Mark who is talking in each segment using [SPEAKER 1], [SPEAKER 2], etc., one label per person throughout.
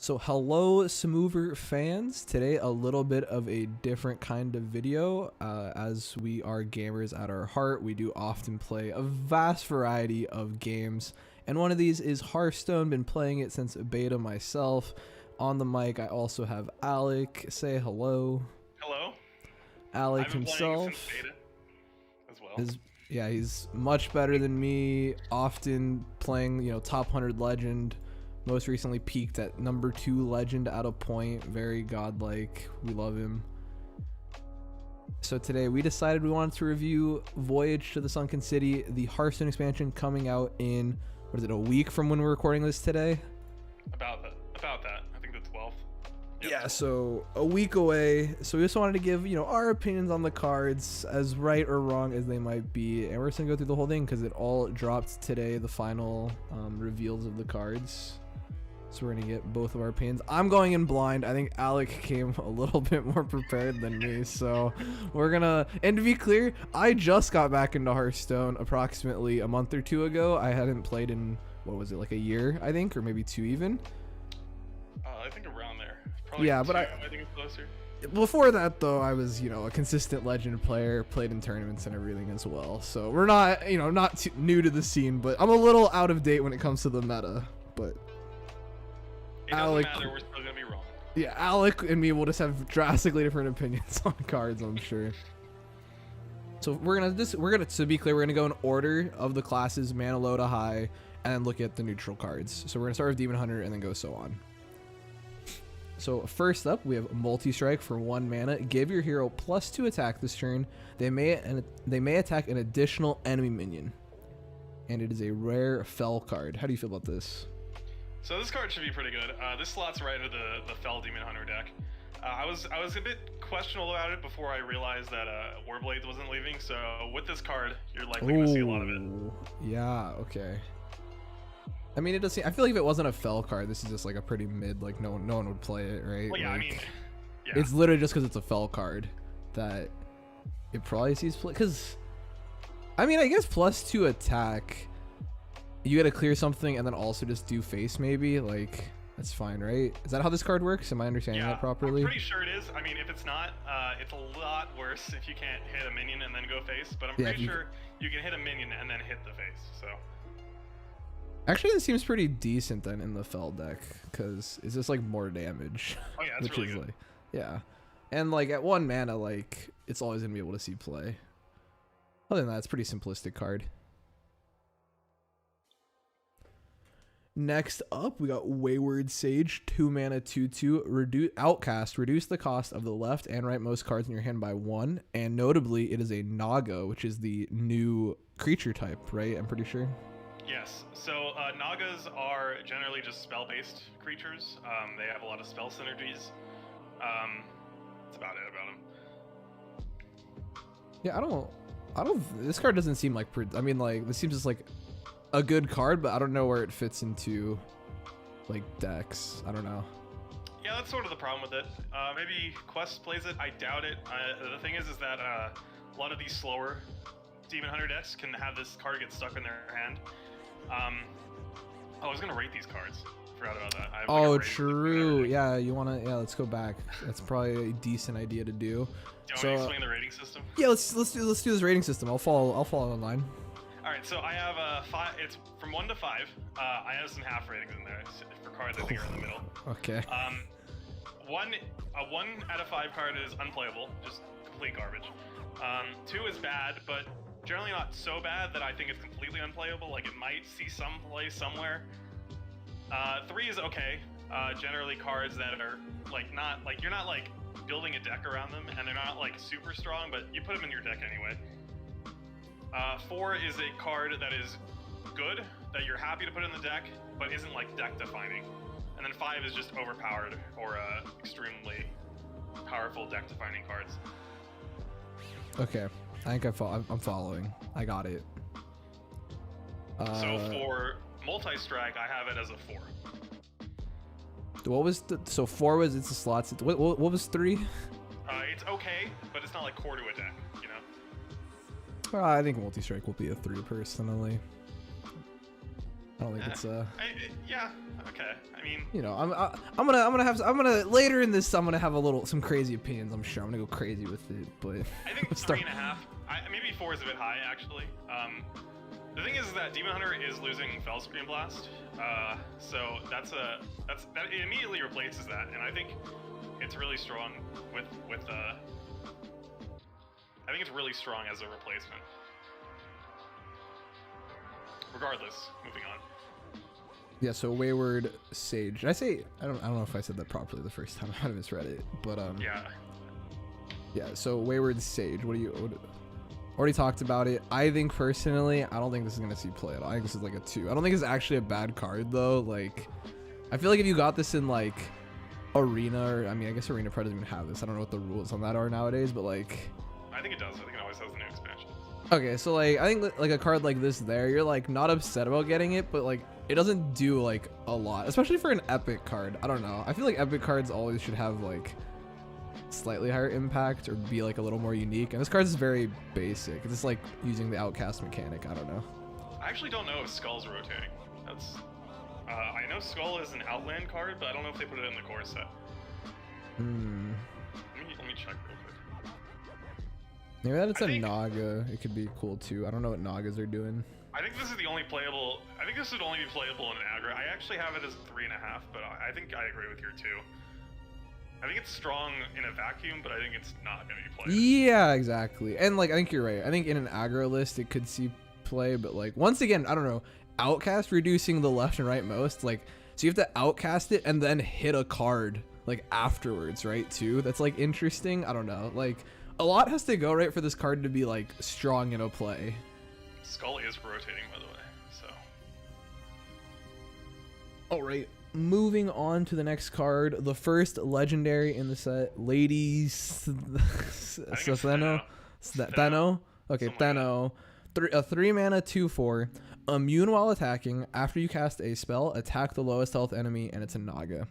[SPEAKER 1] So hello Smoover fans, today a little bit of a different kind of video. As we are gamers at our heart, we do often play a vast variety of games, and one of these is Hearthstone. Been playing it since beta myself. On the mic I also have Alec. Say hello.
[SPEAKER 2] Hello.
[SPEAKER 1] Alec
[SPEAKER 2] I've been
[SPEAKER 1] himself
[SPEAKER 2] playing since beta as well.
[SPEAKER 1] Yeah, he's much better than me, often playing, top 100 legend. Most recently peaked at number 2 legend at a point. Very godlike. We love him. So today we decided we wanted to review Voyage to the Sunken City, the Hearthstone expansion coming out in, what is it, a week from when we're recording this today?
[SPEAKER 2] About that. I think the 12th. Yep.
[SPEAKER 1] Yeah, so a week away. So we just wanted to give, our opinions on the cards, as right or wrong as they might be. And we're just going to go through the whole thing because it all dropped today, the final reveals of the cards. So we're going to get both of our opinions. I'm going in blind. I think Alec came a little bit more prepared than me. So we're going to... And to be clear, I just got back into Hearthstone approximately a month or two ago. I hadn't played in, what was it, like a year, I think? Or maybe 2 even.
[SPEAKER 2] I think around there. Probably
[SPEAKER 1] yeah,
[SPEAKER 2] 2,
[SPEAKER 1] but
[SPEAKER 2] I think it's closer.
[SPEAKER 1] Before that, though, I was, a consistent legend player, played in tournaments and everything as well. So we're not, not too new to the scene, but I'm a little out of date when it comes to the meta. But...
[SPEAKER 2] It doesn't matter, we're still gonna be wrong.
[SPEAKER 1] Yeah, Alec and me will just have drastically different opinions on cards, I'm sure. So to be clear, we're gonna go in order of the classes, mana low to high, and then look at the neutral cards. So we're gonna start with Demon Hunter and then go so on. So first up, we have Multi-Strike for 1 mana. Give your hero +2 attack this turn. They may attack an additional enemy minion. And it is a rare Fell card. How do you feel about this?
[SPEAKER 2] So this card should be pretty good. This slots right into the Fell Demon Hunter deck. I was a bit questionable about it before I realized that Warblades wasn't leaving. So with this card, you're likely going to see a lot of it.
[SPEAKER 1] Yeah. Okay. I mean, it does seem. I feel like if it wasn't a Fell card, this is just like a pretty mid. Like no one would play it, right?
[SPEAKER 2] Well, yeah.
[SPEAKER 1] Like,
[SPEAKER 2] I mean, yeah.
[SPEAKER 1] It's literally just because it's a Fell card that it probably sees play. Because, I mean, I guess +2 attack. You gotta clear something and then also just do face, maybe. Like, that's fine, right? Is that how this card works? Am I understanding that properly?
[SPEAKER 2] I'm pretty sure it is. I mean, if it's not, it's a lot worse if you can't hit a minion and then go face. But I'm pretty sure you can hit a minion and then hit the face. So
[SPEAKER 1] actually, this seems pretty decent then in the Fell deck, because it's just like more damage.
[SPEAKER 2] Oh yeah, it's really good.
[SPEAKER 1] Like, yeah, and like at 1 mana, like it's always gonna be able to see play. Other than that, it's a pretty simplistic card. Next up, we got Wayward Sage, 2 mana, 2/2. Outcast. Reduce the cost of the left and rightmost cards in your hand by 1. And notably, it is a Naga, which is the new creature type, right? I'm pretty sure.
[SPEAKER 2] Yes. So Nagas are generally just spell-based creatures. They have a lot of spell synergies. That's about it about them.
[SPEAKER 1] Yeah, I don't. This card doesn't seem like. I mean, like, this seems just like a good card, but I don't know where it fits into like decks. I don't know.
[SPEAKER 2] Yeah, that's sort of the problem with it. Maybe Quest plays it. I doubt it. The thing is that a lot of these slower Demon Hunter decks can have this card get stuck in their hand. I was gonna rate these cards. Forgot about that. I have like
[SPEAKER 1] oh, true. Yeah, you wanna? Yeah, let's go back. That's probably a decent idea to do.
[SPEAKER 2] Do you want me to explain the rating system?
[SPEAKER 1] Yeah, let's do this rating system. I'll follow online.
[SPEAKER 2] All right, so I have 5. It's from 1 to 5. I have some half ratings in there for cards I think are in the middle.
[SPEAKER 1] Okay.
[SPEAKER 2] A 1 out of 5 card is unplayable, just complete garbage. 2 is bad, but generally not so bad that I think it's completely unplayable. Like it might see some play somewhere. 3 is okay. Generally cards that are like not like you're not like building a deck around them, and they're not like super strong, but you put them in your deck anyway. 4 is a card that is good, that you're happy to put in the deck, but isn't like deck defining. And then 5 is just overpowered or extremely powerful deck defining cards.
[SPEAKER 1] Okay, I think I'm following. I got it.
[SPEAKER 2] So for Multi-Strike, I have it as a 4.
[SPEAKER 1] What was so 4 was it's the slots. What was 3?
[SPEAKER 2] It's okay, but it's not like core to a deck, you know.
[SPEAKER 1] I think Multi-Strike will be a 3 personally. I don't think it's
[SPEAKER 2] yeah, okay. I mean,
[SPEAKER 1] you know, I'm gonna later in this I'm gonna have some crazy opinions. I'm sure I'm gonna go crazy with it, but
[SPEAKER 2] I think 3.5. Maybe 4 is a bit high actually. The thing is that Demon Hunter is losing Fell Screen Blast, so that it immediately replaces that, and I think it's really strong with I think it's really strong as a replacement. Regardless, moving on.
[SPEAKER 1] Yeah, so Wayward Sage. Did I say I don't know if I said that properly the first time. I might have misread it, but yeah. So Wayward Sage. Already talked about it. I think personally, I don't think this is gonna see play at all. I think this is like a 2. I don't think it's actually a bad card though. Like, I feel like if you got this in like Arena, or I mean, I guess Arena Pro doesn't even have this. I don't know what the rules on that are nowadays, but like,
[SPEAKER 2] I think it does. I think it always has the new expansion.
[SPEAKER 1] Okay, so like I think like a card like this there, you're like not upset about getting it, but like it doesn't do like a lot, especially for an epic card. I don't know. I feel like epic cards always should have like slightly higher impact or be like a little more unique, and this card is very basic. It's just like using the outcast mechanic. I don't know.
[SPEAKER 2] I actually don't know if Skull's rotating. That's I know Skull is an Outland card, but I don't know if they put it in the core set. Let me check real quick.
[SPEAKER 1] Maybe that it's a Naga. It could be cool too. I don't know what Nagas are doing.
[SPEAKER 2] I think this is the only playable. I think this would only be playable in an aggro. I actually have it as 3.5, but I think I agree with your 2. I think it's strong in a vacuum, but I think it's not going to be played.
[SPEAKER 1] Yeah, exactly. And like I think you're right. I think in an aggro list it could see play, but like once again, I don't know. Outcast reducing the left and right most, like, so you have to outcast it and then hit a card like afterwards, right? Too. That's like interesting. I don't know. Like a lot has to go right for this card to be like strong in a play.
[SPEAKER 2] Skull is rotating, by the way. So.
[SPEAKER 1] All right. Moving on to the next card, the first legendary in the set, Ladies Thano. Okay, Thano. A 3-mana 2/4. Immune while attacking. After you cast a spell, attack the lowest health enemy, and it's a Naga.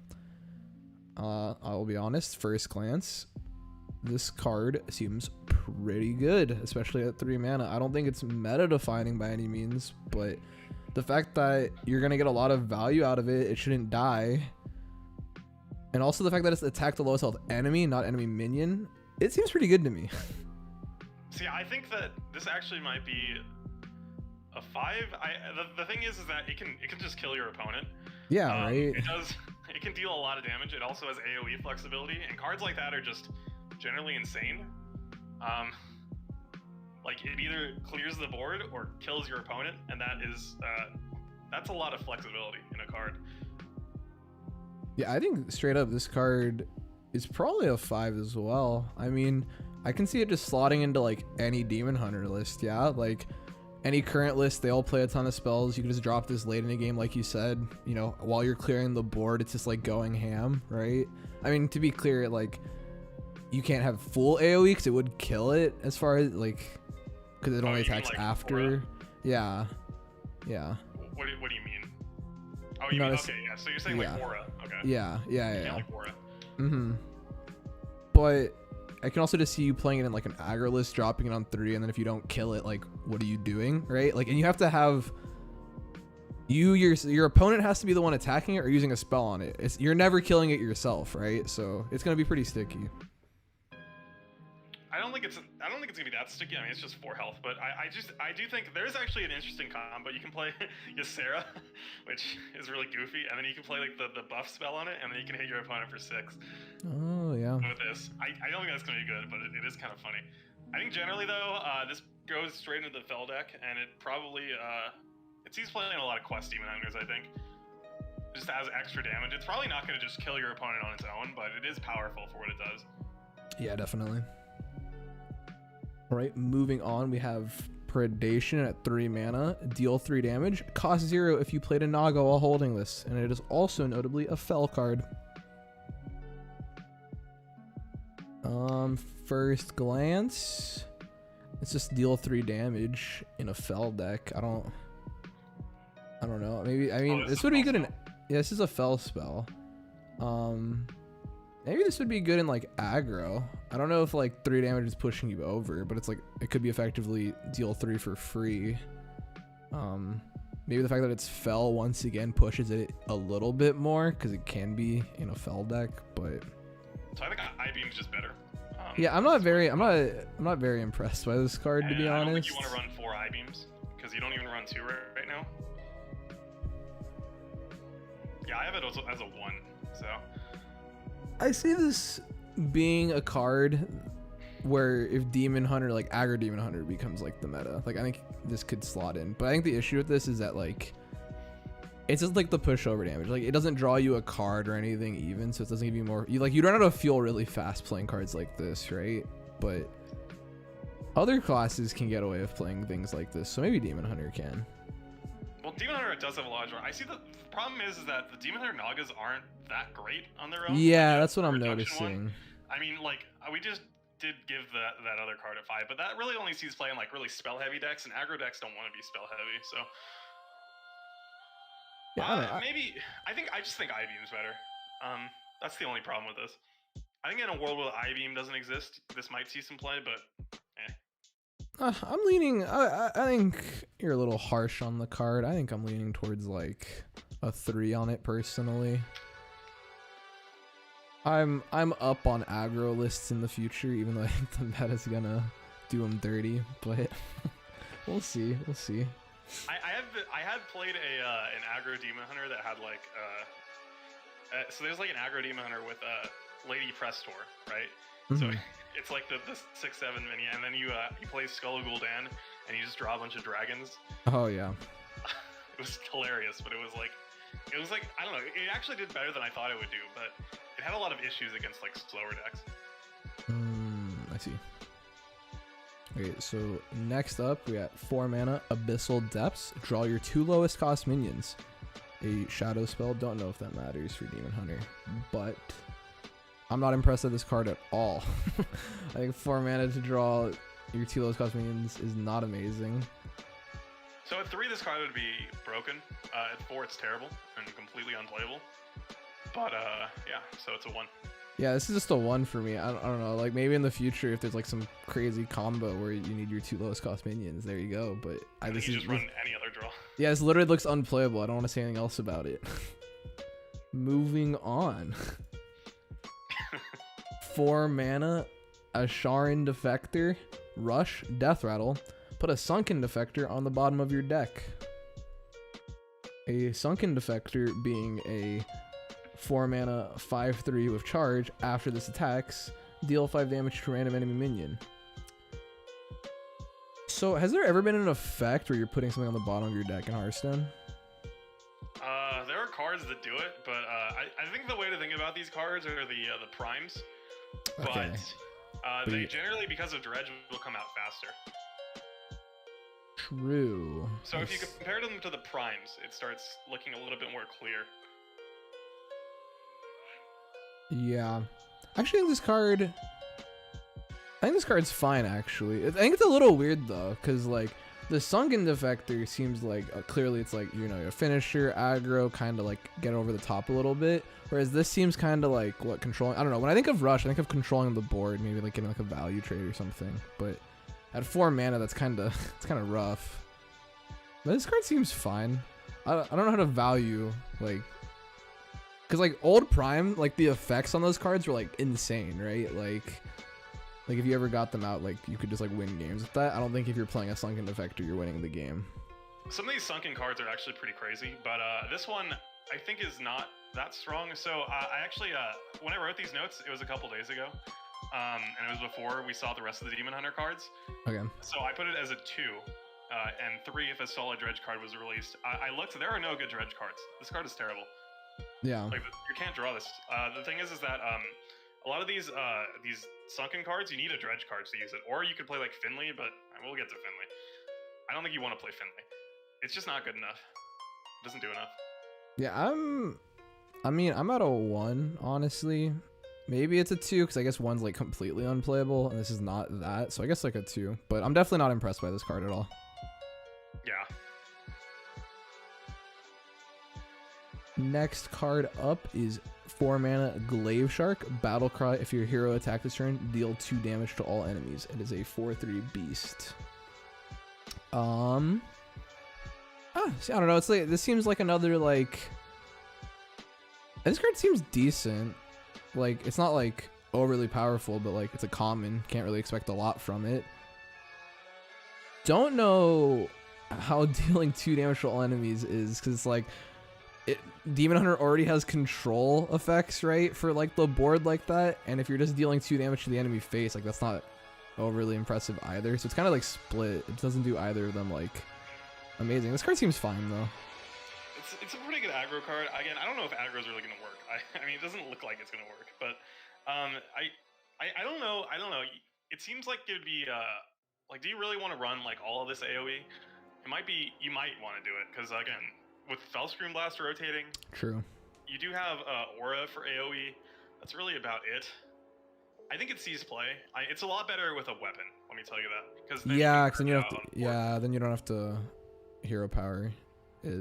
[SPEAKER 1] I'll be honest, first glance, this card seems pretty good, especially at 3 mana. I don't think it's meta defining by any means, but the fact that you're going to get a lot of value out of it, it shouldn't die. And also the fact that it's attack the lowest health enemy, not enemy minion, it seems pretty good to me.
[SPEAKER 2] See, I think that this actually might be a 5. The thing is that it can just kill your opponent.
[SPEAKER 1] Yeah, right.
[SPEAKER 2] It can deal a lot of damage. It also has AoE flexibility, and cards like that are just generally insane. Like it either clears the board or kills your opponent, and that's a lot of flexibility in a card.
[SPEAKER 1] Yeah, I think straight up this card is probably a 5 as well. I mean, I can see it just slotting into like any Demon Hunter list. Yeah, like any current list, they all play a ton of spells. You can just drop this late in a game, like you said. You know, while you're clearing the board, it's just like going ham, right? I mean, to be clear, like you can't have full AoE because it would kill it as far as like, because it only attacks like after. Aura? Yeah.
[SPEAKER 2] What do you mean? Oh, you mean okay? Yeah. So you're saying like aura? Okay.
[SPEAKER 1] Yeah.
[SPEAKER 2] Like aura.
[SPEAKER 1] But I can also just see you playing it in like an aggro list, dropping it on 3, and then if you don't kill it, like what are you doing, right? Like, and you have to have your opponent has to be the one attacking it or using a spell on it. You're never killing it yourself, right? So it's gonna be pretty sticky.
[SPEAKER 2] I don't think it's gonna be that sticky. I mean, it's just 4 health, but I do think there's actually an interesting combo. You can play Ysera, which is really goofy, and then you can play like the buff spell on it, and then you can hit your opponent for 6.
[SPEAKER 1] Oh yeah.
[SPEAKER 2] With this, I don't think that's gonna be good, but it is kind of funny. I think generally though, this goes straight into the Fel deck, and it probably it sees playing a lot of quest demon hunters. I think just as extra damage. It's probably not gonna just kill your opponent on its own, but it is powerful for what it does.
[SPEAKER 1] Yeah, definitely. All right, moving on, we have Predation at 3 mana, deal 3 damage, cost 0 if you played a Naga while holding this, and it is also notably a Fel card. First glance, it's just deal 3 damage in a Fel deck. I don't know. Maybe this would be good in. Yeah, this is a Fel spell. Maybe this would be good in like aggro. I don't know if like 3 damage is pushing you over, but it's like it could be effectively deal 3 for free. maybe the fact that it's fell once again pushes it a little bit more because it can be in a fell deck, but
[SPEAKER 2] so I think I-beam's just better.
[SPEAKER 1] Yeah, I'm not very impressed by this card, to be honest.
[SPEAKER 2] I don't think you want to run 4 I-beams because you don't even run 2 right now. Yeah, I have it as a 1, so.
[SPEAKER 1] I see this being a card where if Demon Hunter, like aggro Demon Hunter, becomes like the meta, like I think this could slot in. But I think the issue with this is that like it's just like the pushover damage. Like it doesn't draw you a card or anything even, so it doesn't give you more. You run out of fuel really fast playing cards like this, right? But other classes can get away with playing things like this, so maybe Demon Hunter can.
[SPEAKER 2] Well, Demon Hunter does have a lot of draw. I see the problem is that the Demon Hunter Nagas aren't that great on their own.
[SPEAKER 1] Yeah,
[SPEAKER 2] like
[SPEAKER 1] that's what I'm noticing.
[SPEAKER 2] I mean, like we just did give that other card at 5, but that really only sees play in like really spell heavy decks, and aggro decks don't want to be spell heavy, so. Yeah, I just think I-beam's better. That's the only problem with this. I think in a world where I-beam doesn't exist, this might see some play, but
[SPEAKER 1] I'm leaning. I think you're a little harsh on the card. I think I'm leaning towards like a 3 on it personally. I'm up on aggro lists in the future, even though I think the meta's gonna do them dirty, but we'll see. We'll see.
[SPEAKER 2] I had played an aggro Demon Hunter that had like so there's like an aggro Demon Hunter with Lady Prestor, right?
[SPEAKER 1] Mm-hmm.
[SPEAKER 2] So it's like the 6/7 mini, and then you play Skull Gul'dan and you just draw a bunch of dragons.
[SPEAKER 1] Oh yeah.
[SPEAKER 2] It was hilarious, but it was like I don't know, it actually did better than I thought it would do, but it had a lot of issues against like slower decks.
[SPEAKER 1] I see. Okay, so next up we got 4 mana Abyssal Depths. Draw your 2 lowest cost minions. A shadow spell. Don't know if that matters for Demon Hunter, but I'm not impressed with this card at all. I think 4 mana to draw your 2 lowest cost minions is not amazing.
[SPEAKER 2] So at 3 this card would be broken. At 4 it's terrible and completely unplayable. But yeah, so it's a 1.
[SPEAKER 1] Yeah, this is just a 1 for me. I don't know, like maybe in the future if there's like some crazy combo where you need your 2 lowest cost minions, there you go. But
[SPEAKER 2] you just run any other draw.
[SPEAKER 1] Yeah, this literally looks unplayable. I don't want to say anything else about it. Moving on. 4 mana, a Asharan Defector, Rush, Death Rattle. Put a Sunken Defector on the bottom of your deck. A Sunken Defector being a 4 mana 5/3 with charge. After this attacks, deal 5 damage to a random enemy minion. So has there ever been an effect where you're putting something on the bottom of your deck in Hearthstone?
[SPEAKER 2] There are cards that do it, but I think the way to think about these cards are the primes.
[SPEAKER 1] Okay.
[SPEAKER 2] But they generally, because of dredge, will come out faster.
[SPEAKER 1] True.
[SPEAKER 2] So if you compare them to the primes, it starts looking a little bit more clear.
[SPEAKER 1] Yeah. Actually, I think this card's fine, actually. I think it's a little weird, though, because, like, the Sunken Defector seems like, clearly it's like, you know, your finisher, aggro, kind of, like, get over the top a little bit. Whereas this seems kind of like, what, controlling... I don't know. When I think of Rush, I think of controlling the board, maybe, like, getting, like, a value trade or something. But at 4 mana, that's kind of... it's kind of rough. But this card seems fine. I don't know how to value, like... Because, like, old Prime, like, the effects on those cards were, like, insane, right? Like, if you ever got them out, like, you could just, like, win games with that. I don't think if you're playing a Sunken Defector, you're winning the game.
[SPEAKER 2] Some of these Sunken cards are actually pretty crazy, but this one, I think, is not that strong. So, I actually, when I wrote these notes, it was a couple days ago, and it was before we saw the rest of the Demon Hunter cards.
[SPEAKER 1] Okay.
[SPEAKER 2] So, I put it as a 2, and 3 if a solid dredge card was released. I looked, there are no good dredge cards. This card is terrible.
[SPEAKER 1] Yeah.
[SPEAKER 2] Like, you can't draw this. The thing is that a lot of these Sunken cards, you need a dredge card to use it, or you could play like Finley, but we'll get to Finley. I don't think you want to play Finley. It's just not good enough. It doesn't do enough.
[SPEAKER 1] Yeah, I'm at a 1, honestly. Maybe it's a 2, because I guess 1's like completely unplayable, and this is not that, so I guess like a 2. But I'm definitely not impressed by this card at all.
[SPEAKER 2] Yeah.
[SPEAKER 1] Next card up is 4 mana Glaive Shark, Battle Cry. If your hero attack this turn, deal 2 damage to all enemies. It is a 4/3 beast. I See, I don't know. It's like this seems like another like. This card seems decent. Like it's not like overly powerful, but like it's a common. Can't really expect a lot from it. Don't know how dealing 2 damage to all enemies is, because it's like Demon Hunter already has control effects, right, for like the board like that, and if you're just dealing 2 damage to the enemy face, like that's not overly impressive either. So it's kind of like split. It doesn't do either of them like amazing. This card seems fine though.
[SPEAKER 2] It's a pretty good aggro card. Again, I don't know if aggro is really gonna work. I mean, it doesn't look like it's gonna work, but I don't know. I don't know. It seems like it would be like, do you really want to run like all of this AOE? It might be. You might want to do it because again, with Fellscream Blast rotating,
[SPEAKER 1] true.
[SPEAKER 2] You do have Aura for AOE. That's really about it. I think it sees play. It's a lot better with a weapon. Let me tell you that. Because
[SPEAKER 1] then you don't have to. Yeah, then you don't have to hero power.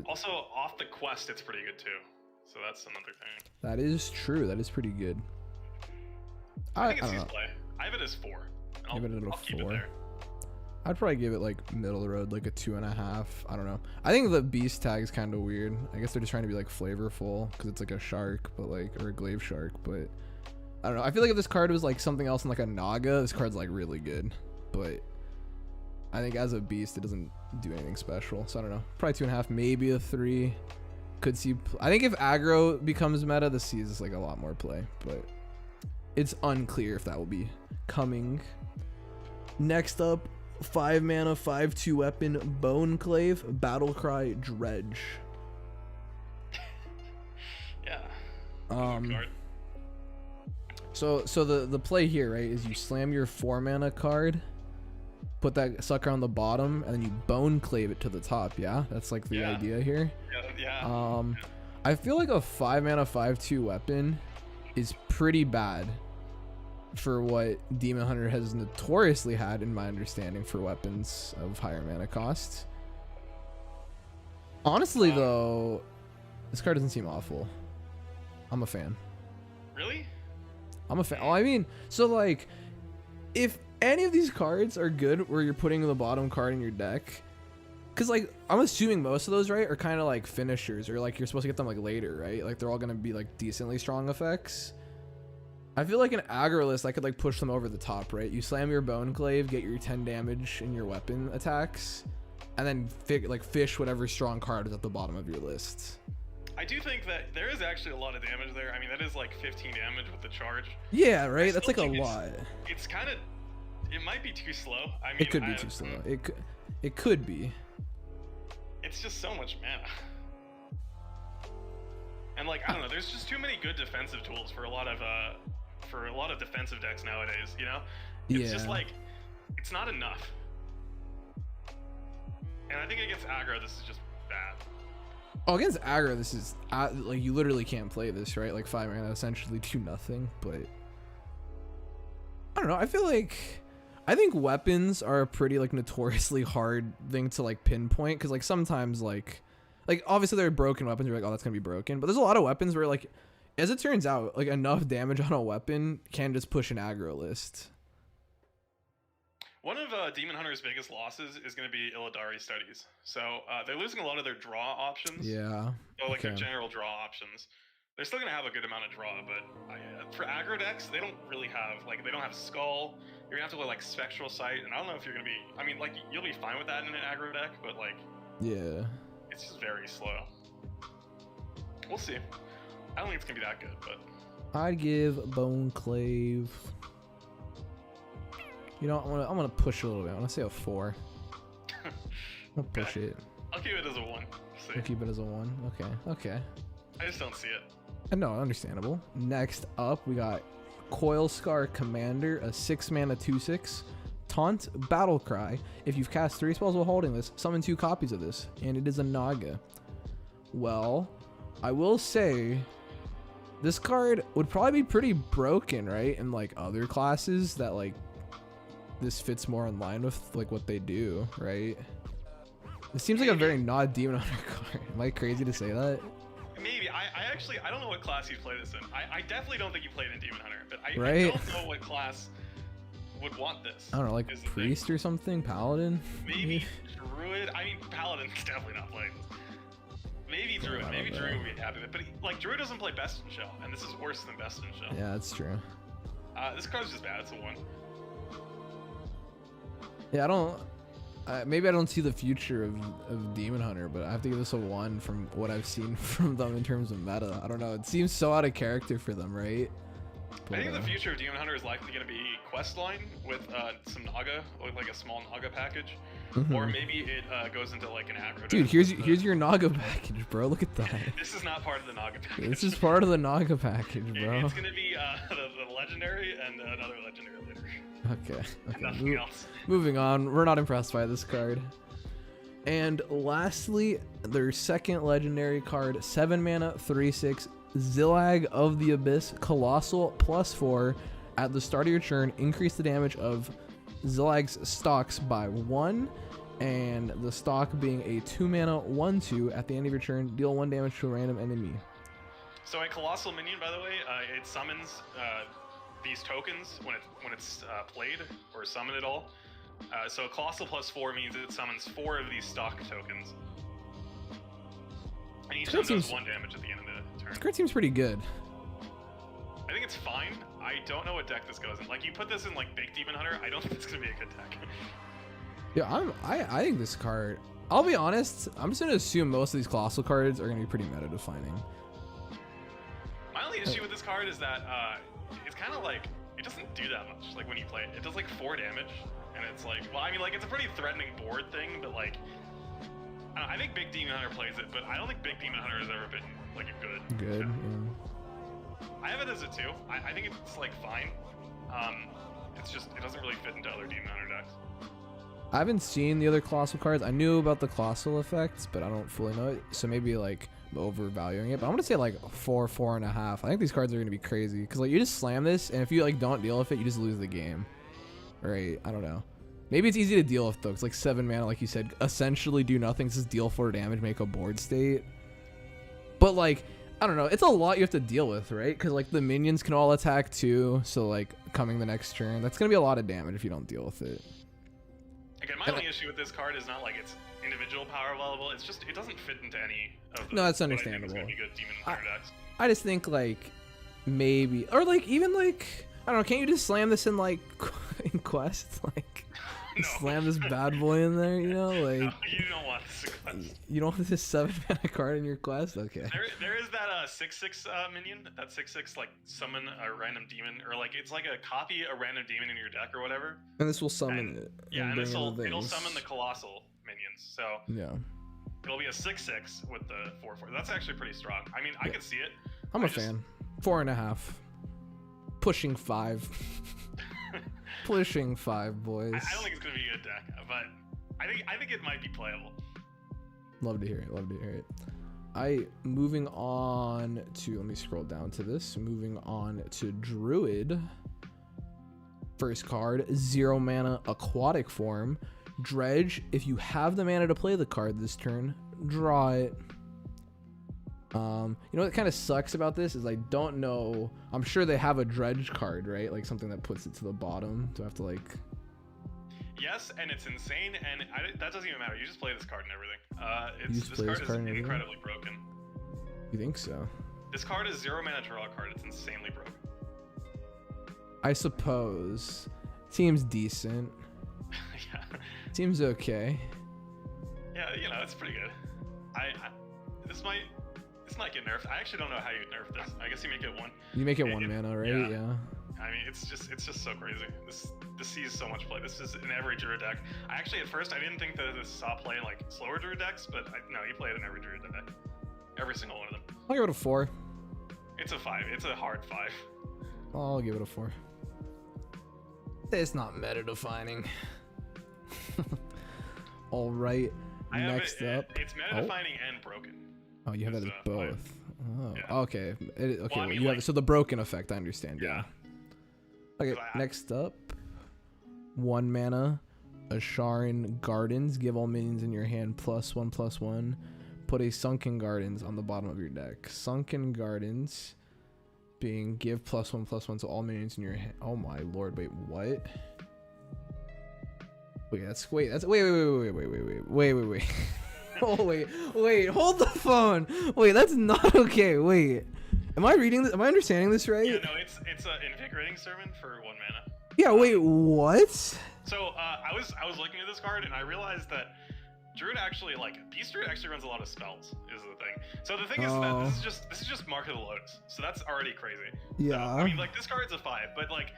[SPEAKER 2] Also, off the quest, it's pretty good too. So that's another thing.
[SPEAKER 1] That is true. That is pretty good.
[SPEAKER 2] I think it sees play. I have it as 4.
[SPEAKER 1] Give it a 4.
[SPEAKER 2] Keep it there.
[SPEAKER 1] I'd probably give it like middle of the road, like a 2.5. I don't know. I think the beast tag is kind of weird. I guess they're just trying to be like flavorful because it's like a shark, but like, or a glaive shark. But I don't know. I feel like if this card was like something else in like a Naga, this card's like really good. But I think as a beast, it doesn't do anything special. So I don't know. Probably 2.5, maybe a 3. Could see. I think if aggro becomes meta, this sees like a lot more play. But it's unclear if that will be coming. Next up, 5 mana, 5/2 weapon, Bone Clave, Battlecry, Dredge.
[SPEAKER 2] Yeah.
[SPEAKER 1] So the play here, right, is you slam your 4 mana card, put that sucker on the bottom, and then you Bone Clave it to the top. Yeah, that's like the idea here.
[SPEAKER 2] Yeah.
[SPEAKER 1] I feel like a 5 mana, 5/2 weapon is pretty bad for what Demon Hunter has notoriously had, in my understanding, for weapons of higher mana cost. Honestly, though, this card doesn't seem awful. I'm a fan.
[SPEAKER 2] Really?
[SPEAKER 1] I'm a fan. Oh, I mean, so like, if any of these cards are good where you're putting the bottom card in your deck, because like, I'm assuming most of those, right, are kind of like finishers, or like you're supposed to get them like later, right? Like they're all going to be like decently strong effects. I feel like an aggro list, I could like push them over the top, right? You slam your Bone Clave, get your 10 damage in your weapon attacks, and then fish whatever strong card is at the bottom of your list.
[SPEAKER 2] I do think that there is actually a lot of damage there. I mean, that is like 15 damage with the charge.
[SPEAKER 1] Yeah, right? That's like a lot.
[SPEAKER 2] It's kind of, it might be too slow. I mean,
[SPEAKER 1] it could be too slow. It could be.
[SPEAKER 2] It's just so much mana. And like, I don't know, there's just too many good defensive tools for a lot of defensive decks nowadays, you know? It's just like, it's not enough. And I think against aggro, this is just bad.
[SPEAKER 1] Oh, against aggro, this is like, you literally can't play this, right? Like 5 mana essentially do nothing. But I don't know. I think weapons are a pretty like notoriously hard thing to like pinpoint, because like sometimes like obviously there are broken weapons. You're like, oh, that's gonna be broken. But there's a lot of weapons where like, as it turns out, like enough damage on a weapon can just push an aggro list.
[SPEAKER 2] One of Demon Hunter's biggest losses is going to be Illidari Studies. So they're losing a lot of their draw options.
[SPEAKER 1] Yeah.
[SPEAKER 2] So like their general draw options. They're still going to have a good amount of draw, but for aggro decks, they don't really have, like, they don't have Skull. You're going to have to go like Spectral Sight, and I don't know if you're going to be, I mean, like, you'll be fine with that in an aggro deck, but like,
[SPEAKER 1] yeah,
[SPEAKER 2] it's just very slow. We'll see. I don't think it's going to be that good, but
[SPEAKER 1] I'd give Bone Clave, you know, I'm gonna push a little bit. I want to say a 4. I'll push it.
[SPEAKER 2] I'll keep it as a 1.
[SPEAKER 1] I'll keep it as a 1. Okay.
[SPEAKER 2] I just don't see it.
[SPEAKER 1] No, understandable. Next up, we got Coil Scar Commander, a 6 mana 2/6. Taunt, Battlecry. If you've cast 3 spells while holding this, summon 2 copies of this, and it is a Naga. Well, I will say, this card would probably be pretty broken, right? In like other classes that like, this fits more in line with like what they do, right? It seems like a very not Demon Hunter card. Am I crazy to say that?
[SPEAKER 2] Maybe. I don't know what class you play this in. I definitely don't think you played in Demon Hunter, but I
[SPEAKER 1] right?
[SPEAKER 2] don't know what class would want this?
[SPEAKER 1] I don't know, like
[SPEAKER 2] is the
[SPEAKER 1] priest
[SPEAKER 2] thing.
[SPEAKER 1] or something, paladin.
[SPEAKER 2] Maybe Druid. I mean, Paladin's definitely not playing this. Maybe Druid.
[SPEAKER 1] I
[SPEAKER 2] Maybe
[SPEAKER 1] don't
[SPEAKER 2] Druid
[SPEAKER 1] know.
[SPEAKER 2] would be happy with it. But like Druid doesn't play best in show, and this is worse than best in show.
[SPEAKER 1] Yeah, that's true.
[SPEAKER 2] This card's just bad. It's a 1.
[SPEAKER 1] Yeah, I don't. Maybe I don't see the future of Demon Hunter, but I have to give this a 1 from what I've seen from them in terms of meta. I don't know. It seems so out of character for them, right? But,
[SPEAKER 2] I think the future of Demon Hunter is likely going to be questline with some Naga, like a small Naga package, or maybe it goes into like an aggro.
[SPEAKER 1] Dude, here's your Naga package, bro. Look at that.
[SPEAKER 2] This is not part of the Naga package.
[SPEAKER 1] This is part of the Naga package, bro.
[SPEAKER 2] It's going to be the legendary and another legendary later.
[SPEAKER 1] Okay.
[SPEAKER 2] Nothing else.
[SPEAKER 1] Moving on. We're not impressed by this card. And lastly, their second legendary card, 7 mana, 3/6, Zillag of the Abyss, Colossal, +4. At the start of your turn, increase the damage of Zillag's stocks by 1. And the stock being a 2 mana, 1/2. At the end of your turn, deal 1 damage to a random enemy.
[SPEAKER 2] So a Colossal minion, by the way, it summons these tokens when it's played or summoned at all. So Colossal +4 means it summons 4 of these stock tokens. And each one does 1 damage at the end of the turn.
[SPEAKER 1] This card seems pretty good.
[SPEAKER 2] I think it's fine. I don't know what deck this goes in. Like, you put this in like Big Demon Hunter, I don't think it's gonna be a good deck.
[SPEAKER 1] Yeah, I think this card. I'll be honest. I'm just gonna assume most of these colossal cards are gonna be pretty meta defining.
[SPEAKER 2] My only issue with this card is that it's kind of like it doesn't do that much. Like when you play it, it does like 4 damage, and it's like, well, I mean, like it's a pretty threatening board thing, but like I think Big Demon Hunter plays it, but I don't think Big Demon Hunter has ever been like a good.
[SPEAKER 1] Good.
[SPEAKER 2] deck.
[SPEAKER 1] Yeah.
[SPEAKER 2] I have it as a 2. I think it's like fine. It's just it doesn't really fit into other Demon Hunter decks.
[SPEAKER 1] I haven't seen the other colossal cards. I knew about the colossal effects, but I don't fully know it. So maybe like I'm overvaluing it. But I'm gonna say like 4, 4.5. I think these cards are gonna be crazy because like you just slam this, and if you like don't deal with it, you just lose the game. Right? I don't know. Maybe it's easy to deal with though. It's like 7 mana, like you said. Essentially, do nothing. Just deal 4 damage, make a board state. But like, I don't know. It's a lot you have to deal with, right? Because like the minions can all attack too. So like coming the next turn, that's gonna be a lot of damage if you don't deal with it.
[SPEAKER 2] Again, my only issue with this card is not like its individual power level. It's just it doesn't fit into any of the.
[SPEAKER 1] No, that's
[SPEAKER 2] what I think is
[SPEAKER 1] understandable.
[SPEAKER 2] gonna be good Demon Hunter decks.
[SPEAKER 1] I just think like maybe, or like even like I don't know. Can't you just slam this in like in Quest? Like
[SPEAKER 2] No.
[SPEAKER 1] slam this bad boy in there, you know? Like
[SPEAKER 2] No, you don't want this in Quest.
[SPEAKER 1] you don't want this 7 mana card in your Quest? Okay.
[SPEAKER 2] There is that 6/6 minion. That 6/6 like summon a random demon, or like it's like a copy a random demon in your deck or whatever.
[SPEAKER 1] And this will summon it.
[SPEAKER 2] Yeah, and
[SPEAKER 1] bring in the
[SPEAKER 2] it'll
[SPEAKER 1] things.
[SPEAKER 2] summon the colossal minions. So
[SPEAKER 1] Yeah.
[SPEAKER 2] it'll be a 6/6 with the 4/4. That's actually pretty strong. I mean, I could see it.
[SPEAKER 1] I'm a fan. 4.5. Pushing 5. Pushing 5, boys.
[SPEAKER 2] I don't think it's gonna be a good deck, but I think it might be playable.
[SPEAKER 1] Love to hear it. Love to hear it. Moving on to, let me scroll down to this. Moving on to Druid. First card, 0 mana aquatic form. Dredge. If you have the mana to play the card this turn, draw it. You know what kind of sucks about this is I don't know. I'm sure they have a dredge card, right? Like something that puts it to the bottom. Do I have to like?
[SPEAKER 2] Yes, and it's insane, and that doesn't even matter. You just play this card and everything. This card is incredibly broken.
[SPEAKER 1] You think so?
[SPEAKER 2] This card is 0 mana draw card. It's insanely broken.
[SPEAKER 1] I suppose. Seems decent.
[SPEAKER 2] Yeah.
[SPEAKER 1] Seems okay.
[SPEAKER 2] Yeah, you know, it's pretty good. This might get nerfed. I actually don't know how you nerf this. I guess you make it 1.
[SPEAKER 1] You make it 1 mana, right? Yeah.
[SPEAKER 2] I mean, it's just so crazy. This sees so much play. This is in every Druid deck. At first I didn't think that this saw play in like slower Druid decks, but no, you play it in every Druid deck. Every single one of them.
[SPEAKER 1] I'll give it a 4.
[SPEAKER 2] It's a 5. It's a hard 5.
[SPEAKER 1] I'll give it a 4. It's not meta defining. All right. Next up.
[SPEAKER 2] It's meta defining and broken.
[SPEAKER 1] Oh, you have that as both. Oh,
[SPEAKER 2] yeah.
[SPEAKER 1] okay. Okay.
[SPEAKER 2] Well, I mean,
[SPEAKER 1] you
[SPEAKER 2] like,
[SPEAKER 1] have so the broken effect. I understand.
[SPEAKER 2] Yeah.
[SPEAKER 1] Okay. Next up, 1 mana, Asharin Gardens. Give all minions in your hand +1/+1. Put a Sunken Gardens on the bottom of your deck. Sunken Gardens being give +1/+1 to all minions in your hand. Oh my lord! Wait, what? Wait, wait, wait. Oh wait, hold the phone. Wait, that's not okay. Wait. Am I reading this? Am I understanding this right?
[SPEAKER 2] Yeah, no, it's an invigorating sermon for 1 mana.
[SPEAKER 1] Yeah, wait, what?
[SPEAKER 2] So I was looking at this card and I realized that Druid actually, like, Beast Druid actually runs a lot of spells, is the thing. So the thing is that this is just Mark of the Lotus, so that's already crazy.
[SPEAKER 1] Yeah.
[SPEAKER 2] So, I mean, like, this card's a 5, but like,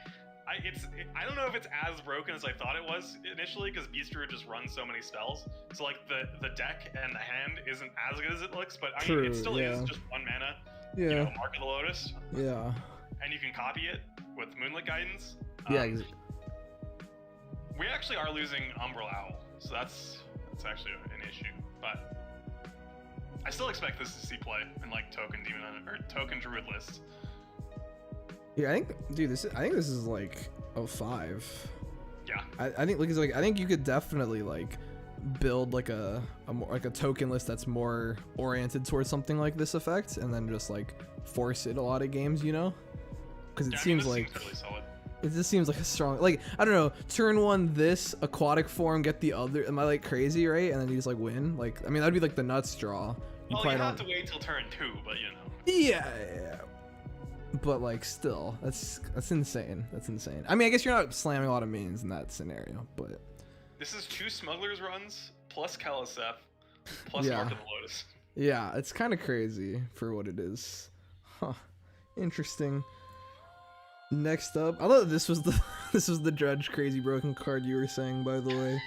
[SPEAKER 2] I don't know if it's as broken as I thought it was initially, because Beast Druid just runs so many spells. So like the deck and the hand isn't as good as it looks, but I mean, it still is just 1 mana.
[SPEAKER 1] Yeah.
[SPEAKER 2] You know, Mark of the Lotus.
[SPEAKER 1] Yeah.
[SPEAKER 2] And you can copy it with Moonlit Guidance.
[SPEAKER 1] Yeah.
[SPEAKER 2] We actually are losing Umbral Owl, so that's actually an issue. But I still expect this to see play in like token demon or token druid lists.
[SPEAKER 1] Yeah, I think, dude, I think this is like a 5.
[SPEAKER 2] Yeah.
[SPEAKER 1] I think I think you could definitely like build like a more like a token list that's more oriented towards something like this effect, and then just like force it a lot of games, you know? Because it seems like
[SPEAKER 2] really solid.
[SPEAKER 1] It just seems like a strong, like, I don't know, turn 1 this aquatic form, get the other. Am I like crazy, right? And then you just like win. Like, I mean, that'd be like the nuts draw.
[SPEAKER 2] You have to wait till turn 2, but you know.
[SPEAKER 1] Yeah. But like, still, that's insane. That's insane. I mean, I guess you're not slamming a lot of mains in that scenario, but
[SPEAKER 2] this is 2 smugglers runs plus Kalaseth plus Mark of the Lotus.
[SPEAKER 1] Yeah, it's kind of crazy for what it is. Huh. Interesting. Next up, I thought this was the Dredge crazy broken card you were saying, by the way,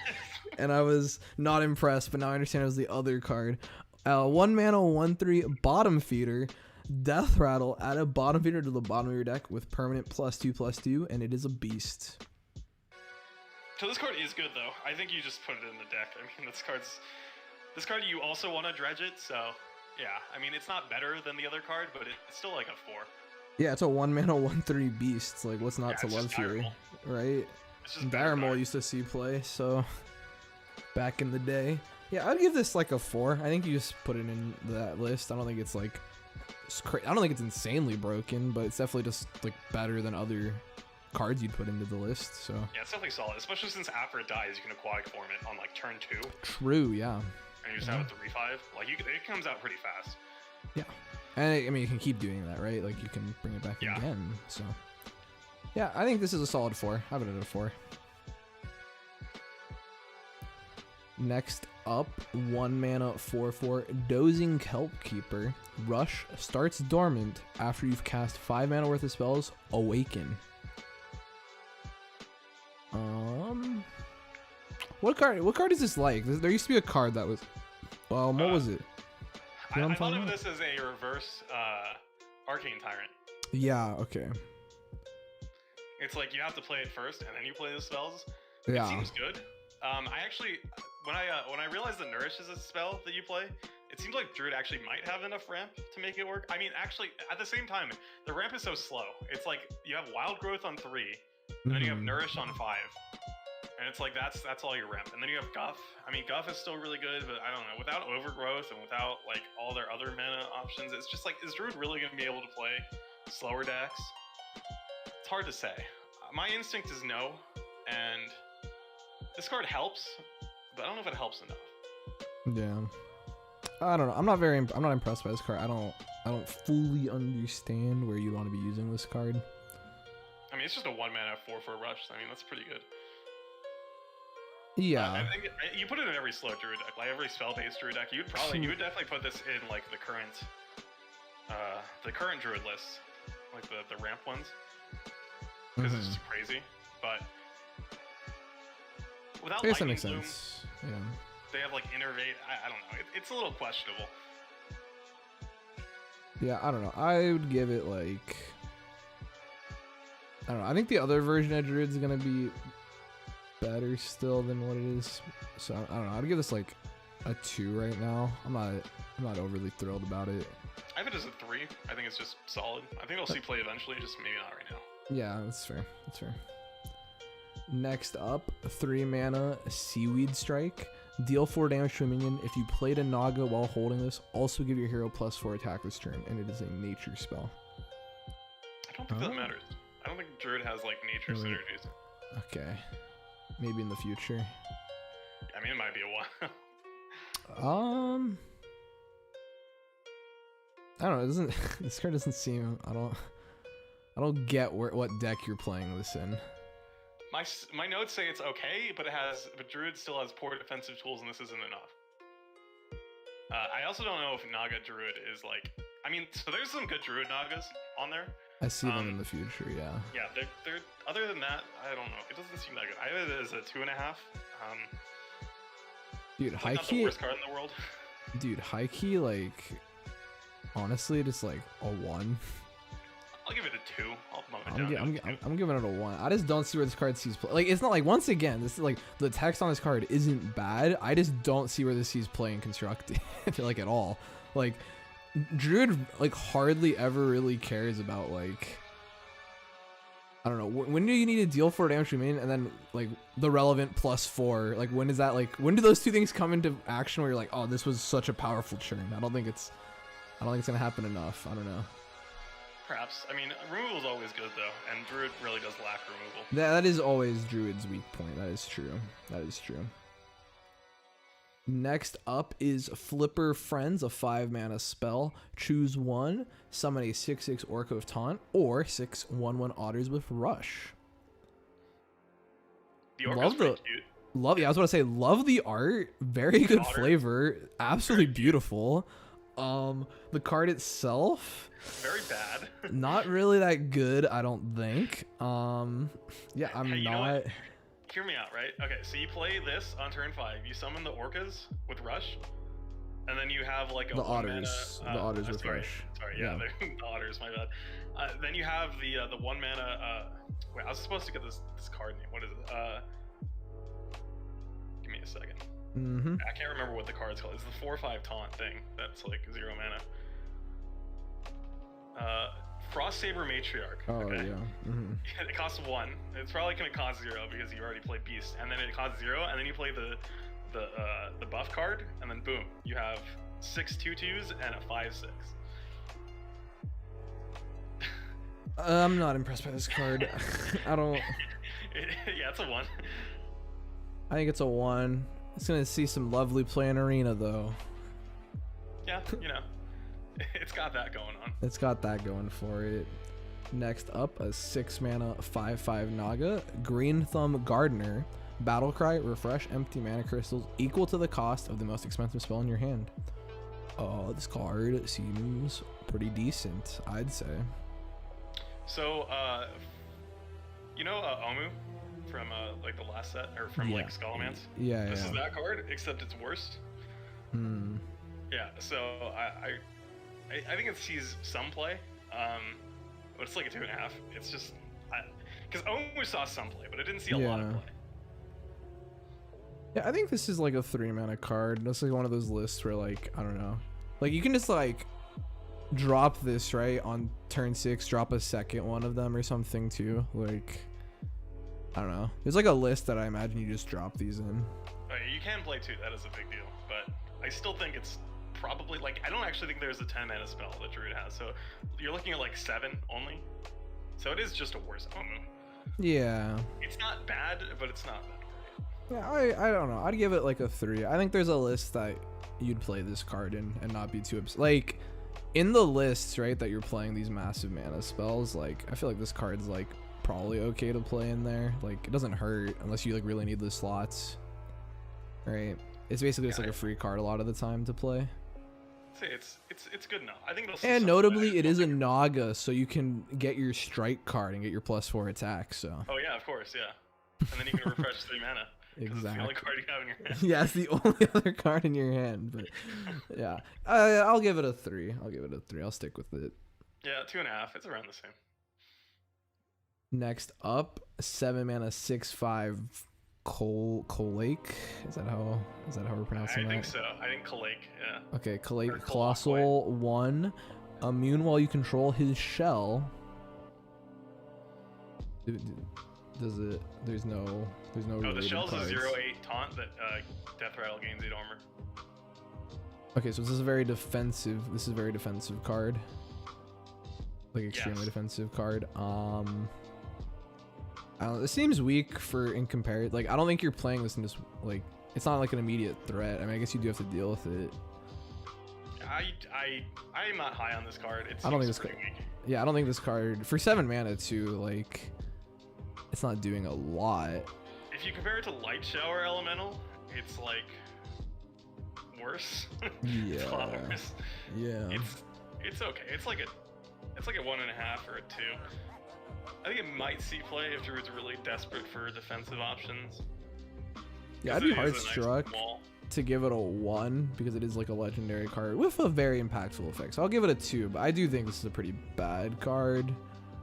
[SPEAKER 1] and I was not impressed, but now I understand it was the other card. 1 mana 1/3 bottom feeder, Death Rattle. Add a bottom feeder to the bottom of your deck with permanent +2/+2, and it is a beast.
[SPEAKER 2] So this card is good though. I think you just put it in the deck. I mean, this card you also want to dredge it, so yeah. I mean, it's not better than the other card, but it's still like a 4.
[SPEAKER 1] Yeah, it's a 1 mana 1/3 beast. Like, what's not to love here, right? Diremol used to see play, so back in the day. Yeah, I'd give this like a 4. I think you just put it in that list. I don't think it's like, I don't think it's insanely broken, but it's definitely just like better than other cards you'd put into the list. So
[SPEAKER 2] yeah, it's definitely solid, especially since after it dies, you can aquatic form it on like turn 2.
[SPEAKER 1] True, yeah.
[SPEAKER 2] And you just have it 3/5. Like it comes out pretty fast.
[SPEAKER 1] Yeah. And I mean, you can keep doing that, right? Like, you can bring it back again. So, yeah, I think this is a solid 4. I have it at a 4. Next up, 1 mana 4/4 Dozing Kelp Keeper. Rush starts dormant after you've cast 5 mana worth of spells. Awaken. What card is this like? There used to be a card that was. What was it?
[SPEAKER 2] I thought of this as a reverse Arcane Tyrant.
[SPEAKER 1] Yeah, okay.
[SPEAKER 2] It's like you have to play it first and then you play the spells.
[SPEAKER 1] Yeah.
[SPEAKER 2] It seems good. I actually, when I realized that Nourish is a spell that you play, it seems like Druid actually might have enough ramp to make it work. I mean, actually, at the same time, the ramp is so slow. It's like you have Wild Growth on 3, and then you have Nourish on 5. And it's like, that's all your ramp. And then you have Guff. I mean, Guff is still really good, but I don't know. Without Overgrowth and without, like, all their other mana options, it's just like, is Druid really going to be able to play slower decks? It's hard to say. My instinct is no, and this card helps, but I don't know if it helps enough.
[SPEAKER 1] Yeah. I don't know. I'm not impressed by this card. I don't fully understand where you want to be using this card.
[SPEAKER 2] I mean, it's just a 1 mana 4/4 rush. I mean, that's pretty good.
[SPEAKER 1] Yeah.
[SPEAKER 2] I think you put it in every slow Druid deck, like every spell-based Druid deck. You would definitely put this in like the current Druid list, like the ramp ones, because it's just crazy. But without
[SPEAKER 1] I guess that
[SPEAKER 2] Lightning
[SPEAKER 1] makes
[SPEAKER 2] Bloom,
[SPEAKER 1] sense. Yeah.
[SPEAKER 2] they have like Innervate. I don't know. It's a little questionable.
[SPEAKER 1] Yeah, I don't know. I would give it like, I don't know. I think the other version of Druid's gonna be better still than what it is. So I don't know. I'd give this like a 2 right now. I'm not overly thrilled about it.
[SPEAKER 2] I have it as a 3. I think it's just solid. I think I'll see play eventually, just maybe not right now.
[SPEAKER 1] Yeah, that's fair. That's fair. Next up, 3 mana Seaweed Strike. Deal 4 damage to a minion. If you played a Naga while holding this, also give your hero +4 attack this turn, and it is a nature spell.
[SPEAKER 2] I don't think that matters. I don't think Druid has like nature synergies.
[SPEAKER 1] Okay. Maybe in the future.
[SPEAKER 2] I mean, it might be a 1.
[SPEAKER 1] I don't know. It doesn't this card doesn't seem. I don't get what deck you're playing this in.
[SPEAKER 2] My notes say it's okay, but Druid still has poor defensive tools, and this isn't enough. I also don't know if Naga Druid is like. I mean, so there's some good Druid Nagas on there.
[SPEAKER 1] I see them in the future, yeah.
[SPEAKER 2] Yeah, they're. Other than that, I don't know. It doesn't seem that good. I have it as a 2.5.
[SPEAKER 1] Dude, high
[SPEAKER 2] not
[SPEAKER 1] key.
[SPEAKER 2] The worst card in the world.
[SPEAKER 1] Dude, high key, like, honestly, just like a 1.
[SPEAKER 2] I'll give it a 2. I'll bump it down.
[SPEAKER 1] I'm giving it a 1. I just don't see where this card sees play. Like, it's not like, once again, this is like the text on this card isn't bad. I just don't see where this sees playing constructed, like at all. Like, Druid like hardly ever really cares about like. I don't know. When do you need to deal for damage remaining, and then like the relevant +4? Like when is that? Like when do those two things come into action where you're like, oh, this was such a powerful churn? I don't think it's gonna happen enough. I don't know.
[SPEAKER 2] Perhaps. I mean, removal is always good though, and Druid really does lack removal.
[SPEAKER 1] That is always Druid's weak point. That is true. That is true. Next up is Flipper Friends, a 5-mana spell. Choose one, summon a 6/6 Orc of Taunt, or 6 1/1 Otters with Rush.
[SPEAKER 2] The Orc is pretty cute.
[SPEAKER 1] Yeah, I was about to say, love the art. Very good flavor. Absolutely beautiful. The card itself,
[SPEAKER 2] very bad.
[SPEAKER 1] Not really that good, I don't think. Yeah, I'm not.
[SPEAKER 2] Hear me out, right? Okay, so you play this on turn 5. You summon the Orcas with Rush, and then you have like
[SPEAKER 1] the Otters. The Otters with Rush.
[SPEAKER 2] Sorry, yeah. The Otters. My bad. Then you have the 1 mana. Wait, I was supposed to get this card name. What is it? Give me a second. I can't remember what the card's called. It's the 4/5 taunt thing. That's like 0 mana. Frost Saber Matriarch.
[SPEAKER 1] Oh,
[SPEAKER 2] okay?
[SPEAKER 1] Yeah.
[SPEAKER 2] It costs 1. It's probably gonna cost 0 because you already played Beast, and then it costs 0, and then you play the buff card, and then boom, you have 6 2/2s and a 5/6.
[SPEAKER 1] I'm not impressed by this card. I don't.
[SPEAKER 2] Yeah, it's a 1.
[SPEAKER 1] I think it's a 1. It's gonna see some lovely play in Arena though.
[SPEAKER 2] Yeah, you know. It's got that going on.
[SPEAKER 1] It's got that going for it. Next up, a 6-mana 5/5 Naga, Green Thumb Gardener, Battlecry, refresh empty mana crystals equal to the cost of the most expensive spell in your hand. This card seems pretty decent, I'd say.
[SPEAKER 2] So, you know Omu from like the last set, or from like Skullman's?
[SPEAKER 1] Yeah,
[SPEAKER 2] This is that card, except it's worse. Yeah, so I think it sees some play, but it's like a 2.5. It's just, because Omu saw some play, but it didn't see a lot of play.
[SPEAKER 1] Yeah, I think this is like a 3-mana card. That's like one of those lists where like, I don't know. Like you can just like drop this, right, on turn 6, drop a second one of them or something too. Like, I don't know. There's like a list that I imagine you just drop these in.
[SPEAKER 2] You can play 2, that is a big deal, but I still think it's probably like, I don't actually think there's a 10-mana spell that Druid has, so you're looking at like 7 only. So it is just a worse Omu.
[SPEAKER 1] Yeah.
[SPEAKER 2] It's not bad, but it's not that
[SPEAKER 1] great. Yeah, I don't know. I'd give it like a 3. I think there's a list that you'd play this card in and not be too upset. Like, in the lists, right, that you're playing these massive mana spells, like, I feel like this card's like probably okay to play in there. Like, it doesn't hurt unless you like really need the slots, right? It's basically just like a free card a lot of the time to play.
[SPEAKER 2] It's good enough. I think it'll.
[SPEAKER 1] And notably, it is a Naga, so you can get your strike card and get your +4 attack. So.
[SPEAKER 2] Oh yeah, of course, yeah. And then you can refresh 3 mana.
[SPEAKER 1] Exactly.
[SPEAKER 2] It's the only card you have in your hand.
[SPEAKER 1] Yeah, it's the only other card in your hand. But yeah, I'll give it a 3. I'll stick with it.
[SPEAKER 2] Yeah, 2.5. It's around the same.
[SPEAKER 1] Next up, 7-mana 6/5 Lake. Is that how we're pronouncing that?
[SPEAKER 2] I think so. I think Kalake, yeah.
[SPEAKER 1] Okay, Kalake, Colossal 1. Immune while you control his shell. Does it? There's no.
[SPEAKER 2] Oh, the shell's cards. A 0/8 taunt that Death Rattle gains 8 armor.
[SPEAKER 1] Okay, so this is a very defensive. This is a very defensive card. Like extremely defensive card. I don't know, it seems weak for in comparison. Like, I don't think you're playing this in this like it's not like an immediate threat. I mean, I guess you do have to deal with it.
[SPEAKER 2] I'm not high on this card.
[SPEAKER 1] I don't think this card. Yeah, I don't think this card for 7 mana too. Like, it's not doing a lot.
[SPEAKER 2] If you compare it to Light Shower Elemental, it's like worse.
[SPEAKER 1] Yeah.
[SPEAKER 2] It's a lot worse.
[SPEAKER 1] Yeah.
[SPEAKER 2] It's okay. It's like a 1.5 or a 2. I think it might see play if Druid's really desperate for defensive options.
[SPEAKER 1] Yeah, I'd be hard struck to give it a 1 because it is like a legendary card with a very impactful effect. So I'll give it a 2, but I do think this is a pretty bad card.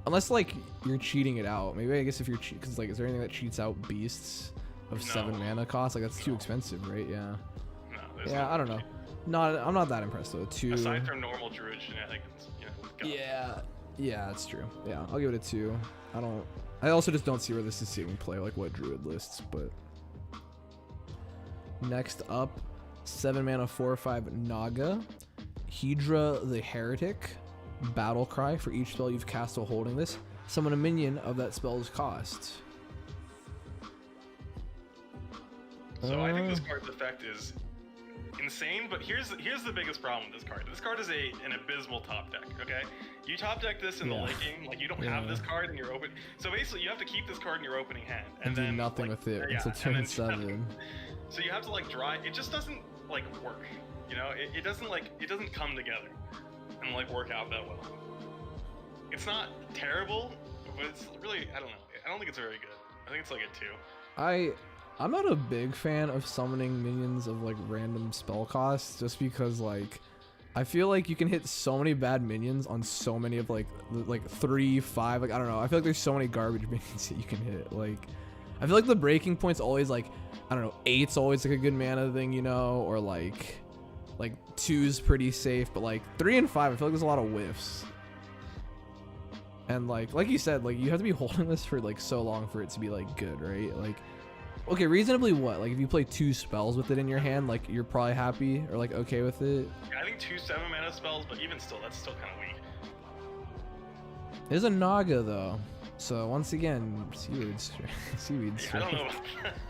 [SPEAKER 1] Unless like you're cheating it out. Maybe I guess if you're because like is there anything that cheats out beasts of 7 mana cost? Like that's too expensive, right? Yeah.
[SPEAKER 2] No,
[SPEAKER 1] yeah, I don't know. I'm not that impressed though. 2.
[SPEAKER 2] Aside from normal Druid shenanigans,
[SPEAKER 1] Yeah, that's true. Yeah, I'll give it a 2. I also just don't see where this is seeing play, like what Druid lists, but. Next up, 7 mana 4/5 Naga, Hydra the Heretic, Battle Cry. For each spell you've cast while holding this, summon a minion of that spell's cost.
[SPEAKER 2] So I think this card's effect is insane, but here's the biggest problem with this card. This card is an abysmal top deck, okay? You top deck this in the late game, like you don't have this card in your open. So basically you have to keep this card in your opening hand and then
[SPEAKER 1] do nothing with it.
[SPEAKER 2] Yeah,
[SPEAKER 1] it's a turn 7.
[SPEAKER 2] So you have to like draw it just doesn't like work. You know, it doesn't come together and like work out that well. It's not terrible, but it's really I don't know. I don't think it's very good. I think it's like a 2.
[SPEAKER 1] I'm not a big fan of summoning minions of like random spell costs just because like I feel like you can hit so many bad minions on so many of like 3, 5, like I don't know. I feel like there's so many garbage minions that you can hit. Like I feel like the breaking point's always like I don't know, 8's always like a good mana thing, you know, or like 2's pretty safe, but like 3 and 5 I feel like there's a lot of whiffs. And like you said, like you have to be holding this for like so long for it to be like good, right? Like okay, reasonably what? Like if you play 2 spells with it in your hand, like you're probably happy or like okay with it.
[SPEAKER 2] Yeah, I think 2 7 mana spells, but even still, that's still kind of weak.
[SPEAKER 1] There's a Naga though, so once again, Seaweed Strike. Seaweed Strike.
[SPEAKER 2] I don't know about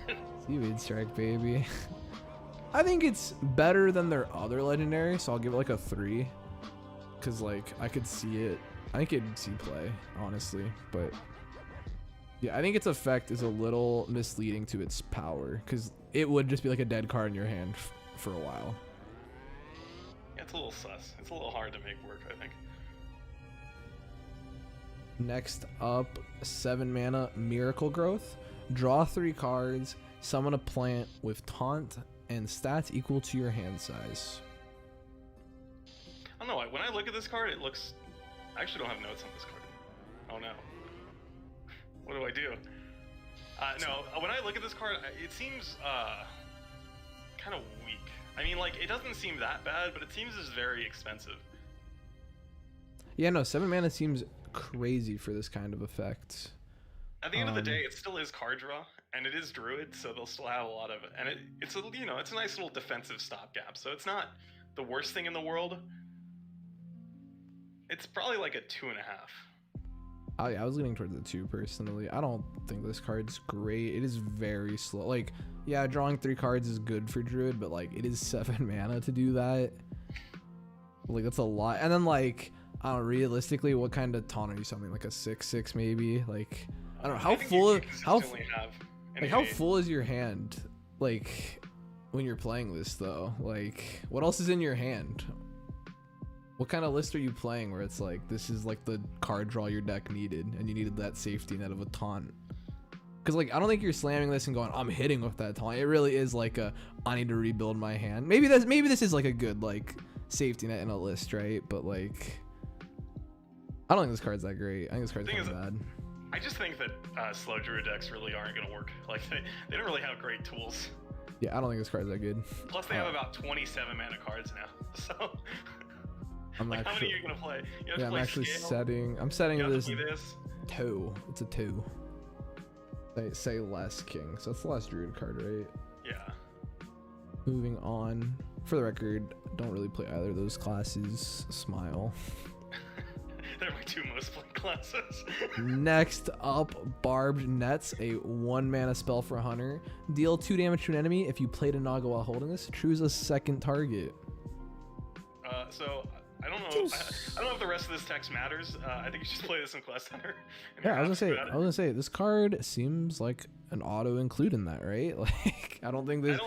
[SPEAKER 2] that.
[SPEAKER 1] Seaweed Strike, baby. I think it's better than their other legendary, so I'll give it like a 3, cause like I could see it. I think it'd see play, honestly, but. Yeah, I think its effect is a little misleading to its power, because it would just be like a dead card in your hand for a while.
[SPEAKER 2] Yeah, it's a little sus. It's a little hard to make work, I think.
[SPEAKER 1] Next up, 7 mana Miracle Growth. Draw 3 cards, summon a plant with taunt and stats equal to your hand size.
[SPEAKER 2] I don't know, when I look at this card, it looks... I actually don't have notes on this card. Oh no. What do I do? No, when I look at this card, it seems kind of weak. I mean, like, it doesn't seem that bad, but it seems just very expensive.
[SPEAKER 1] Yeah, no, 7 mana seems crazy for this kind of effect.
[SPEAKER 2] At the end of the day, it still is card draw, and it is Druid, so they'll still have a lot of it. And it's a, you know, it's a nice little defensive stopgap, so it's not the worst thing in the world. It's probably like a 2.5.
[SPEAKER 1] I was leaning towards the 2 personally. I don't think this card's great. It is very slow. Like, yeah, drawing 3 cards is good for Druid, but like, it is 7 mana to do that. Like, that's a lot. And then like, I don't know, realistically, what kind of taunt are you summoning? Like a 6/6 maybe? Like, I don't know how full. How full is your hand? Like, when you're playing this though, like, what else is in your hand? What kind of list are you playing where it's like, this is like the card draw your deck needed and you needed that safety net of a taunt? Because like, I don't think you're slamming this and going, I'm hitting with that taunt. It really is like a, I need to rebuild my hand. Maybe this is like a good like safety net in a list, right? But like, I don't think this card's that great. I think this card's kind of bad.
[SPEAKER 2] I just think that slow Druid decks really aren't going to work. Like, they don't really have great tools.
[SPEAKER 1] Yeah, I don't think this card's that good.
[SPEAKER 2] Plus they have about 27 mana cards now, so... Like, how many are you gonna play? You have to play scale.
[SPEAKER 1] I'm setting this 2. It's a 2. They say less king, so that's the last Druid card, right?
[SPEAKER 2] Yeah.
[SPEAKER 1] Moving on. For the record, don't really play either of those classes. Smile.
[SPEAKER 2] They're my 2 most played classes.
[SPEAKER 1] Next up, Barbed Nets, a 1-mana spell for a hunter. Deal 2 damage to an enemy. If you played a Naga while holding this, choose a second target.
[SPEAKER 2] So I don't know. I don't know if the rest of this text matters. I think you should play this in Quest Hunter.
[SPEAKER 1] Yeah, I was gonna say this card seems like an auto include in that, right? Like, I don't think there's.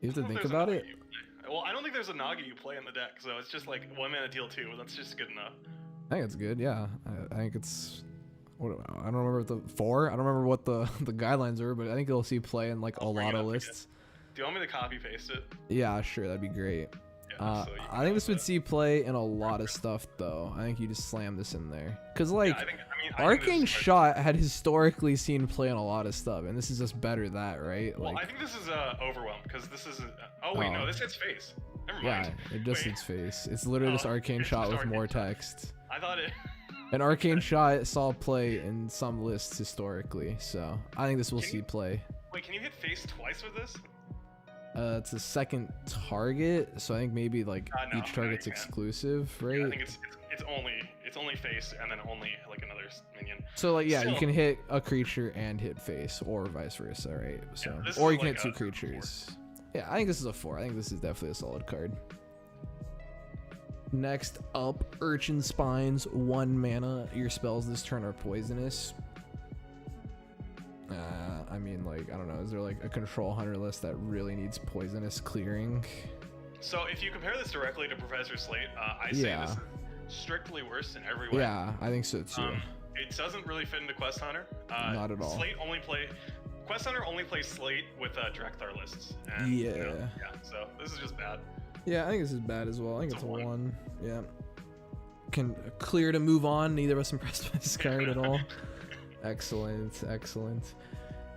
[SPEAKER 1] You have to think about it.
[SPEAKER 2] Well, I don't think there's a Naga you play in the deck, so it's just like 1-mana deal 2. That's just good enough.
[SPEAKER 1] I think it's good. Yeah, I think it's. What, I don't remember the 4. I don't remember what the guidelines are, but I think you'll see play in like a lot of lists.
[SPEAKER 2] Do you want me to copy paste it?
[SPEAKER 1] Yeah, sure, that'd be great.
[SPEAKER 2] Yeah, so
[SPEAKER 1] I think this would see play in a lot of stuff, though. I think you just slam this in there, cause like Arcane Shot had historically seen play in a lot of stuff, and this is just better that, right?
[SPEAKER 2] Well,
[SPEAKER 1] like,
[SPEAKER 2] I think this is Overwhelmed, because this is. Oh wait, no, this hits face. Never mind.
[SPEAKER 1] Yeah, it just hits face. It's literally just Arcane Shot with more text.
[SPEAKER 2] I thought it.
[SPEAKER 1] An Arcane Shot saw play in some lists historically, so I think this will see play.
[SPEAKER 2] Wait, can you hit face twice with this?
[SPEAKER 1] It's a second target, so I think maybe like each target's exclusive, right?
[SPEAKER 2] Yeah, I think it's only face and then only like another minion.
[SPEAKER 1] So like you can hit a creature and hit face, or vice versa, right? So or you can hit 2 creatures. 4. Yeah, I think this is a 4. I think this is definitely a solid card. Next up, Urchin Spines, 1 mana. Your spells this turn are poisonous. I mean, like, I don't know. Is there like a control hunter list that really needs poisonous clearing?
[SPEAKER 2] So if you compare this directly to Professor Slate, I say this is strictly worse in every way.
[SPEAKER 1] Yeah, I think so too.
[SPEAKER 2] It doesn't really fit into Quest Hunter.
[SPEAKER 1] Not at all.
[SPEAKER 2] Quest Hunter only plays Slate with Drekthar lists. And,
[SPEAKER 1] yeah.
[SPEAKER 2] So this is just bad.
[SPEAKER 1] Yeah, I think this is bad as well. I think it's a 1. Yeah. Can clear to move on. Neither of us impressed by this card at all. Excellent, excellent.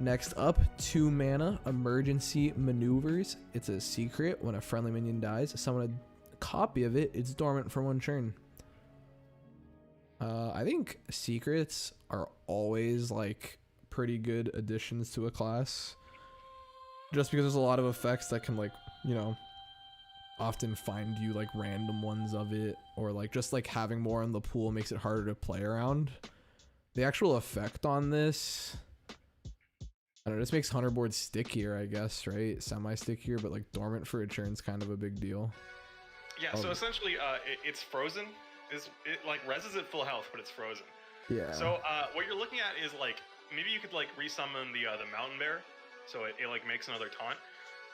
[SPEAKER 1] Next up, 2 mana, Emergency Maneuvers. It's a secret. When a friendly minion dies, summon a copy of it. It's dormant for 1 turn. I think secrets are always like pretty good additions to a class. Just because there's a lot of effects that can, like, you know, often find you like random ones of it, or like just like having more in the pool makes it harder to play around. The actual effect on this, I don't know, this makes Hunter board stickier, I guess, right? Semi-stickier, but like dormant for a turn's kind of a big deal.
[SPEAKER 2] Yeah, so essentially, it's frozen. It like reses at full health, but it's frozen.
[SPEAKER 1] Yeah.
[SPEAKER 2] So what you're looking at is like, maybe you could like resummon the Mountain Bear, so it like makes another taunt.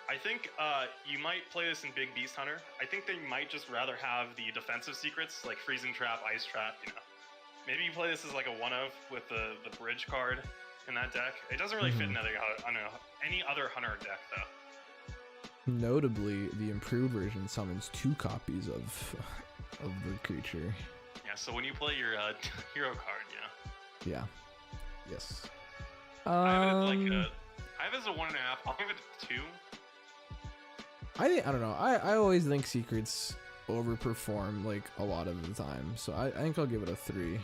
[SPEAKER 2] I think you might play this in Big Beast Hunter. I think they might just rather have the defensive secrets, like Freezing Trap, Ice Trap, you know. Maybe you play this as like a 1-of with the bridge card in that deck. It doesn't really fit in any other Hunter deck, though.
[SPEAKER 1] Notably, the improved version summons 2 copies of the creature.
[SPEAKER 2] Yeah, so when you play your hero card,
[SPEAKER 1] yeah. Yes.
[SPEAKER 2] I have it as a 1.5. I'll give it a 2.
[SPEAKER 1] I don't know. I always think secrets overperform like a lot of the time, so I think I'll give it a 3.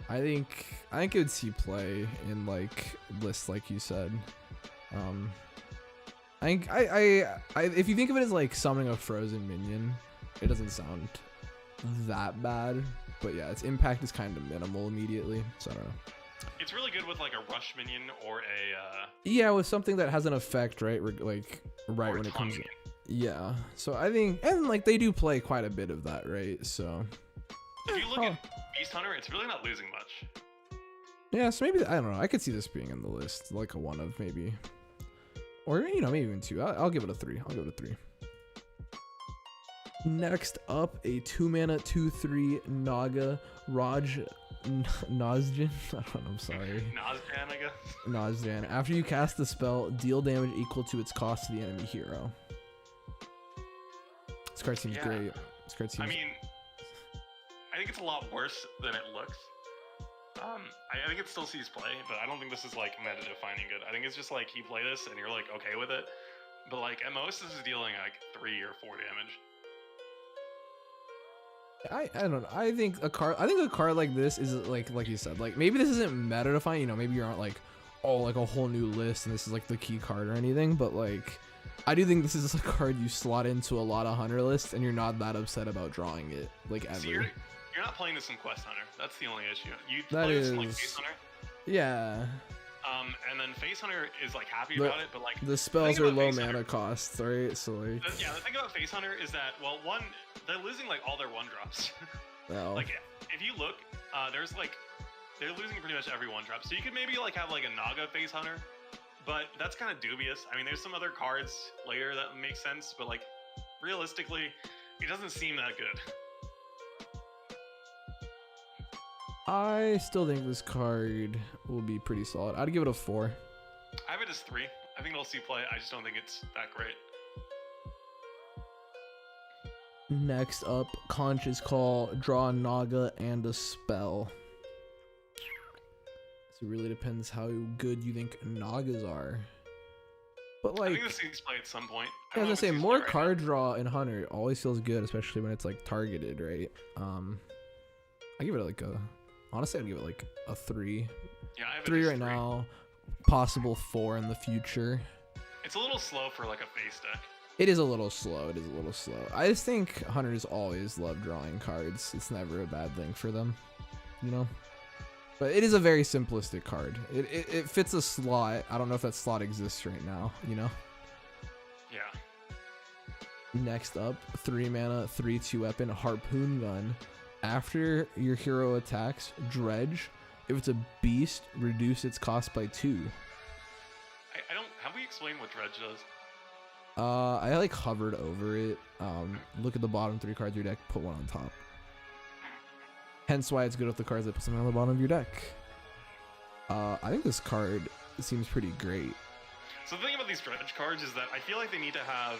[SPEAKER 1] I think it would see play in like lists like you said. I think if you think of it as like summoning a frozen minion, it doesn't sound that bad, but yeah, its impact is kind of minimal immediately, so I don't know.
[SPEAKER 2] It's really good with like a rush minion or a
[SPEAKER 1] yeah, with something that has an effect, right? Like right when it comes in. Yeah, so I think, and like they do play quite a bit of that, right? So
[SPEAKER 2] if you look at Beast Hunter, it's really not losing much.
[SPEAKER 1] Yeah, so maybe, I don't know, I could see this being in the list, like a 1-of maybe, or you know, maybe even 2. I'll give it a 3. I'll give it a 3. Next up, a 2-mana 2/3 Naga Raj Nazjan. I'm sorry.
[SPEAKER 2] Nazjan, I guess.
[SPEAKER 1] Nazjan. After you cast the spell, deal damage equal to its cost to the enemy hero. This card seems great. This card seems.
[SPEAKER 2] I mean, I think it's a lot worse than it looks. I think it still sees play, but I don't think this is like meta defining good. I think it's just like you play this and you're like okay with it, but like at most this is dealing like 3 or 4 damage.
[SPEAKER 1] I don't know. I think a card like this is like you said, like maybe this isn't meta defining, you know, maybe you're not like, oh, like a whole new list and this is like the key card or anything, but like I do think this is a card you slot into a lot of hunter lists and you're not that upset about drawing it like ever.
[SPEAKER 2] So you're you're not playing this in Quest Hunter. That's the only issue. You
[SPEAKER 1] That
[SPEAKER 2] play this in like
[SPEAKER 1] is-
[SPEAKER 2] Face Hunter.
[SPEAKER 1] Yeah.
[SPEAKER 2] And then Face Hunter is like happy about it, but like
[SPEAKER 1] the spells
[SPEAKER 2] thing
[SPEAKER 1] are
[SPEAKER 2] about
[SPEAKER 1] low
[SPEAKER 2] Face
[SPEAKER 1] mana
[SPEAKER 2] Hunter-
[SPEAKER 1] costs, right? So like,
[SPEAKER 2] Yeah, the thing about Face Hunter is that, well, one, they're losing like all their 1-drops.
[SPEAKER 1] no.
[SPEAKER 2] Like, if you look, there's like, they're losing pretty much every 1-drop. So you could maybe like have like a Naga Face Hunter, but that's kind of dubious. I mean, there's some other cards later that make sense, but like, realistically, it doesn't seem that good.
[SPEAKER 1] I still think this card will be pretty solid. I'd give it a 4.
[SPEAKER 2] I have it as 3. I think it'll see play. I just don't think it's that great.
[SPEAKER 1] Next up, Conscious Call, draw a Naga and a spell. So it really depends how good you think Nagas are. But
[SPEAKER 2] I
[SPEAKER 1] like,
[SPEAKER 2] think this seems play at some point.
[SPEAKER 1] I was gonna say, more
[SPEAKER 2] card
[SPEAKER 1] card draw in Hunter always feels good, especially when it's like targeted, right? I give it like a, honestly, I'd give it like a 3.
[SPEAKER 2] Yeah, I have it
[SPEAKER 1] 3
[SPEAKER 2] as
[SPEAKER 1] right now, possible 4 in the future.
[SPEAKER 2] It's a little slow for like a face deck.
[SPEAKER 1] It is a little slow. It is a little slow. I just think Hunters always love drawing cards. It's never a bad thing for them, you know? But it is a very simplistic card. It fits a slot. I don't know if that slot exists right now, you know?
[SPEAKER 2] Yeah.
[SPEAKER 1] Next up, 3 mana, 3/2 weapon, Harpoon Gun. After your hero attacks, dredge. If it's a beast, reduce its cost by 2.
[SPEAKER 2] I don't. Have we explained what dredge does?
[SPEAKER 1] I like hovered over it. Look at the bottom 3 cards of your deck, put 1 on top. Hence why it's good with the cards that put something on the bottom of your deck. I think this card seems pretty great.
[SPEAKER 2] So the thing about these dredge cards is that I feel like they need to have.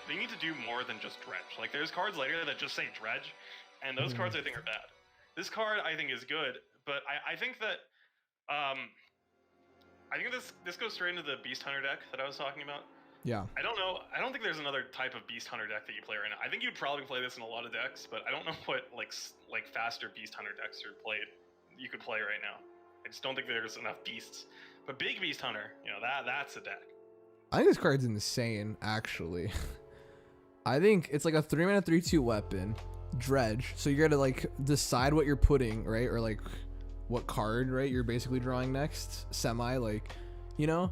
[SPEAKER 2] They need to do more than just dredge. Like there's cards later that just say dredge, and those cards I think are bad. This card I think is good, but I think that. I think this goes straight into the Beast Hunter deck that I was talking about.
[SPEAKER 1] Yeah.
[SPEAKER 2] I don't know. I don't think there's another type of Beast Hunter deck that you play right now. I think you'd probably play this in a lot of decks, but I don't know what like faster Beast Hunter decks are played. You could play right now. I just don't think there's enough beasts. But Big Beast Hunter, you know, that's a deck.
[SPEAKER 1] I think this card's insane, actually. I think it's like a 3 mana 3/2 weapon, dredge. So you're gonna like decide what you're putting, right? Or like what card, right? You're basically drawing next, semi, like, you know.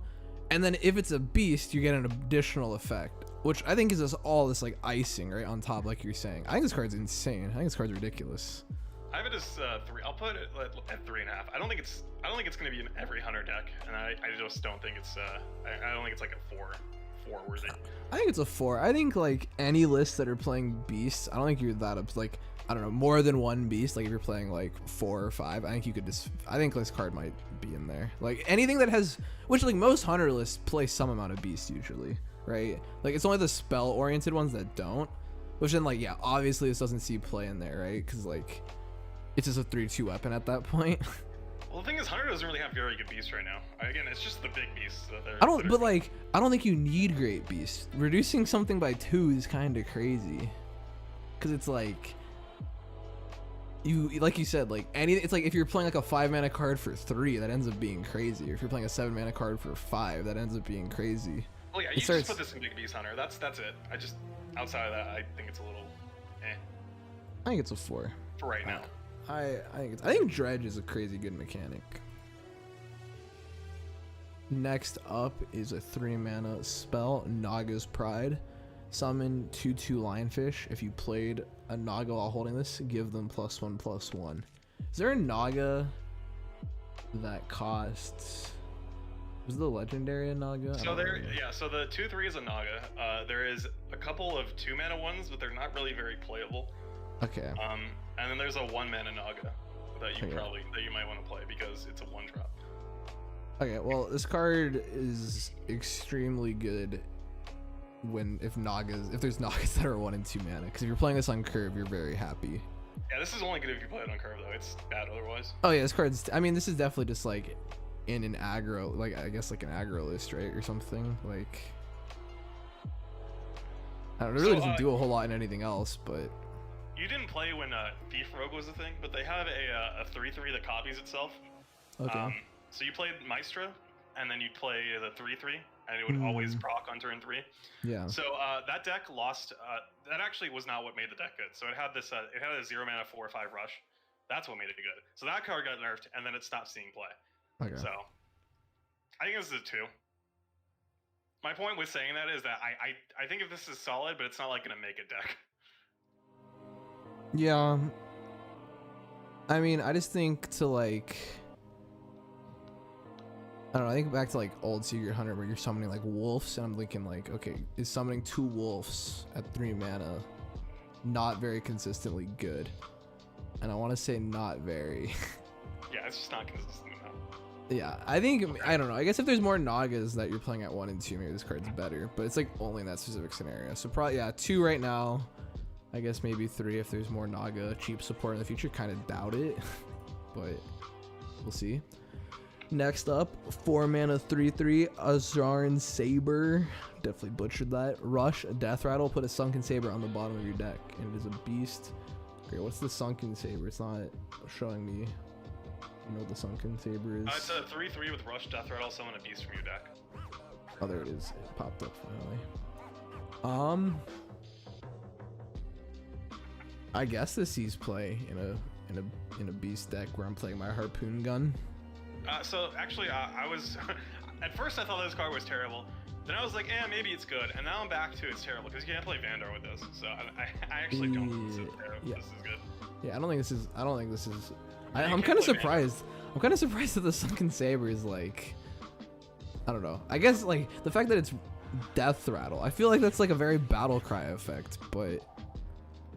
[SPEAKER 1] And then if it's a beast, you get an additional effect, which I think is just all this like icing right on top, like you're saying. I think this card's insane. I think this card's ridiculous.
[SPEAKER 2] I have it as 3. I'll put it at 3.5. I don't think it's gonna be in every Hunter deck, and I just don't think it's I don't think it's like a 4 worthy.
[SPEAKER 1] I think it's a 4. I think like any lists that are playing beasts, I don't think you're that up like, I don't know, more than one beast. Like if you're playing like 4 or 5, I think you could just, I think this card might be in there. Like anything that has, which like most Hunter lists play some amount of beast usually, right? Like it's only the spell oriented ones that don't, which then like, yeah, obviously this doesn't see play in there, right? Because like it's just a 3/2 weapon at that point.
[SPEAKER 2] Well, the thing is, Hunter doesn't really have very good beasts right now. Again, it's just the big beasts that they're.
[SPEAKER 1] But like, I don't think you need great beasts. Reducing something by 2 is kind of crazy, because it's like, like you said, like it's like if you're playing like a 5 mana card for 3, that ends up being crazy. Or if you're playing a 7 mana card for 5, that ends up being crazy.
[SPEAKER 2] Well, yeah, you just put this in Big Beast Hunter. That's it. I just, outside of that, I think it's a little,
[SPEAKER 1] I think it's a 4
[SPEAKER 2] for right now.
[SPEAKER 1] I think dredge is a crazy good mechanic. Next up is a 3 mana spell, Naga's Pride. Summon 2/2 lionfish. If you played a Naga while holding this, give them +1/+1. Is there a Naga that costs? Was the legendary a Naga?
[SPEAKER 2] So so the 2/3 is a Naga. There is a couple of 2 mana ones, but they're not really very playable.
[SPEAKER 1] Okay.
[SPEAKER 2] And then there's a 1 mana Naga that you might want to play because it's a 1-drop.
[SPEAKER 1] Okay, well this card is extremely good if there's Nagas that are 1 and 2 mana. Because if you're playing this on curve, you're very happy.
[SPEAKER 2] Yeah, this is only good if you play it on curve though. It's bad otherwise.
[SPEAKER 1] Oh yeah, this card's. I mean, this is definitely just like in an aggro, like I guess like an aggro list, right, or something. Like I don't know. It really doesn't do a whole lot in anything else, but.
[SPEAKER 2] You didn't play when Thief Rogue was a thing, but they have a 3/3 that copies itself.
[SPEAKER 1] Okay.
[SPEAKER 2] So you played Maestra, and then you'd play the 3/3, and it would always proc on turn 3.
[SPEAKER 1] Yeah.
[SPEAKER 2] So that deck lost. That actually was not what made the deck good. So it had this. It had a 0 mana 4/5 rush. That's what made it good. So that card got nerfed, and then it stopped seeing play.
[SPEAKER 1] Okay.
[SPEAKER 2] So I think this is a 2. My point with saying that is that I think if this is solid, but it's not like gonna make a deck.
[SPEAKER 1] Yeah. I mean, I just think to like, I don't know, I think back to like old Secret Hunter where you're summoning like wolves, and I'm thinking like, okay, is summoning 2 wolves at 3 mana not very consistently good? And I want to say not very.
[SPEAKER 2] Yeah, it's just not consistent enough.
[SPEAKER 1] Yeah, I think, I don't know, I guess if there's more Nagas that you're playing at 1 and 2, maybe this card's better, but it's like only in that specific scenario. So probably, yeah, 2 right now. I guess maybe 3 if there's more Naga cheap support in the future. Kind of doubt it, but we'll see. Next up, 4 mana 3/3 Azarn Saber. Definitely butchered that. Rush, Death Rattle, put a Sunken Saber on the bottom of your deck, and it is a beast. Okay, what's the Sunken Saber? It's not showing me. You know what the Sunken Saber is?
[SPEAKER 2] It's a 3/3 with Rush, Death Rattle, summon a beast from your deck.
[SPEAKER 1] Oh, there it is. It popped up finally. I guess this sees play in a beast deck where I'm playing my harpoon gun.
[SPEAKER 2] So actually, I was at first I thought this card was terrible. Then I was like, maybe it's good. And now I'm back to it's terrible because you can't play Vandar with this. So I actually don't think this is terrible.
[SPEAKER 1] Yeah.
[SPEAKER 2] This is good.
[SPEAKER 1] Yeah, I don't think this is. I'm kind of surprised. Vandar. I'm kind of surprised that the Sunken Saber is like, I don't know. I guess like the fact that it's Death Rattle. I feel like that's like a very battle cry effect, but.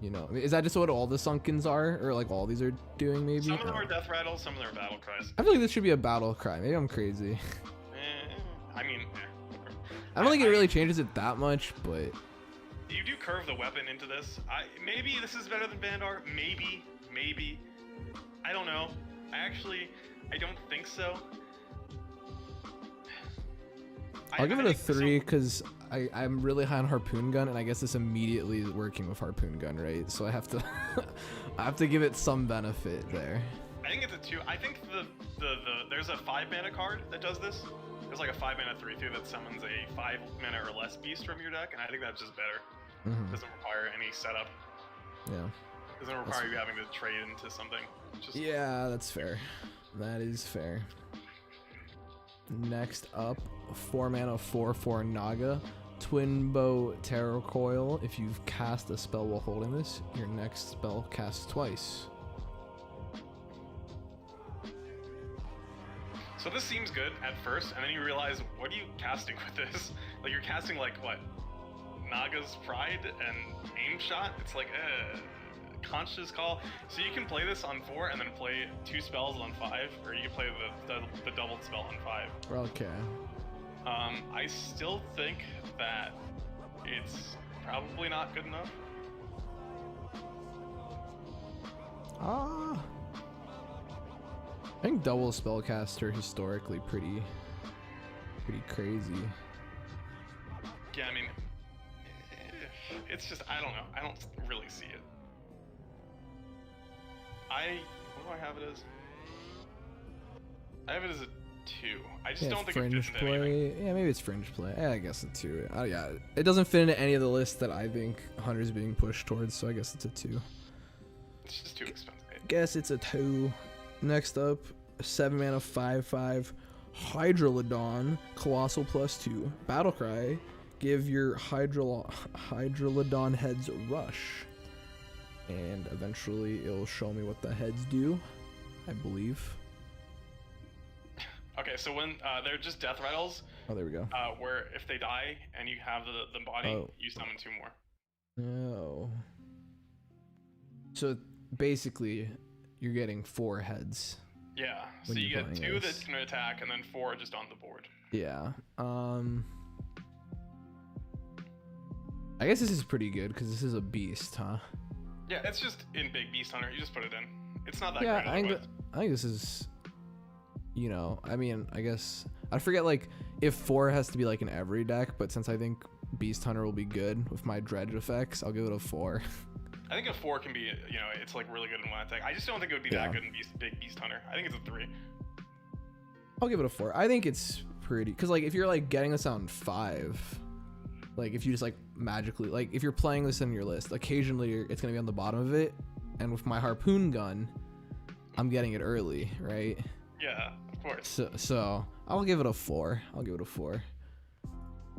[SPEAKER 1] You know, is that just what all the Sunkens are, or like all these are doing? Maybe
[SPEAKER 2] some of them are Death Rattles, some of them are Battle Cries.
[SPEAKER 1] I feel like this should be a battle cry. Maybe I'm crazy.
[SPEAKER 2] I mean,
[SPEAKER 1] I don't think it really changes it that much, but
[SPEAKER 2] you do curve the weapon into this. Maybe this is better than Vandar. Maybe. I don't know. I don't think so.
[SPEAKER 1] I'll give it a 3 because I'm really high on harpoon gun, and I guess this immediately is working with harpoon gun, right? So I have to I have to give it some benefit there.
[SPEAKER 2] I think it's a 2. I think there's a 5 mana card that does this. There's like a 5 mana 3/3 that summons a 5 mana or less beast from your deck, and I think that's just better. Doesn't require any setup.
[SPEAKER 1] Yeah.
[SPEAKER 2] Doesn't require you having to trade into something.
[SPEAKER 1] Yeah, that's fair. That is fair. Next up, 4 mana 4/4 Naga, Twin Bow Terror Coil. If you've cast a spell while holding this, your next spell casts twice.
[SPEAKER 2] So this seems good at first, and then you realize, what are you casting with this? Like, you're casting like what? Naga's Pride and Aim Shot? It's like, Conscious Call. So you can play this on 4 and then play 2 spells on 5, or you can play the doubled spell on 5.
[SPEAKER 1] Okay.
[SPEAKER 2] I still think that it's probably not good enough.
[SPEAKER 1] I think double spellcaster historically pretty crazy.
[SPEAKER 2] Yeah, I mean, it's just, I don't know. I don't really see it. What do I have it as? I have it as a 2. I just don't think it fits into anything.
[SPEAKER 1] Yeah, maybe it's fringe play. Yeah, I guess a 2. Yeah, it doesn't fit into any of the lists that I think Hunter's being pushed towards, so I guess it's a 2.
[SPEAKER 2] It's just too expensive.
[SPEAKER 1] Guess it's a 2. Next up, 7 mana 5/5 Hydrolodon, Colossal +2. Battlecry, give your Hydrolodon heads rush. And eventually it'll show me what the heads do, I believe.
[SPEAKER 2] Okay, so when they're just death rattles.
[SPEAKER 1] Oh, there we go.
[SPEAKER 2] Where if they die and you have the body, you summon 2 more.
[SPEAKER 1] Oh. So basically, you're getting 4 heads.
[SPEAKER 2] Yeah. So you get 2 that can attack, and then 4 just on the board.
[SPEAKER 1] Yeah. I guess this is pretty good because this is a beast, huh?
[SPEAKER 2] Yeah, it's just in Big Beast Hunter. You just put it in. It's not that
[SPEAKER 1] great.
[SPEAKER 2] I
[SPEAKER 1] think this is, you know, I mean, I guess I forget like if 4 has to be like in every deck, but since I think Beast Hunter will be good with my dredge effects, I'll give it a 4.
[SPEAKER 2] I think a 4 can be, you know, it's like really good in one deck. I just don't think it would be that good in Big Beast Hunter. I think it's a 3.
[SPEAKER 1] I'll give it a 4. I think it's pretty, because like if you're like getting this on 5, like if you just like magically, like if you're playing this in your list, occasionally it's gonna be on the bottom of it, and with my harpoon gun, I'm getting it early, right?
[SPEAKER 2] Yeah, of course.
[SPEAKER 1] So I'll give it a 4. I'll give it a 4.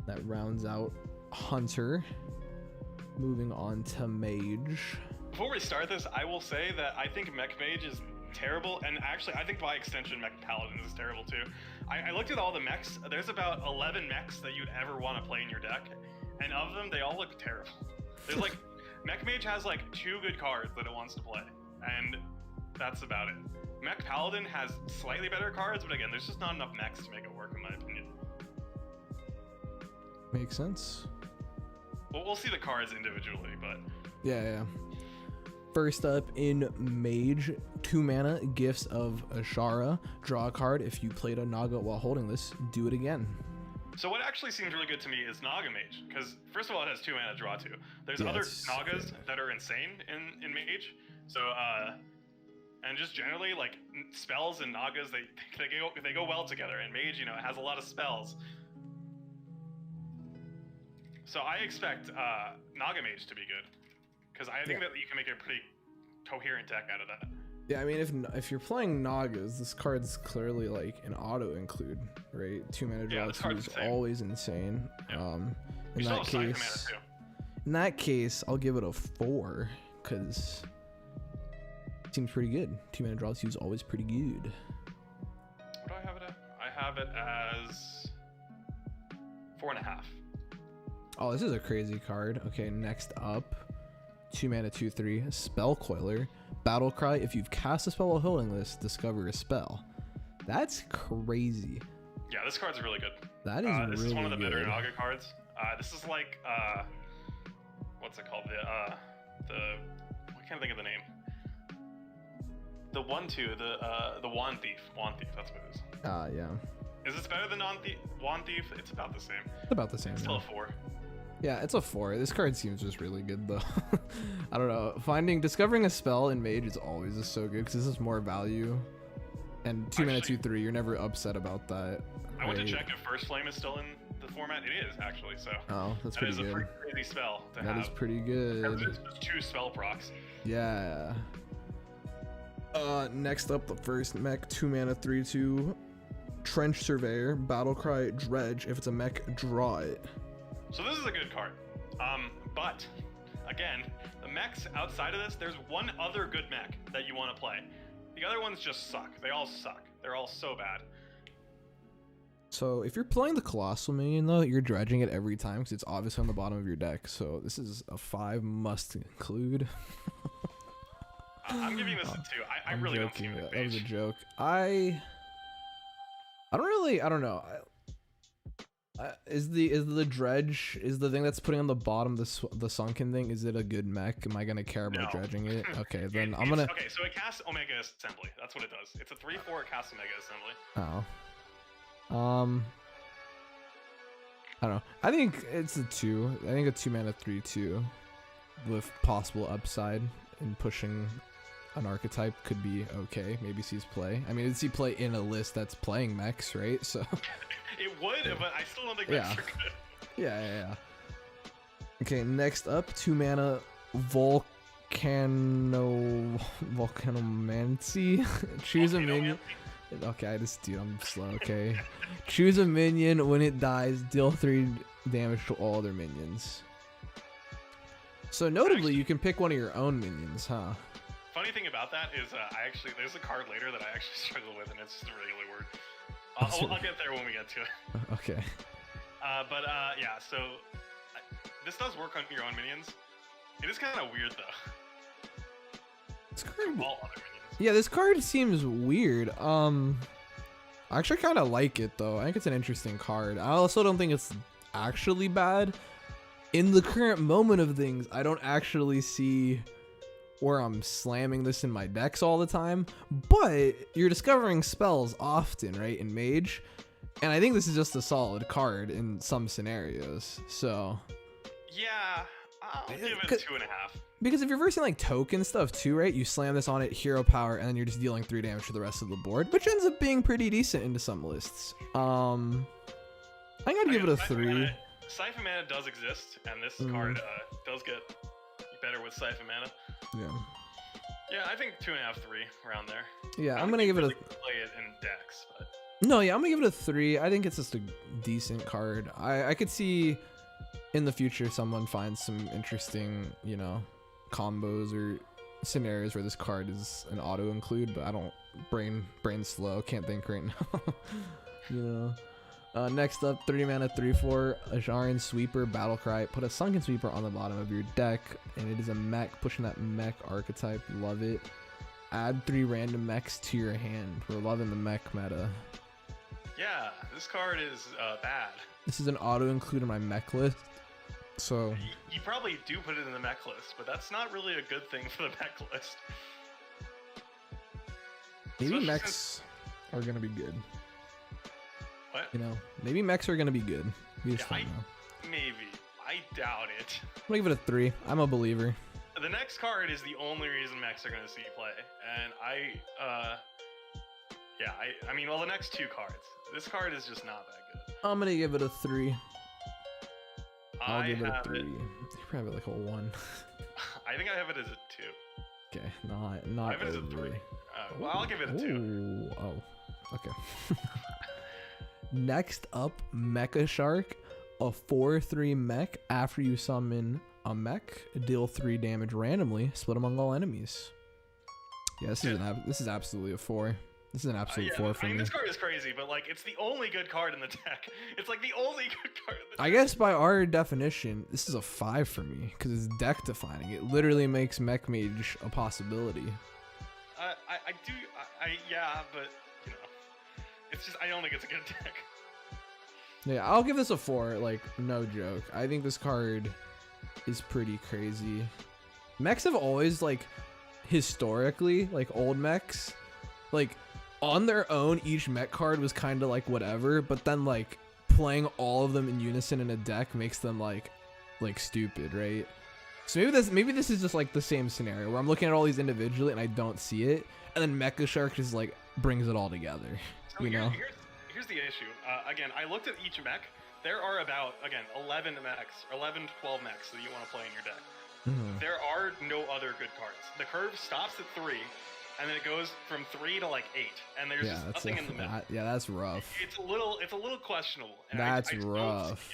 [SPEAKER 1] That rounds out Hunter. Moving on to Mage.
[SPEAKER 2] Before we start this, I will say that I think Mech Mage is terrible, and actually I think by extension Mech Paladin is terrible too. I looked at all the mechs. There's about 11 mechs that you'd ever want to play in your deck, and of them they all look terrible. There's like Mech Mage has like 2 good cards that it wants to play, and that's about it. Mech Paladin has slightly better cards, but again, there's just not enough mechs to make it work in my opinion.
[SPEAKER 1] Makes sense.
[SPEAKER 2] Well, we'll see the cards individually, but
[SPEAKER 1] yeah. First up in Mage, 2 mana, Gifts of Ashara. Draw a card. If you played a Naga while holding this, do it again.
[SPEAKER 2] So what actually seems really good to me is Naga Mage, because first of all, it has 2 mana draw 2. There's other Nagas that are insane in Mage. So and just generally like spells and Nagas, they go well together. And Mage, you know, it has a lot of spells. So I expect Naga Mage to be good, because I think that you can make a pretty coherent deck out of that.
[SPEAKER 1] Yeah, I mean, if you're playing Nagas, this card's clearly like an auto include, right? 2 mana draw 2 is always insane.
[SPEAKER 2] Yeah.
[SPEAKER 1] In that case, I'll give it a 4, because it seems pretty good. 2 mana draw 2 is always pretty good.
[SPEAKER 2] What do I have it at? I have it as 4.5.
[SPEAKER 1] Oh, this is a crazy card. Okay, next up, 2 mana 2/3 Spell Coiler. Battle Cry. If you've cast a spell while holding this, discover a spell. That's crazy.
[SPEAKER 2] Yeah, this card's really good.
[SPEAKER 1] That is really good.
[SPEAKER 2] This is one of the better Naga cards. This is like what's it called? I can't think of the name. The 1/2, the Wand Thief. Wand Thief. That's what it is.
[SPEAKER 1] Yeah.
[SPEAKER 2] Is this better than Wand Thief? It's about the same.
[SPEAKER 1] It's about the same.
[SPEAKER 2] It's still a 4.
[SPEAKER 1] Yeah, it's a 4. This card seems just really good though. I don't know. Discovering a spell in Mage is always just so good, because this is more value. And 2 mana 2/3, you're never upset about that.
[SPEAKER 2] I went to check if First Flame is still in the format. It is actually. So.
[SPEAKER 1] Oh, that's pretty good.
[SPEAKER 2] That is a pretty crazy spell to have.
[SPEAKER 1] That is pretty good.
[SPEAKER 2] It's just 2 spell procs.
[SPEAKER 1] Yeah. Next up, the first mech, 2 mana 3/2 Trench Surveyor. Battle Cry Dredge. If it's a mech, draw it.
[SPEAKER 2] So this is a good card, but again, the mechs outside of this, there's one other good mech that you want to play. The other ones just suck. They all suck. They're all so bad.
[SPEAKER 1] So if you're playing the Colossal Minion though, you're dredging it every time, because it's obviously on the bottom of your deck. So this is a 5 must include.
[SPEAKER 2] I'm giving this a 2. I really don't see it.
[SPEAKER 1] That was a joke. I don't know. Is the dredge the thing that's putting on the bottom the sunken thing? Is it a good mech? Am I gonna care about dredging it? Okay, then I'm gonna.
[SPEAKER 2] Okay, so it casts Omega Assembly. That's what it does. It's a 3/4. It casts Omega Assembly.
[SPEAKER 1] Oh. I don't know. I think it's a 2. I think a 2 mana 3/2 with possible upside in pushing an archetype could be okay. Maybe sees play. I mean, it's see play in a list that's playing mechs, right? So.
[SPEAKER 2] It would, but I still don't think that's good.
[SPEAKER 1] Yeah. Okay, next up, 2 mana Volcanomancy. Choose a minion. Okay, I'm slow. Okay. Choose a minion. When it dies, deal 3 damage to all other minions. So notably, you can pick one of your own minions, huh?
[SPEAKER 2] Funny thing about that is, there's a card later that I actually struggle with, and it's just a regular word. I'll get there when we get to it.
[SPEAKER 1] Okay.
[SPEAKER 2] Yeah, so this does work on your own minions. It is kind of weird, though.
[SPEAKER 1] This card,
[SPEAKER 2] all other minions.
[SPEAKER 1] Yeah, this card seems weird. I actually kind of like it, though. I think it's an interesting card. I also don't think it's actually bad. In the current moment of things, I don't actually see where I'm slamming this in my decks all the time, but you're discovering spells often, right, in Mage, and I think this is just a solid card in some scenarios. So
[SPEAKER 2] yeah, I'll give it 2.5.
[SPEAKER 1] Because if you're versing like token stuff too, right? You slam this on it, hero power, and then you're just dealing 3 damage to the rest of the board, which ends up being pretty decent into some lists. I'm gonna give it a 3.
[SPEAKER 2] Siphon Mana does exist, and this card does get better with Siphon Mana.
[SPEAKER 1] Yeah.
[SPEAKER 2] Yeah, I think 2.5, 3 around there.
[SPEAKER 1] Yeah, I'm gonna give it a.
[SPEAKER 2] Play it in decks, but.
[SPEAKER 1] No, yeah, I'm gonna give it a 3. I think it's just a decent card. I could see in the future someone finds some interesting, you know, combos or scenarios where this card is an auto include, but I don't brain slow, can't think right now. You know. Next up, 3 mana, 3/4, Ajaran Sweeper, Battlecry. Put a Sunken Sweeper on the bottom of your deck, and it is a mech, pushing that mech archetype. Love it. Add 3 random mechs to your hand. We're loving the mech meta.
[SPEAKER 2] Yeah, this card is bad.
[SPEAKER 1] This is an auto include in my mech list, so
[SPEAKER 2] you probably do put it in the mech list, but that's not really a good thing for the mech list.
[SPEAKER 1] Maybe mechs are gonna be good.
[SPEAKER 2] What?
[SPEAKER 1] You know, maybe mechs are gonna be good. We just don't know.
[SPEAKER 2] Maybe. I doubt it.
[SPEAKER 1] I'm gonna give it a 3. I'm a believer.
[SPEAKER 2] The next card is the only reason mechs are gonna see play, and I mean, well, the next 2 cards. This card is just not that good.
[SPEAKER 1] I'm gonna give it a 3. I'll give it a
[SPEAKER 2] have
[SPEAKER 1] 3.
[SPEAKER 2] it.
[SPEAKER 1] You probably have it like a 1.
[SPEAKER 2] I think I have it as a 2.
[SPEAKER 1] Okay, not
[SPEAKER 2] I have it as a 3. Well, I'll give it a 2.
[SPEAKER 1] Ooh, oh, okay. Next up, Mecha Shark, a 4/3 mech. After you summon a mech, deal 3 damage randomly, split among all enemies. Yeah, this is absolutely a 4. This is an absolute 4 for me.
[SPEAKER 2] This card is crazy, but like it's the only good card in the deck. It's like the only good card in the deck.
[SPEAKER 1] I guess by our definition, this is a 5 for me because it's deck defining. It literally makes Mech Mage a possibility.
[SPEAKER 2] Yeah, but you know, it's just I don't think it's a good deck.
[SPEAKER 1] Yeah, I'll give this a 4. Like, no joke. I think this card is pretty crazy. Mechs have always, like, historically, like old mechs, like on their own, each mech card was kind of like whatever, but then like playing all of them in unison in a deck makes them like stupid, right? So maybe this is just like the same scenario where I'm looking at all these individually and I don't see it, and then Mecha Shark just like brings it all together.
[SPEAKER 2] So
[SPEAKER 1] you know?
[SPEAKER 2] Here's the issue. Again, I looked at each mech. There are about 11 mechs, or 11 to 12 mechs that you want to play in your deck.
[SPEAKER 1] Mm-hmm.
[SPEAKER 2] There are no other good cards. The curve stops at 3, and then it goes from 3 to like 8, and there's just nothing in the middle.
[SPEAKER 1] Yeah, that's rough.
[SPEAKER 2] It's a little questionable. And
[SPEAKER 1] that's
[SPEAKER 2] I
[SPEAKER 1] rough.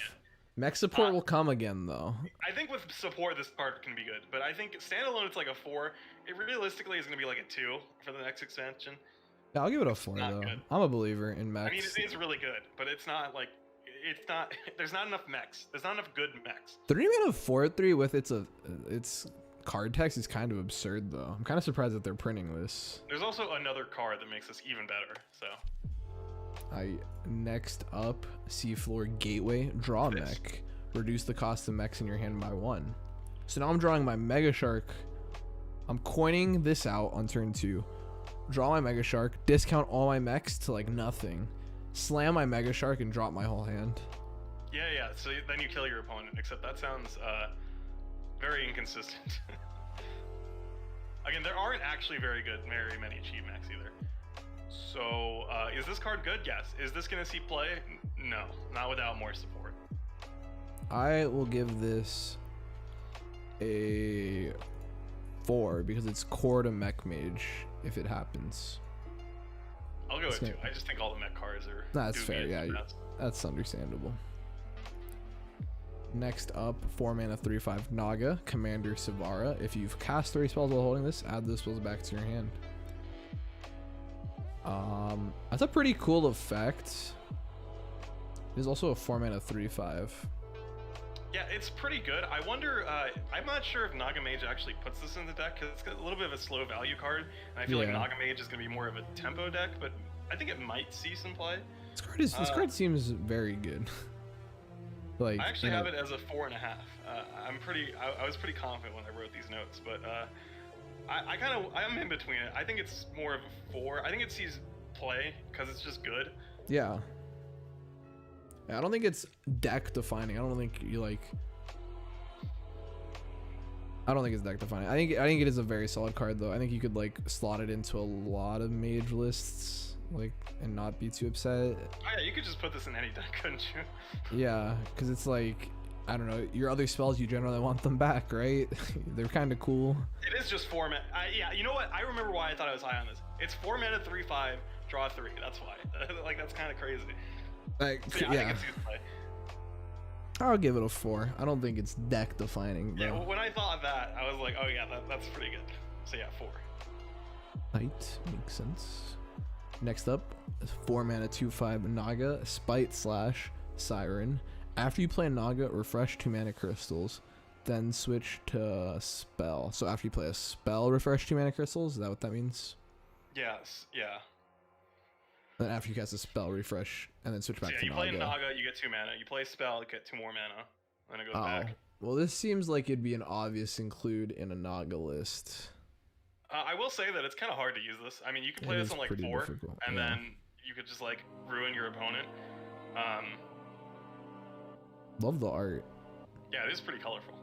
[SPEAKER 1] Mech support will come again though.
[SPEAKER 2] I think with support this card can be good, but I think standalone it's like a 4. It realistically is going to be like a 2 for the next expansion.
[SPEAKER 1] Yeah, I'll give it a 4 though. Good. I'm a believer in mechs.
[SPEAKER 2] I mean, it is really good, but it's not like there's not enough mechs. There's not enough good mechs. 3
[SPEAKER 1] mana 4/3 with its card text is kind of absurd though. I'm kind of surprised that they're printing this.
[SPEAKER 2] There's also another card that makes this even better. So.
[SPEAKER 1] Next up, Seafloor Gateway, draw a mech. Reduce the cost of mechs in your hand by 1. So now I'm drawing my Mega Shark. I'm coining this out on turn 2. Draw my Mega Shark, discount all my mechs to like nothing. Slam my Mega Shark and drop my whole hand.
[SPEAKER 2] Yeah. So then you kill your opponent, except that sounds very inconsistent. Again, there aren't actually very many cheap mechs either. So, is this card good? Yes. Is this going to see play? No, not without more support.
[SPEAKER 1] I will give this a 4 because it's core to Mech Mage if it happens.
[SPEAKER 2] I'll go with 2. I just think all the mech cards are.
[SPEAKER 1] That's fair. Yeah, that's understandable. Next up, 4 mana 3/5 Naga, Commander Savara. If you've cast 3 spells while holding this, add those spells back to your hand. That's a pretty cool effect. It is also a 4 mana 3/5.
[SPEAKER 2] Yeah, it's pretty good. I wonder, I'm not sure if Naga Mage actually puts this in the deck, because it's got a little bit of a slow value card, and I feel like Naga Mage is going to be more of a tempo deck, but I think it might see some play.
[SPEAKER 1] This card seems very good. Like,
[SPEAKER 2] I actually have it as a 4.5. I was pretty confident when I wrote these notes, but I'm in between it. I think it's more of a 4. I think it sees play because it's just good.
[SPEAKER 1] Yeah. I don't think it's deck defining. I don't think you like. I don't think it's deck defining. I think it is a very solid card though. I think you could like slot it into a lot of mage lists, like, and not be too upset.
[SPEAKER 2] Oh yeah, you could just put this in any deck, couldn't you?
[SPEAKER 1] Yeah, because it's like, I don't know, your other spells, you generally want them back, right? They're kind of cool.
[SPEAKER 2] It is just 4 mana. Yeah, you know what? I remember why I thought I was high on this. It's 4 mana, 3/5, draw 3. That's why. Like, that's kind of crazy.
[SPEAKER 1] Like,
[SPEAKER 2] So, yeah, I think it's good play.
[SPEAKER 1] I'll give it a 4. I don't think it's deck defining.
[SPEAKER 2] Yeah, when I thought that, I was like, oh yeah, that's pretty good. So yeah, 4.
[SPEAKER 1] Right, makes sense. Next up, 4 mana 2/5 Naga, Spite / Siren. After you play a Naga, refresh 2 mana crystals, then switch to spell. So after you play a spell, refresh 2 mana crystals. Is that what that means?
[SPEAKER 2] Yes, yeah.
[SPEAKER 1] Then after you cast a spell, refresh, and then switch back
[SPEAKER 2] So, yeah,
[SPEAKER 1] to
[SPEAKER 2] you
[SPEAKER 1] Naga.
[SPEAKER 2] play Naga, you get 2 mana. You play spell, you get 2 more mana. Then it goes back.
[SPEAKER 1] Well, this seems like it'd be an obvious include in a Naga list.
[SPEAKER 2] I will say that it's kind of hard to use this. I mean, you can play
[SPEAKER 1] It
[SPEAKER 2] this
[SPEAKER 1] is
[SPEAKER 2] on like
[SPEAKER 1] pretty
[SPEAKER 2] 4,
[SPEAKER 1] difficult,
[SPEAKER 2] and
[SPEAKER 1] yeah.
[SPEAKER 2] then you could just like ruin your opponent.
[SPEAKER 1] Love the art.
[SPEAKER 2] Yeah, it is pretty colorful.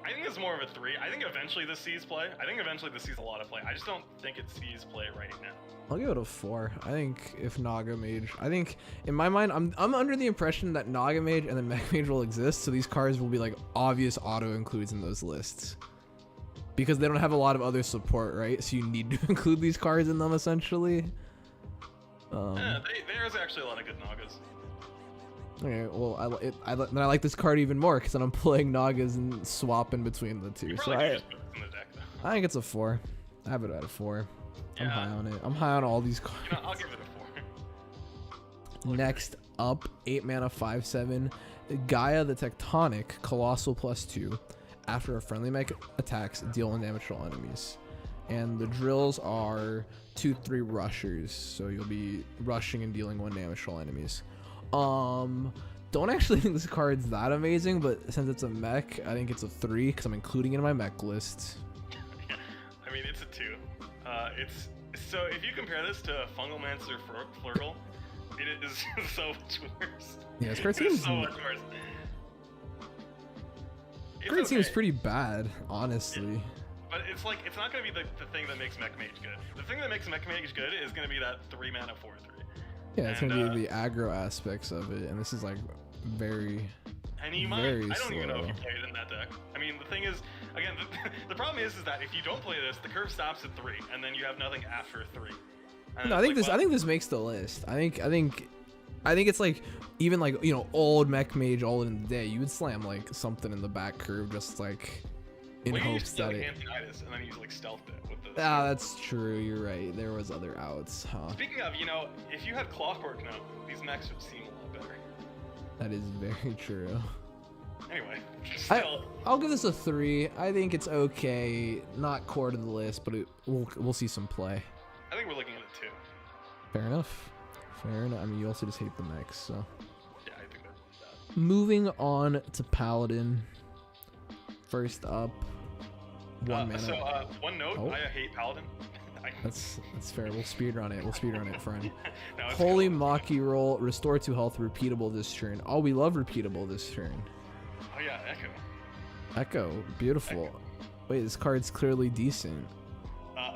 [SPEAKER 2] I think it's more of a 3. I think eventually this sees play. I think eventually this sees a lot of play. I just don't think it sees play right now.
[SPEAKER 1] I'll give it a 4. I think if Naga Mage, I think in my mind, I'm under the impression that Naga Mage and then Mech Mage will exist, so these cards will be like obvious auto includes in those lists. Because they don't have a lot of other support, right? So you need to include these cards in them essentially.
[SPEAKER 2] Yeah, there's actually a lot of good Nagas.
[SPEAKER 1] Okay, well, I like this card even more because then I'm playing Nagas and swapping between the two.
[SPEAKER 2] You
[SPEAKER 1] So
[SPEAKER 2] probably could just put this in the deck though.
[SPEAKER 1] I think it's a 4. I have it at a 4. I'm
[SPEAKER 2] Yeah.
[SPEAKER 1] high on it. I'm high on all these cards.
[SPEAKER 2] You know, I'll give it a 4.
[SPEAKER 1] Next up, 8 mana 5/7 Gaia the Tectonic, Colossal +2. After a friendly mech attacks, deal 1 damage to all enemies. And the drills are 2/3 rushers, so you'll be rushing and dealing 1 damage to all enemies. Don't actually think this card's that amazing, but since it's a mech, I think it's a 3 because I'm including it in my mech list.
[SPEAKER 2] I mean, it's a 2. It's so if you compare this to Fungalmancer Flurgle, it is so much worse.
[SPEAKER 1] Yeah, this card
[SPEAKER 2] It is
[SPEAKER 1] seems
[SPEAKER 2] so much worse.
[SPEAKER 1] card seems pretty bad, honestly.
[SPEAKER 2] But it's like, it's not going to be the thing that makes Mech Mage good. The thing that makes Mech Mage good is going to be that 3 mana 4/3.
[SPEAKER 1] Yeah, it's gonna be the aggro aspects of it, and this is like very.
[SPEAKER 2] And you might,
[SPEAKER 1] very
[SPEAKER 2] I don't even know if
[SPEAKER 1] slow.
[SPEAKER 2] you play it in that deck. I mean, the thing is, again, the problem is that if you don't play this, the curve stops at 3, and then you have nothing after 3. And
[SPEAKER 1] No, I
[SPEAKER 2] it's
[SPEAKER 1] think
[SPEAKER 2] like,
[SPEAKER 1] this. I think this makes the list. I think it's like even like, you know, old Mech Mage all in the day. You would slam like something in the back curve just like in
[SPEAKER 2] well, you
[SPEAKER 1] hopes
[SPEAKER 2] used to
[SPEAKER 1] that
[SPEAKER 2] like
[SPEAKER 1] it.
[SPEAKER 2] Antonitis, and then you like stealthed it with the.
[SPEAKER 1] Ah, that's true. You're right. There was other outs, huh?
[SPEAKER 2] Speaking of, you know, if you had Clockwork Note, these mechs would seem a lot better.
[SPEAKER 1] That is very true.
[SPEAKER 2] Anyway, still.
[SPEAKER 1] I'll give this a 3. I think it's okay. Not core to the list, but we'll see some play.
[SPEAKER 2] I think we're looking at a 2.
[SPEAKER 1] Fair enough. Fair enough. I mean, you also just hate the mechs, so.
[SPEAKER 2] Yeah, I think that's that.
[SPEAKER 1] Moving on to Paladin. First up, 1 mana.
[SPEAKER 2] So, one note,
[SPEAKER 1] Oh.
[SPEAKER 2] I hate Paladin.
[SPEAKER 1] That's fair. We'll speedrun it. We'll speedrun it, friend.
[SPEAKER 2] No, it's
[SPEAKER 1] Holy
[SPEAKER 2] cool.
[SPEAKER 1] Maki roll. Restore 2 health. Repeatable this turn. Oh, we love repeatable this turn.
[SPEAKER 2] Oh yeah, Echo.
[SPEAKER 1] Echo. Beautiful. Wait, this card's clearly decent.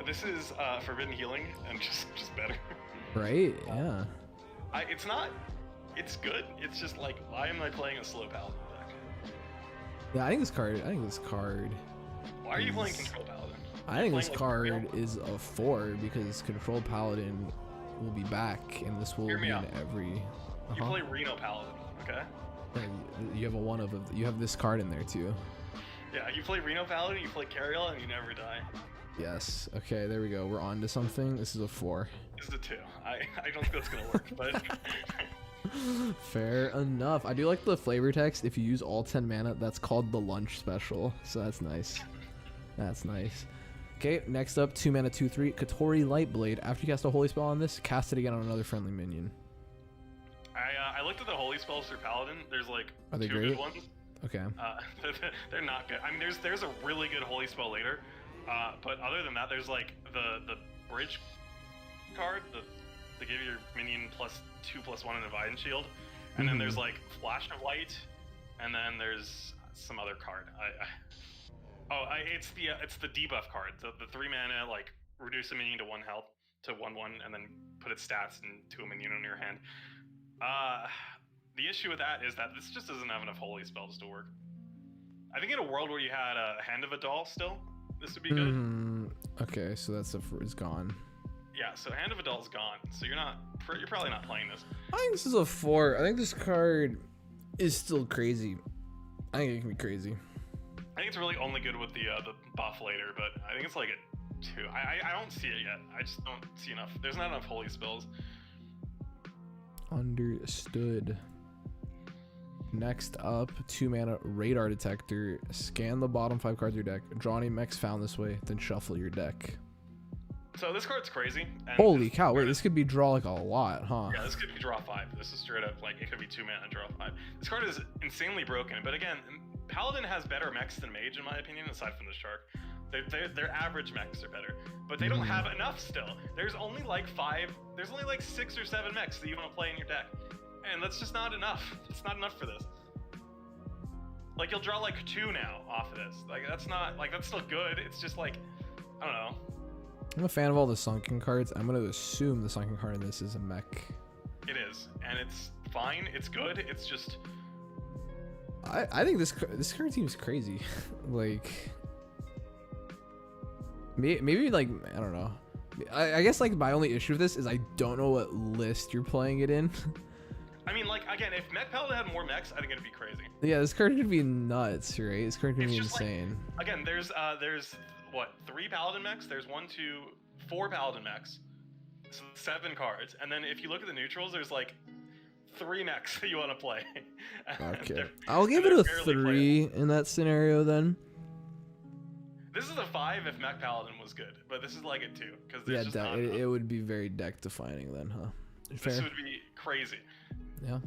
[SPEAKER 2] This is Forbidden Healing and just better.
[SPEAKER 1] Right? Yeah.
[SPEAKER 2] It's not. It's good. It's just like, why am I playing a slow Paladin deck?
[SPEAKER 1] Yeah, I think this card.
[SPEAKER 2] Why are you playing
[SPEAKER 1] is-
[SPEAKER 2] Control Paladin?
[SPEAKER 1] I think this
[SPEAKER 2] Playing, like,
[SPEAKER 1] card
[SPEAKER 2] real-
[SPEAKER 1] is a 4 because Control Paladin will be back, and this will
[SPEAKER 2] Hear me
[SPEAKER 1] be in
[SPEAKER 2] out.
[SPEAKER 1] every.
[SPEAKER 2] You play Reno Paladin, okay?
[SPEAKER 1] And you have a one of. You have this card in there too.
[SPEAKER 2] Yeah, you play Reno Paladin, you play Carriel, and you never die.
[SPEAKER 1] Yes. Okay. There we go. We're on to something. This is a 4.
[SPEAKER 2] This is a 2. I don't think that's gonna work, but
[SPEAKER 1] Fair enough. I do like the flavor text. If you use all 10 mana, that's called the lunch special. So that's nice. That's nice. Okay, next up, 2 mana 2/3 Katori Lightblade. After you cast a holy spell on this, cast it again on another friendly minion.
[SPEAKER 2] I looked at the holy spells for Paladin. There's like
[SPEAKER 1] Are they
[SPEAKER 2] 2
[SPEAKER 1] great?
[SPEAKER 2] good ones.
[SPEAKER 1] Okay.
[SPEAKER 2] They're not good. I mean, there's a really good holy spell later, but other than that, there's like the bridge card, they give your minion +2/+1 and Divine Shield, and then there's like Flash of Light, and then there's some other card. Oh, it's the debuff card. The 3 mana, like, reduce a minion to 1 health to 1/1, and then put its stats into a minion on your hand. The issue with that is that this just doesn't have enough holy spells to work. I think in a world where you had a Hand of a Doll still, this would be good.
[SPEAKER 1] Okay, so that stuff is gone.
[SPEAKER 2] Yeah, so Hand of a Doll is gone, so you're probably not playing this.
[SPEAKER 1] I think this is a 4. I think this card is still crazy. I think it can be crazy.
[SPEAKER 2] I think it's really only good with the buff later, but I think it's like a 2. I don't see it yet. I just don't see enough. There's not enough holy spells.
[SPEAKER 1] Understood. Next up, 2 mana radar detector. Scan the bottom 5 cards of your deck. Draw any mechs found this way, then shuffle your deck.
[SPEAKER 2] So this card's crazy. And
[SPEAKER 1] Holy cow! Wait, this could be draw like a lot, huh?
[SPEAKER 2] Yeah, this could be draw 5. This is straight up like it could be 2 mana draw 5. This card is insanely broken, but again, Paladin has better mechs than Mage in my opinion, aside from the Shark. Their average mechs are better, but they don't have enough still. There's only like 6 or 7 mechs that you want to play in your deck, and that's just not enough. It's not enough for this. Like you'll draw like 2 now off of this. Like that's not like that's still good. It's just like I don't know.
[SPEAKER 1] I'm a fan of all the Sunken cards. I'm gonna assume the Sunken card in this is a mech.
[SPEAKER 2] It is, and it's fine. It's good. It's just.
[SPEAKER 1] I think this card seems crazy. Like maybe like I don't know. I guess like my only issue with this is I don't know what list you're playing it in.
[SPEAKER 2] I mean, like again, if Mech Paladin had more mechs, I think it'd be crazy.
[SPEAKER 1] Yeah, this card could be nuts, right? This card could be insane.
[SPEAKER 2] Like, again, there's what 3 Paladin mechs? There's 1, 2, 4 Paladin mechs. So 7 cards, and then if you look at the neutrals, there's like 3 mechs that you want to play.
[SPEAKER 1] Okay, I'll give it a 3 in that scenario then.
[SPEAKER 2] This is a 5 if Mech Paladin was good, but this is like a 2 because
[SPEAKER 1] yeah, it would be very deck defining then, huh? Fair.
[SPEAKER 2] This would be crazy.
[SPEAKER 1] Yeah.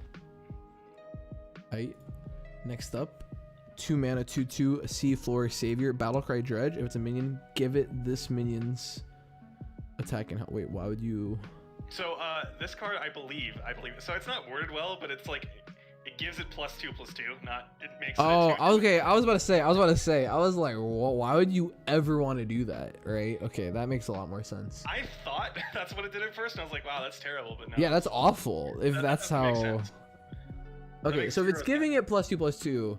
[SPEAKER 1] Alright. Next up, 2 mana 2/2 Seafloor Savior Battlecry Dredge. If it's a minion, give it this minion's attack and wait. Why would you?
[SPEAKER 2] So this card, I believe. So it's not worded well, but it's like it gives it +2/+2. Not it makes.
[SPEAKER 1] Oh,
[SPEAKER 2] it
[SPEAKER 1] okay. I was about to say. I was like, why would you ever want to do that? Right? Okay, that makes a lot more sense.
[SPEAKER 2] I thought that's what it did at first, and I was like, wow, that's terrible. But no.
[SPEAKER 1] Yeah, that's awful. If that's how. Okay, so if it's giving it +2/+2,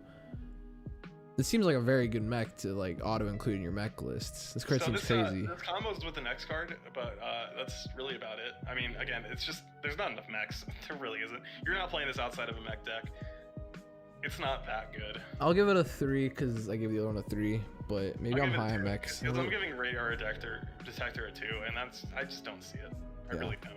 [SPEAKER 1] this seems like a very good mech to like auto include in your mech lists. This card seems crazy.
[SPEAKER 2] This combos with the next card, but that's really about it. I mean, again, it's just there's not enough mechs. There really isn't. You're not playing this outside of a mech deck. It's not that good.
[SPEAKER 1] I'll give it a 3 because I gave the other one a 3, but maybe I'm high on mechs.
[SPEAKER 2] Because I'm giving radar detector a 2, and I just don't see it. I really don't.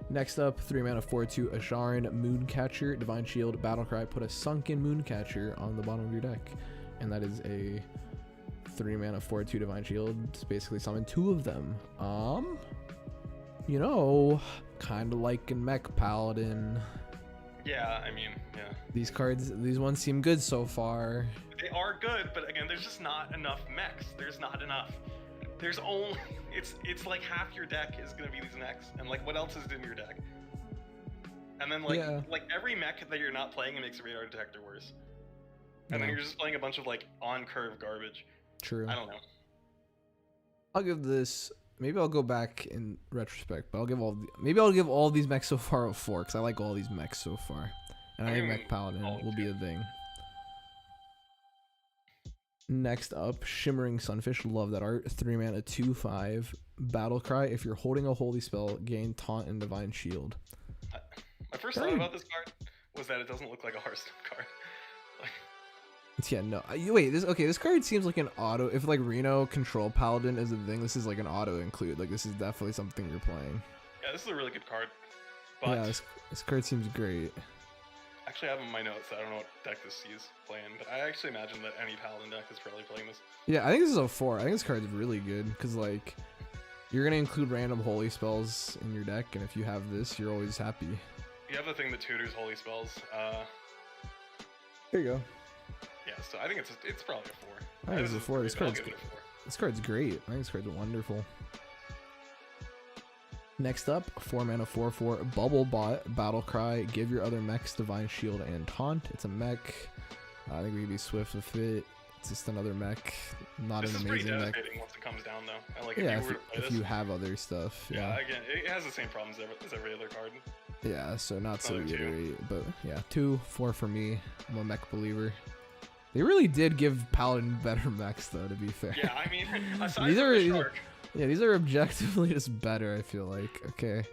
[SPEAKER 1] Next up, 3 mana 4/2 Asharan Mooncatcher, Divine Shield, Battlecry. Put a Sunken Mooncatcher on the bottom of your deck, and that is a 3 mana 4/2 Divine Shield. Just basically summon 2 of them. You know, kind of like in Mech Paladin. Yeah,
[SPEAKER 2] I mean, yeah.
[SPEAKER 1] These ones seem good so far.
[SPEAKER 2] They are good, but again, there's just not enough mechs. There's not enough. There's only it's like half your deck is gonna be these mechs, and like what else is in your deck? And then like every mech that you're not playing, it makes a radar detector worse. And then you're just playing a bunch of like on curve garbage.
[SPEAKER 1] True.
[SPEAKER 2] I don't know.
[SPEAKER 1] I'll give this. Maybe I'll go back in retrospect, but I'll give all these mechs so far a 4 because I like all these mechs so far, and I think Mech Paladin will be a thing. Next up, Shimmering Sunfish. Love that art. 3 mana 2/5 Battlecry. If you're holding a holy spell, gain Taunt and Divine Shield.
[SPEAKER 2] My first thought about this card was that it doesn't look like a Hearthstone card.
[SPEAKER 1] Yeah, no. Wait, this card seems like an auto. If like Reno Control Paladin is a thing, this is like an auto include. Like this is definitely something you're playing.
[SPEAKER 2] Yeah, this is a really good card. But
[SPEAKER 1] yeah, this card seems great.
[SPEAKER 2] Actually, I have in my notes. I don't know what deck this is playing, but I actually imagine that any Paladin deck is probably playing this.
[SPEAKER 1] Yeah, I think this is a 4. I think this card is really good because like you're gonna include random holy spells in your deck, and if you have this, you're always happy.
[SPEAKER 2] You have the thing that tutors holy spells.
[SPEAKER 1] There you go.
[SPEAKER 2] Yeah, so I think it's probably a 4.
[SPEAKER 1] I think it's a 4. This card's
[SPEAKER 2] good.
[SPEAKER 1] This card's great. I think this card's wonderful. Next up, 4 mana 4/4 Bubblebot Battlecry. Give your other mechs Divine Shield and Taunt. It's a mech. I think we can be swift with it. just another mech, not
[SPEAKER 2] This
[SPEAKER 1] an
[SPEAKER 2] is pretty
[SPEAKER 1] amazing mech.
[SPEAKER 2] devastating once it comes down, though. Like,
[SPEAKER 1] Yeah,
[SPEAKER 2] if you were to play
[SPEAKER 1] if
[SPEAKER 2] this,
[SPEAKER 1] you have other stuff, yeah.
[SPEAKER 2] again, it has the same problems as every other card.
[SPEAKER 1] Yeah, so not to
[SPEAKER 2] Another 2.
[SPEAKER 1] reiterate, but yeah, 2, 4 for me. I'm a mech believer. They really did give Paladin better mechs, though, to be fair.
[SPEAKER 2] Yeah, I mean, aside
[SPEAKER 1] these
[SPEAKER 2] from
[SPEAKER 1] are,
[SPEAKER 2] the shark.
[SPEAKER 1] Yeah, these are objectively just better, I feel like. Okay.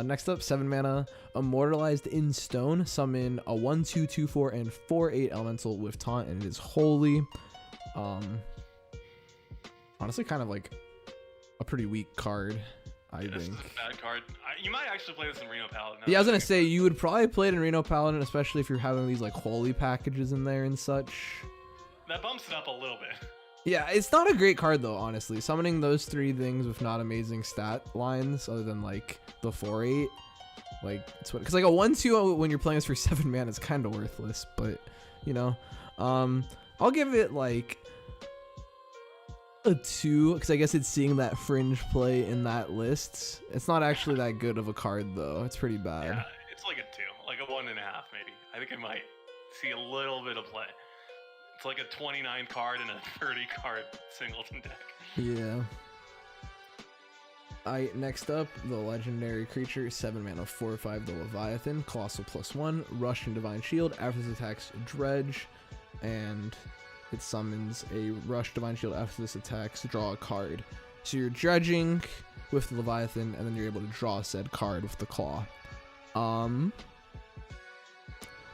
[SPEAKER 1] Next up, 7 mana, Immortalized in Stone. Summon a 1/2, 2/4, and 4/8 elemental with taunt, and it is holy. Honestly, kind of like a pretty weak card, I think.
[SPEAKER 2] This is a bad card. You might actually play this in Reno Paladin.
[SPEAKER 1] Yeah, I was gonna say you would probably play it in Reno Paladin, especially if you're having these like holy packages in there and such.
[SPEAKER 2] That bumps it up a little bit.
[SPEAKER 1] Yeah, it's not a great card though, honestly. Summoning those 3 things with not amazing stat lines other than like the 4/8, like it's what, because like a 1/2 when you're playing this for 7 mana is kind of worthless, but you know, I'll give it like a 2 because I guess it's seeing that fringe play in that list. It's not actually that good of a card though. It's pretty bad.
[SPEAKER 2] Yeah, it's like a 2, like a 1.5 maybe. I think it might see a little bit of play. It's like a 29 card and a 30 card singleton deck.
[SPEAKER 1] Yeah. Next up, the legendary creature, 7 mana, 4/5, the Leviathan, Colossal +1, Rush and Divine Shield. After this attacks, Dredge, and it summons a Rush Divine Shield. After this attacks, draw a card. So you're dredging with the Leviathan, and then you're able to draw said card with the Claw.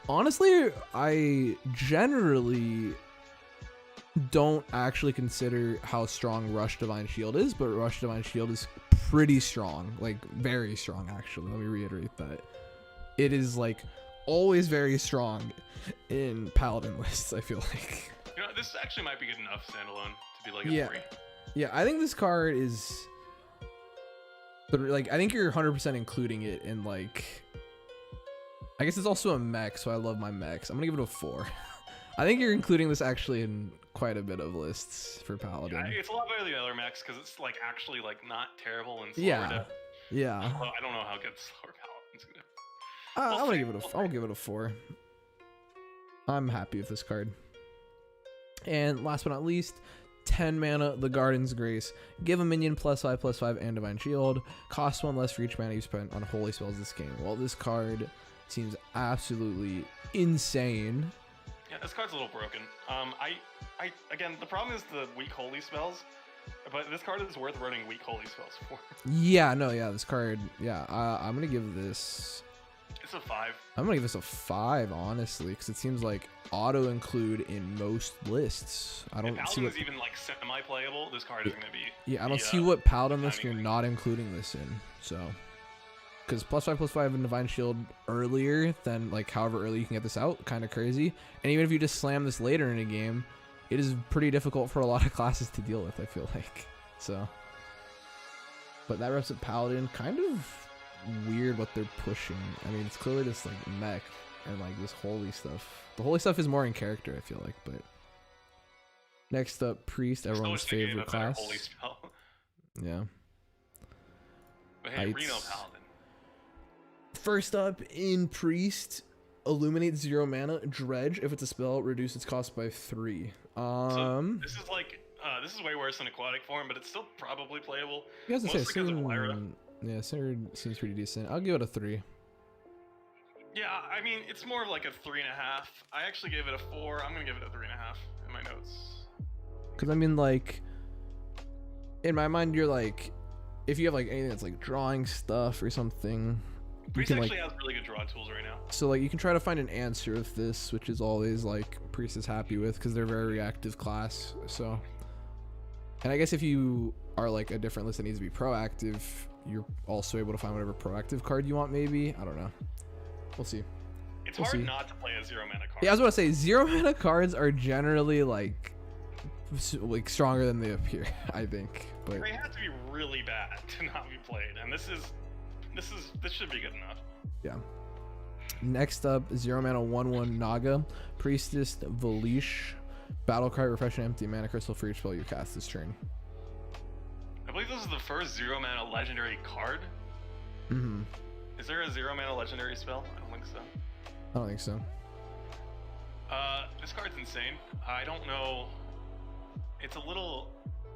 [SPEAKER 1] Honestly, I generally don't actually consider how strong Rush Divine Shield is, but Rush Divine Shield is pretty strong, like very strong actually. Let me reiterate that. It is like always very strong in Paladin lists, I feel like.
[SPEAKER 2] You know, this actually might be good enough standalone to be like a
[SPEAKER 1] Yeah.
[SPEAKER 2] 3.
[SPEAKER 1] Yeah, I think this card is, but like I think you're 100% including it in like, I guess it's also a mech, so I love my mechs. I'm gonna give it a 4. I think you're including this actually in quite a bit of lists for Paladin.
[SPEAKER 2] Yeah, it's a lot better than the other mechs because it's like actually like not terrible and slower.
[SPEAKER 1] Yeah, yeah.
[SPEAKER 2] I don't know how good slower Paladin's gonna.
[SPEAKER 1] I'm gonna give it a. I'll give it a 4. I'm happy with this card. And last but not least, 10 mana, the Garden's Grace. Give a minion +5/+5 and Divine Shield. Cost 1 less for each mana you spent on holy spells this game. Well, this card seems absolutely insane.
[SPEAKER 2] Yeah, this card's a little broken. Again, the problem is the weak holy spells, but this card is worth running weak holy spells for.
[SPEAKER 1] Yeah, no, yeah, this card, yeah, I'm gonna give this.
[SPEAKER 2] It's a 5.
[SPEAKER 1] I'm gonna give this a 5, honestly, because it seems like auto include in most lists. I don't
[SPEAKER 2] if
[SPEAKER 1] see
[SPEAKER 2] Paladin
[SPEAKER 1] what.
[SPEAKER 2] is even like semi-playable, this card is gonna be.
[SPEAKER 1] Yeah, I don't see what Paladin list you're
[SPEAKER 2] timing.
[SPEAKER 1] not including this in. So, because +5/+5 and Divine Shield earlier than like however early you can get this out, kind of crazy. And even if you just slam this later in a game, it is pretty difficult for a lot of classes to deal with, I feel like. So, but that wraps up Paladin. Kind of weird what they're pushing. I mean, it's clearly just like mech and like this holy stuff. The holy stuff is more in character, I feel like. But next up, Priest, everyone's
[SPEAKER 2] Still wish they gave
[SPEAKER 1] favorite
[SPEAKER 2] a better
[SPEAKER 1] class.
[SPEAKER 2] Holy spell.
[SPEAKER 1] Yeah.
[SPEAKER 2] But hey,
[SPEAKER 1] It's-
[SPEAKER 2] Reno Paladin.
[SPEAKER 1] First up in Priest, Illuminate 0 mana, Dredge. If it's a spell, reduce its cost by 3.
[SPEAKER 2] So this is like this is way worse than Aquatic form, but it's still probably playable.
[SPEAKER 1] You guys
[SPEAKER 2] Mostly
[SPEAKER 1] say
[SPEAKER 2] because of Lyra.
[SPEAKER 1] yeah, Sinner seems pretty decent. I'll give it a 3.
[SPEAKER 2] Yeah, I mean it's more of like a 3.5. I actually gave it a 4. I'm gonna give it a 3.5 in my notes.
[SPEAKER 1] Because I mean, like, in my mind, you're like, if you have like anything that's like drawing stuff or something, you
[SPEAKER 2] Priest
[SPEAKER 1] can
[SPEAKER 2] actually
[SPEAKER 1] like,
[SPEAKER 2] has really good draw tools right now.
[SPEAKER 1] so like you can try to find an answer with this, which is always like Priest is happy with because they're a very reactive class. So, and I guess if you are like a different list that needs to be proactive, you're also able to find whatever proactive card you want. Maybe, I don't know. We'll see.
[SPEAKER 2] It's
[SPEAKER 1] We'll
[SPEAKER 2] hard
[SPEAKER 1] see.
[SPEAKER 2] not to play a 0 mana card.
[SPEAKER 1] Yeah, I was about to say 0 mana cards are generally like stronger than they appear. I think, but
[SPEAKER 2] They have to be really bad to not be played, and this should be good enough.
[SPEAKER 1] yeah. Next up, 0 mana 1/1 Naga, Priestess Volish, battle card, refresh an empty mana crystal for each spell you cast this turn.
[SPEAKER 2] I believe this is the first 0 mana legendary card.
[SPEAKER 1] Mm-hmm.
[SPEAKER 2] Is there a 0 mana legendary spell? I don't think so.
[SPEAKER 1] I don't think so.
[SPEAKER 2] This card's insane. I don't know it's a little.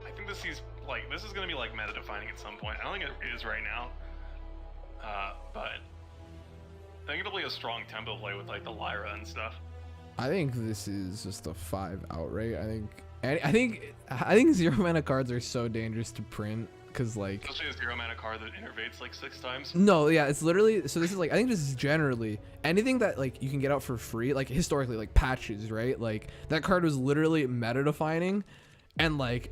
[SPEAKER 2] I think this is gonna be like meta defining at some point. I don't think it is right now, but I think it'll be a strong tempo play with like the Lyra and stuff.
[SPEAKER 1] I think this is just a 5 outright. I think 0 mana cards are so dangerous to print because like.
[SPEAKER 2] Especially a 0 mana card that innervates like 6 times.
[SPEAKER 1] No, yeah, it's literally so. This is like I think this is generally anything that like you can get out for free, like historically, like patches, right? Like that card was literally meta defining, and like.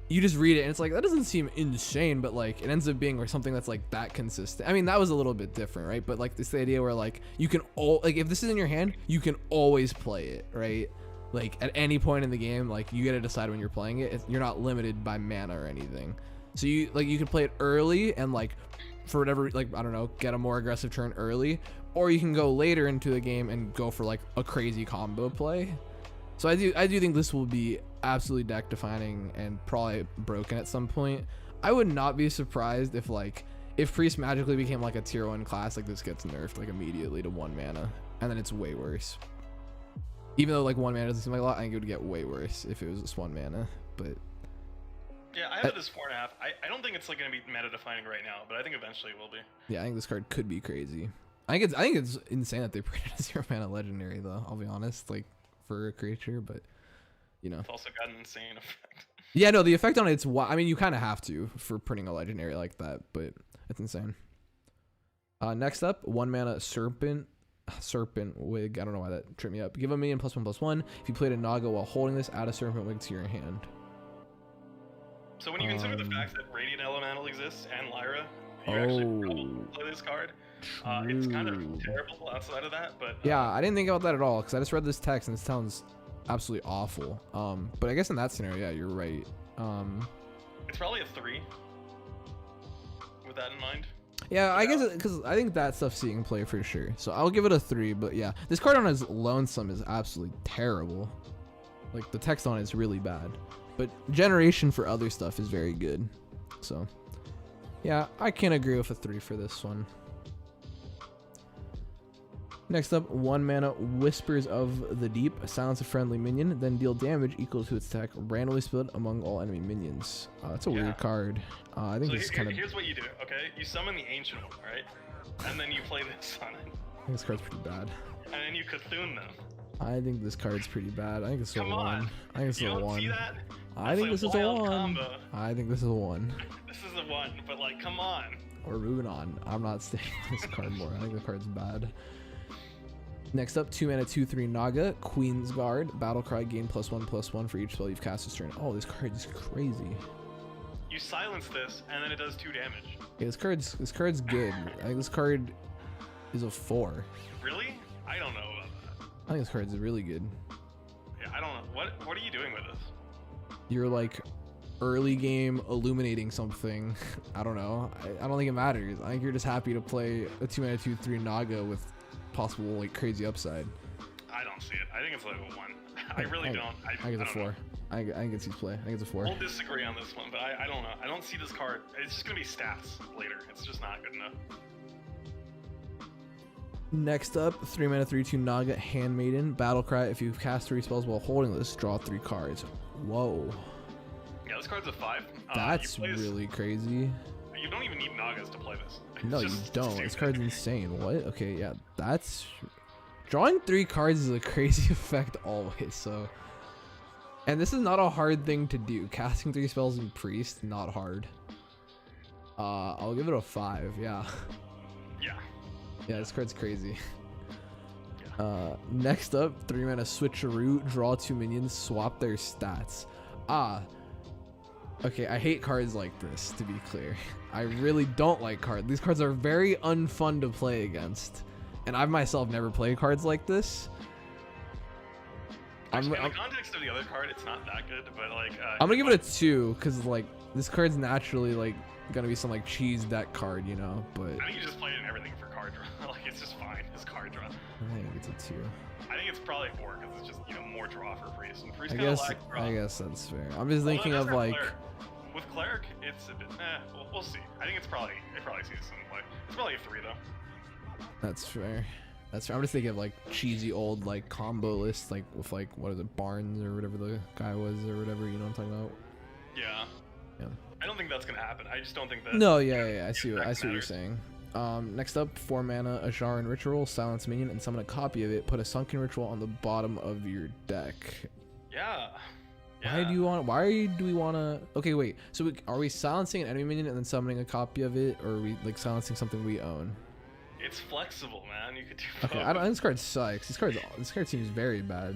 [SPEAKER 1] You just read it and it's like that doesn't seem insane, but like it ends up being or something that's like that consistent. I mean that was a little bit different, right? But like this the idea where like you can like if this is in your hand, you can always play it, right? Like at any point in the game, like you get to decide when you're playing it. You're not limited by mana or anything. So you can play it early and like for whatever like I don't know, get a more aggressive turn early, or you can go later into the game and go for like a crazy combo play. So I do think this will be absolutely deck defining and probably broken at some point. I would not be surprised if Priest magically became like a tier 1 class, like this gets nerfed like immediately to 1 mana and then it's way worse. Even though like 1 mana doesn't seem like a lot, I think it would get way worse if it was just 1 mana. But
[SPEAKER 2] yeah, I have this 4.5. I don't think it's like gonna be meta defining right now, but I think eventually it will be.
[SPEAKER 1] Yeah, I think this card could be crazy. I think it's insane that they printed a 0 mana legendary though. I'll be honest, like for a creature, but you know.
[SPEAKER 2] It's also got an insane effect.
[SPEAKER 1] Yeah, no, the effect on it's I mean, you kind of have to for printing a legendary like that, but it's insane. Next up, 1 mana Serpent Wig. I don't know why that tripped me up. Give a minion +1/+1. If you played a Naga while holding this, add a Serpent Wig to your hand.
[SPEAKER 2] So when you consider the fact that Radiant Elemental exists and Lyra, you actually probably play this card. It's kind of terrible outside of that, but
[SPEAKER 1] yeah, I didn't think about that at all because I just read this text and it sounds absolutely awful. But I guess in that scenario, yeah, you're right.
[SPEAKER 2] It's probably a 3 with that in mind.
[SPEAKER 1] Yeah, I guess because I think that stuff's seeing play for sure. So I'll give it a 3. But yeah, this card on his lonesome is absolutely terrible. Like the text on it is really bad, but generation for other stuff is very good. So yeah, I can agree with a 3 for this one. Next up, 1 mana Whispers of the Deep. Silence a friendly minion, then deal damage equal to its attack, randomly split among all enemy minions. That's a weird card. I think this is kind of.
[SPEAKER 2] Here's what you do, okay? You summon the Ancient One, right? And then you play this on it.
[SPEAKER 1] I think this card's pretty bad.
[SPEAKER 2] And then you Cthulhu them.
[SPEAKER 1] I think this card's pretty bad. I think it's a 1. I think it's a 1.
[SPEAKER 2] See that?
[SPEAKER 1] I think this is a 1.
[SPEAKER 2] Combo.
[SPEAKER 1] I think this is a 1.
[SPEAKER 2] This is a 1, but like, come on.
[SPEAKER 1] We're moving on. I'm not staying with this card more. I think the card's bad. Next up, 2 mana 2/3 Naga, Queen's Guard, Battlecry, gain +1/+1 for each spell you've cast this turn. Oh, this card is crazy.
[SPEAKER 2] You silence this, and then it does 2 damage.
[SPEAKER 1] Yeah, this card's good. I think this card is a 4.
[SPEAKER 2] Really? I don't know about that.
[SPEAKER 1] I think this card's really good.
[SPEAKER 2] Yeah, I don't know. What are you doing with this?
[SPEAKER 1] You're like early game illuminating something. I don't know. I don't think it matters. I think you're just happy to play a 2 mana 2/3 Naga with possible like crazy upside.
[SPEAKER 2] I don't see it. I think it's like a 1. I really don't. I
[SPEAKER 1] think it's a 4. I think it's play. I think it's a 4.
[SPEAKER 2] We'll disagree on this one, but I don't know. I don't see this card. It's just gonna be stats later. It's just not good enough.
[SPEAKER 1] Next up, 3 mana 3/2 Naga, Handmaiden, Battlecry. If you cast 3 spells while holding this, draw 3 cards. Whoa.
[SPEAKER 2] Yeah, this card's a 5.
[SPEAKER 1] That's really crazy.
[SPEAKER 2] You don't even need Nagas to play this.
[SPEAKER 1] No, you don't. This card's insane. What? Okay, yeah, that's drawing 3 cards is a crazy effect always. So, and this is not a hard thing to do. Casting 3 spells in Priest, not hard. I'll give it a 5. Yeah.
[SPEAKER 2] Yeah.
[SPEAKER 1] Yeah, this card's crazy. Next up, 3 mana Switcheroo, draw 2 minions, swap their stats. Okay, I hate cards like this, to be clear. I really don't like cards. These cards are very unfun to play against. And I've myself never played cards like this.
[SPEAKER 2] Actually, in the context of the other card, it's not that good, but like...
[SPEAKER 1] I'm gonna give it a 2, because like, this card's naturally like, gonna be some like cheese deck card, you know, but...
[SPEAKER 2] I think you just play it in everything for card draw. Like, it's just fine, it's card draw.
[SPEAKER 1] I think it's a 2.
[SPEAKER 2] I think it's probably 4, because it's just, you know, more draw for Priest. And Priest
[SPEAKER 1] I guess that's fair. I'm just thinking of like...
[SPEAKER 2] Cleric. With Cleric, it's a bit... we'll see. I think it probably sees some play. It's probably a 3, though.
[SPEAKER 1] That's fair. That's I'm just thinking of like cheesy old like combo lists, like with like what is it, Barnes or whatever the guy was or whatever. You know what I'm talking about?
[SPEAKER 2] Yeah.
[SPEAKER 1] Yeah.
[SPEAKER 2] I don't think that's gonna happen. I just don't think that.
[SPEAKER 1] No, yeah. I see what you're
[SPEAKER 2] matters.
[SPEAKER 1] saying. Next up, 4 mana, a Shaman ritual, silence minion, and summon a copy of it. Put a Sunken ritual on the bottom of your deck.
[SPEAKER 2] Yeah.
[SPEAKER 1] Why do we want to? Okay, wait. So are we silencing an enemy minion and then summoning a copy of it, or are we like silencing something we own?
[SPEAKER 2] It's flexible, man. You could do both.
[SPEAKER 1] Okay, this card sucks. This card seems very bad.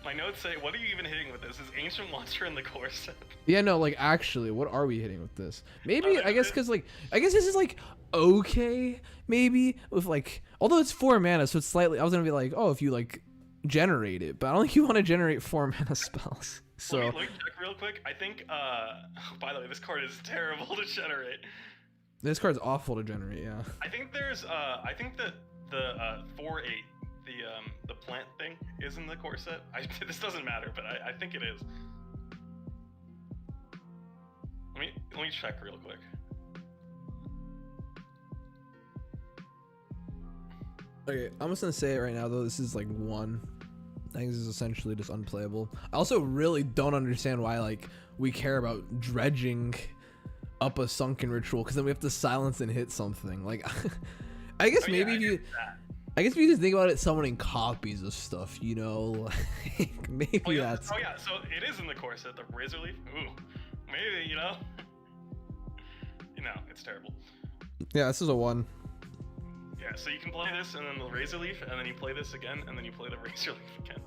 [SPEAKER 2] My notes say, what are you even hitting with this? Is Ancient Monster in the core set?
[SPEAKER 1] Yeah, no, like actually, what are we hitting with this? Maybe I guess this is like okay, maybe with like, although it's 4 mana, so it's slightly. I was gonna be like, oh, if you like generate it, but I don't think you want to generate 4 mana spells. So
[SPEAKER 2] let me check real quick. I think. By the way, this card is terrible to generate.
[SPEAKER 1] This card's awful to generate. Yeah.
[SPEAKER 2] I think there's. I think that the 4/8. The plant thing is in the core set. This doesn't matter, but I think it is. Let me check real quick.
[SPEAKER 1] Okay, I'm just gonna say it right now though. This is like 1. I think this is essentially just unplayable. I also really don't understand why like we care about dredging up a Sunken ritual, because then we have to silence and hit something. Like, I guess maybe if you. I guess if you just think about it, summoning copies of stuff, you know, like maybe that's.
[SPEAKER 2] Oh yeah, so it is in the core set, the Razor Leaf. Ooh, maybe, you know. It's terrible.
[SPEAKER 1] Yeah, this is a 1.
[SPEAKER 2] Yeah, so you can play this and then the Razor Leaf, and then you play this again, and then you play the Razor Leaf again.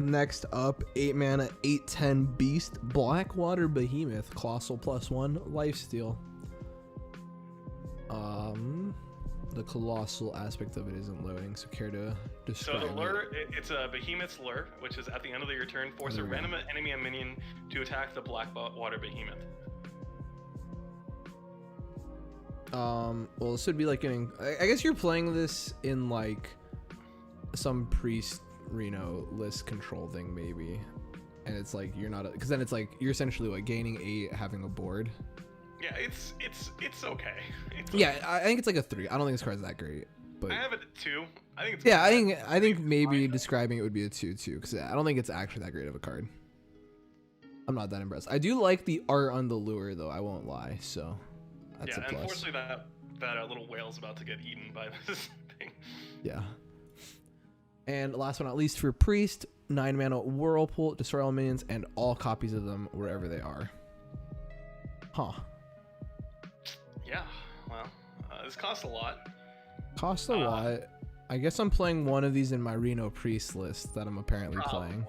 [SPEAKER 1] Next up, 8 mana, 8/10 Beast, Blackwater Behemoth, Colossal +1, Lifesteal. The colossal aspect of it isn't loading, so care to describe
[SPEAKER 2] So the lure,
[SPEAKER 1] it?
[SPEAKER 2] it's a Behemoth's lure, which is at the end of your turn, force a random enemy and minion to attack the Blackwater Behemoth.
[SPEAKER 1] Well, this would be like getting. I guess you're playing this in like some priest Reno list control thing, maybe, and it's like you're not, because then it's like you're essentially like gaining 8, having a board.
[SPEAKER 2] Yeah, it's okay.
[SPEAKER 1] Yeah, I think it's like a 3. I don't think this card's that great, but
[SPEAKER 2] I have it at 2. I think it's.
[SPEAKER 1] Yeah, I think maybe describing it would be a 2 too, because I don't think it's actually that great of a card. I'm not that impressed. I do like the art on the lure though. I won't lie. So that's a plus.
[SPEAKER 2] Unfortunately, that little whale's about to get eaten by this thing.
[SPEAKER 1] Yeah. And last but not least, for priest, 9 mana Whirlpool, destroy all minions and all copies of them wherever they are. Huh.
[SPEAKER 2] Yeah. Well, this costs a lot.
[SPEAKER 1] Costs a lot. I guess I'm playing one of these in my Reno priest list that I'm apparently playing.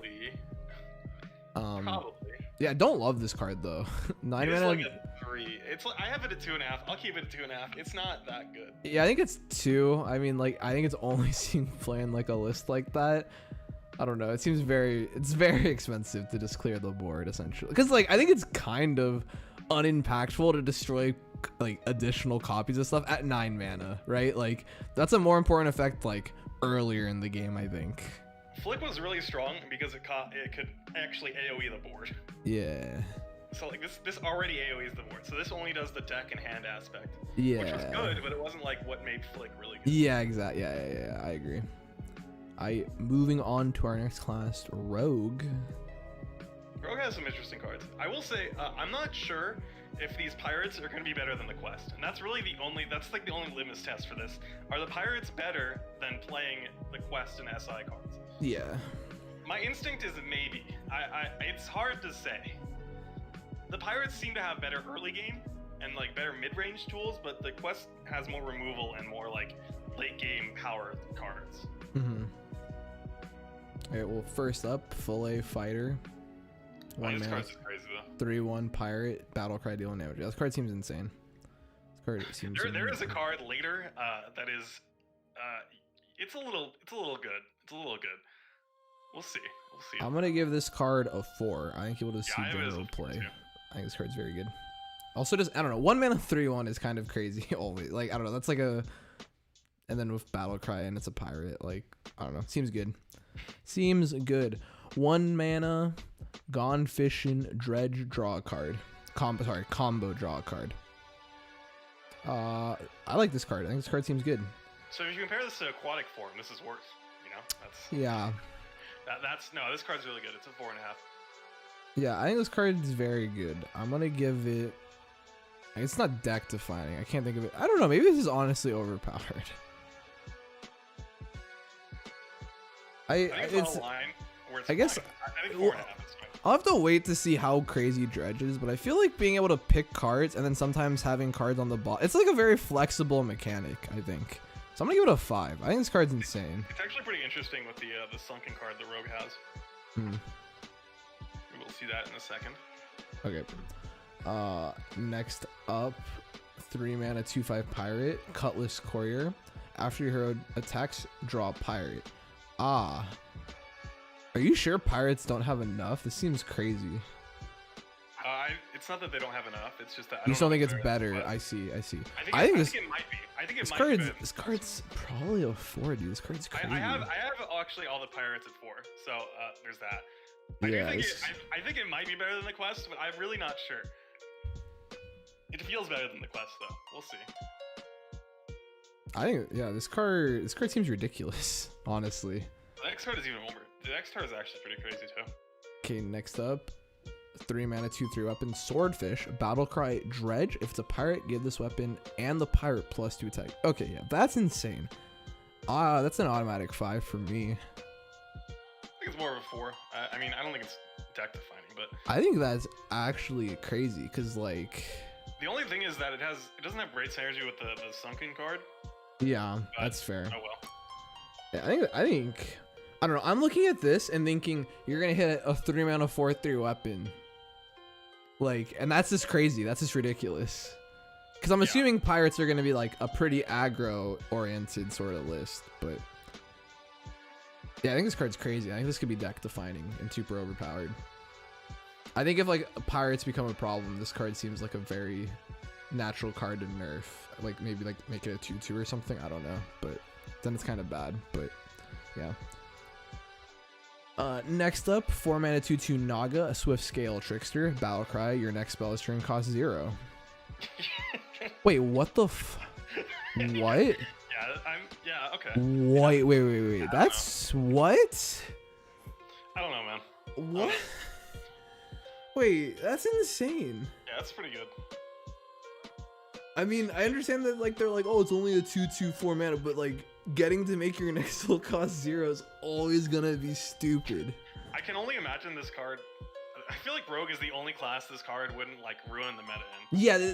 [SPEAKER 2] Probably.
[SPEAKER 1] Yeah, I don't love this card though. 9 mana.
[SPEAKER 2] Like a 3. It's like, I have it at 2.5. I'll keep it at 2.5. It's not that good.
[SPEAKER 1] Yeah, I think it's 2. I mean, like, I think it's only seen playing like a list like that. I don't know. It seems it's very expensive to just clear the board essentially. Because like I think it's kind of unimpactful to destroy like additional copies of stuff at 9 mana, right? Like that's a more important effect like earlier in the game, I think.
[SPEAKER 2] Flick was really strong because it could actually AoE the board.
[SPEAKER 1] Yeah.
[SPEAKER 2] So like this already AoEs the board. So this only does the deck and hand aspect.
[SPEAKER 1] Yeah.
[SPEAKER 2] Which was good, but it wasn't like what made Flick really good.
[SPEAKER 1] Yeah, exactly. Yeah, I agree. Moving on to our next class, Rogue.
[SPEAKER 2] Rogue has some interesting cards. I will say, I'm not sure if these pirates are going to be better than the quest, and that's really the only litmus test for this. Are the pirates better than playing the quest and SI cards?
[SPEAKER 1] Yeah.
[SPEAKER 2] My instinct is maybe. It's hard to say. The pirates seem to have better early game and like better mid-range tools, but the quest has more removal and more like late game power cards.
[SPEAKER 1] Mm-hmm. All right. Well, first up, full A fighter.
[SPEAKER 2] This card's crazy though.
[SPEAKER 1] 3/1 pirate, battle cry, dealing damage. Yeah, this card seems insane. This card seems.
[SPEAKER 2] There is a card later that is, it's a little good. It's a little good. We'll see.
[SPEAKER 1] I'm gonna give this card a 4. I think it will just see general play.
[SPEAKER 2] Too.
[SPEAKER 1] I think this card's very good. Also, just I don't know. 1 mana 3/1 is kind of crazy. Always like I don't know. That's like a, and then with battle cry and it's a pirate. Like I don't know. Seems good. Seems good. 1 mana, gone fishing, dredge, draw a card. Combo draw a card. I like this card. I think this card seems good.
[SPEAKER 2] So if you compare this to aquatic form, this is worse. You know, that's
[SPEAKER 1] Yeah.
[SPEAKER 2] that's no. This card's really good. It's a 4.5.
[SPEAKER 1] Yeah, I think this card is very good. I'm gonna give it. It's not deck defining. I can't think of it. I don't know. Maybe this is honestly overpowered.
[SPEAKER 2] I think it's on a line where it's
[SPEAKER 1] I guess.
[SPEAKER 2] fine. I think 4.5 is fine.
[SPEAKER 1] I'll have to wait to see how crazy Dredge is, but I feel like being able to pick cards and then sometimes having cards on the bottom. It's like a very flexible mechanic, I think. So I'm gonna give it a 5. I think this card's insane.
[SPEAKER 2] It's actually pretty interesting with the Sunken card that Rogue has. We'll see that in a second.
[SPEAKER 1] Okay. Next up, 3 mana, 2/5 pirate, Cutlass Courier. After your hero attacks, draw a pirate. Ah. Are you sure pirates don't have enough? This seems crazy.
[SPEAKER 2] It's not that they don't have enough. It's just that
[SPEAKER 1] You just don't think it's better. I see.
[SPEAKER 2] I think it might be. I think it might be.
[SPEAKER 1] This card's probably a 4, dude. This card's crazy.
[SPEAKER 2] I have actually all the pirates at 4. So there's that. I think it might be better than the quest, but I'm really not sure. It feels better than the quest, though. We'll see.
[SPEAKER 1] I think, yeah, this card seems ridiculous, honestly.
[SPEAKER 2] The next card is even more. The next card is actually pretty crazy too.
[SPEAKER 1] Okay, next up, 3 mana, 2/3 weapon, Swordfish, Battlecry, Dredge. If it's a pirate, give this weapon and the pirate +2 attack. Okay, yeah, that's insane. That's an automatic 5 for me.
[SPEAKER 2] I think it's more of a 4. I mean, I don't think it's deck defining, but
[SPEAKER 1] I think that's actually crazy because, like,
[SPEAKER 2] the only thing is that it doesn't have great synergy with the Sunken card.
[SPEAKER 1] Yeah, that's fair.
[SPEAKER 2] Oh well.
[SPEAKER 1] Yeah, I think. I don't know. I'm looking at this and thinking you're gonna hit a 3 mana 4/3 weapon, like, and that's just crazy. That's just ridiculous. Because I'm assuming pirates are gonna be like a pretty aggro-oriented sort of list, but yeah, I think this card's crazy. I think this could be deck defining and super overpowered. I think if like pirates become a problem, this card seems like a very natural card to nerf. Like maybe like make it a 2/2 or something. I don't know, but then it's kind of bad. But yeah. Next up, 4 mana 2/2 Naga, a Swift Scale Trickster, Battlecry. Your next spell is turn cost 0. Wait, what the what?
[SPEAKER 2] Yeah, okay.
[SPEAKER 1] Wait. That's what?
[SPEAKER 2] I don't know, man.
[SPEAKER 1] What? Wait, that's insane.
[SPEAKER 2] Yeah, that's pretty good.
[SPEAKER 1] I mean, I understand that like they're like, oh, it's only a 2/2 4 mana, but like getting to make your next spell cost 0 is always gonna be stupid.
[SPEAKER 2] I can only imagine this card. I feel like Rogue is the only class this card wouldn't like ruin the meta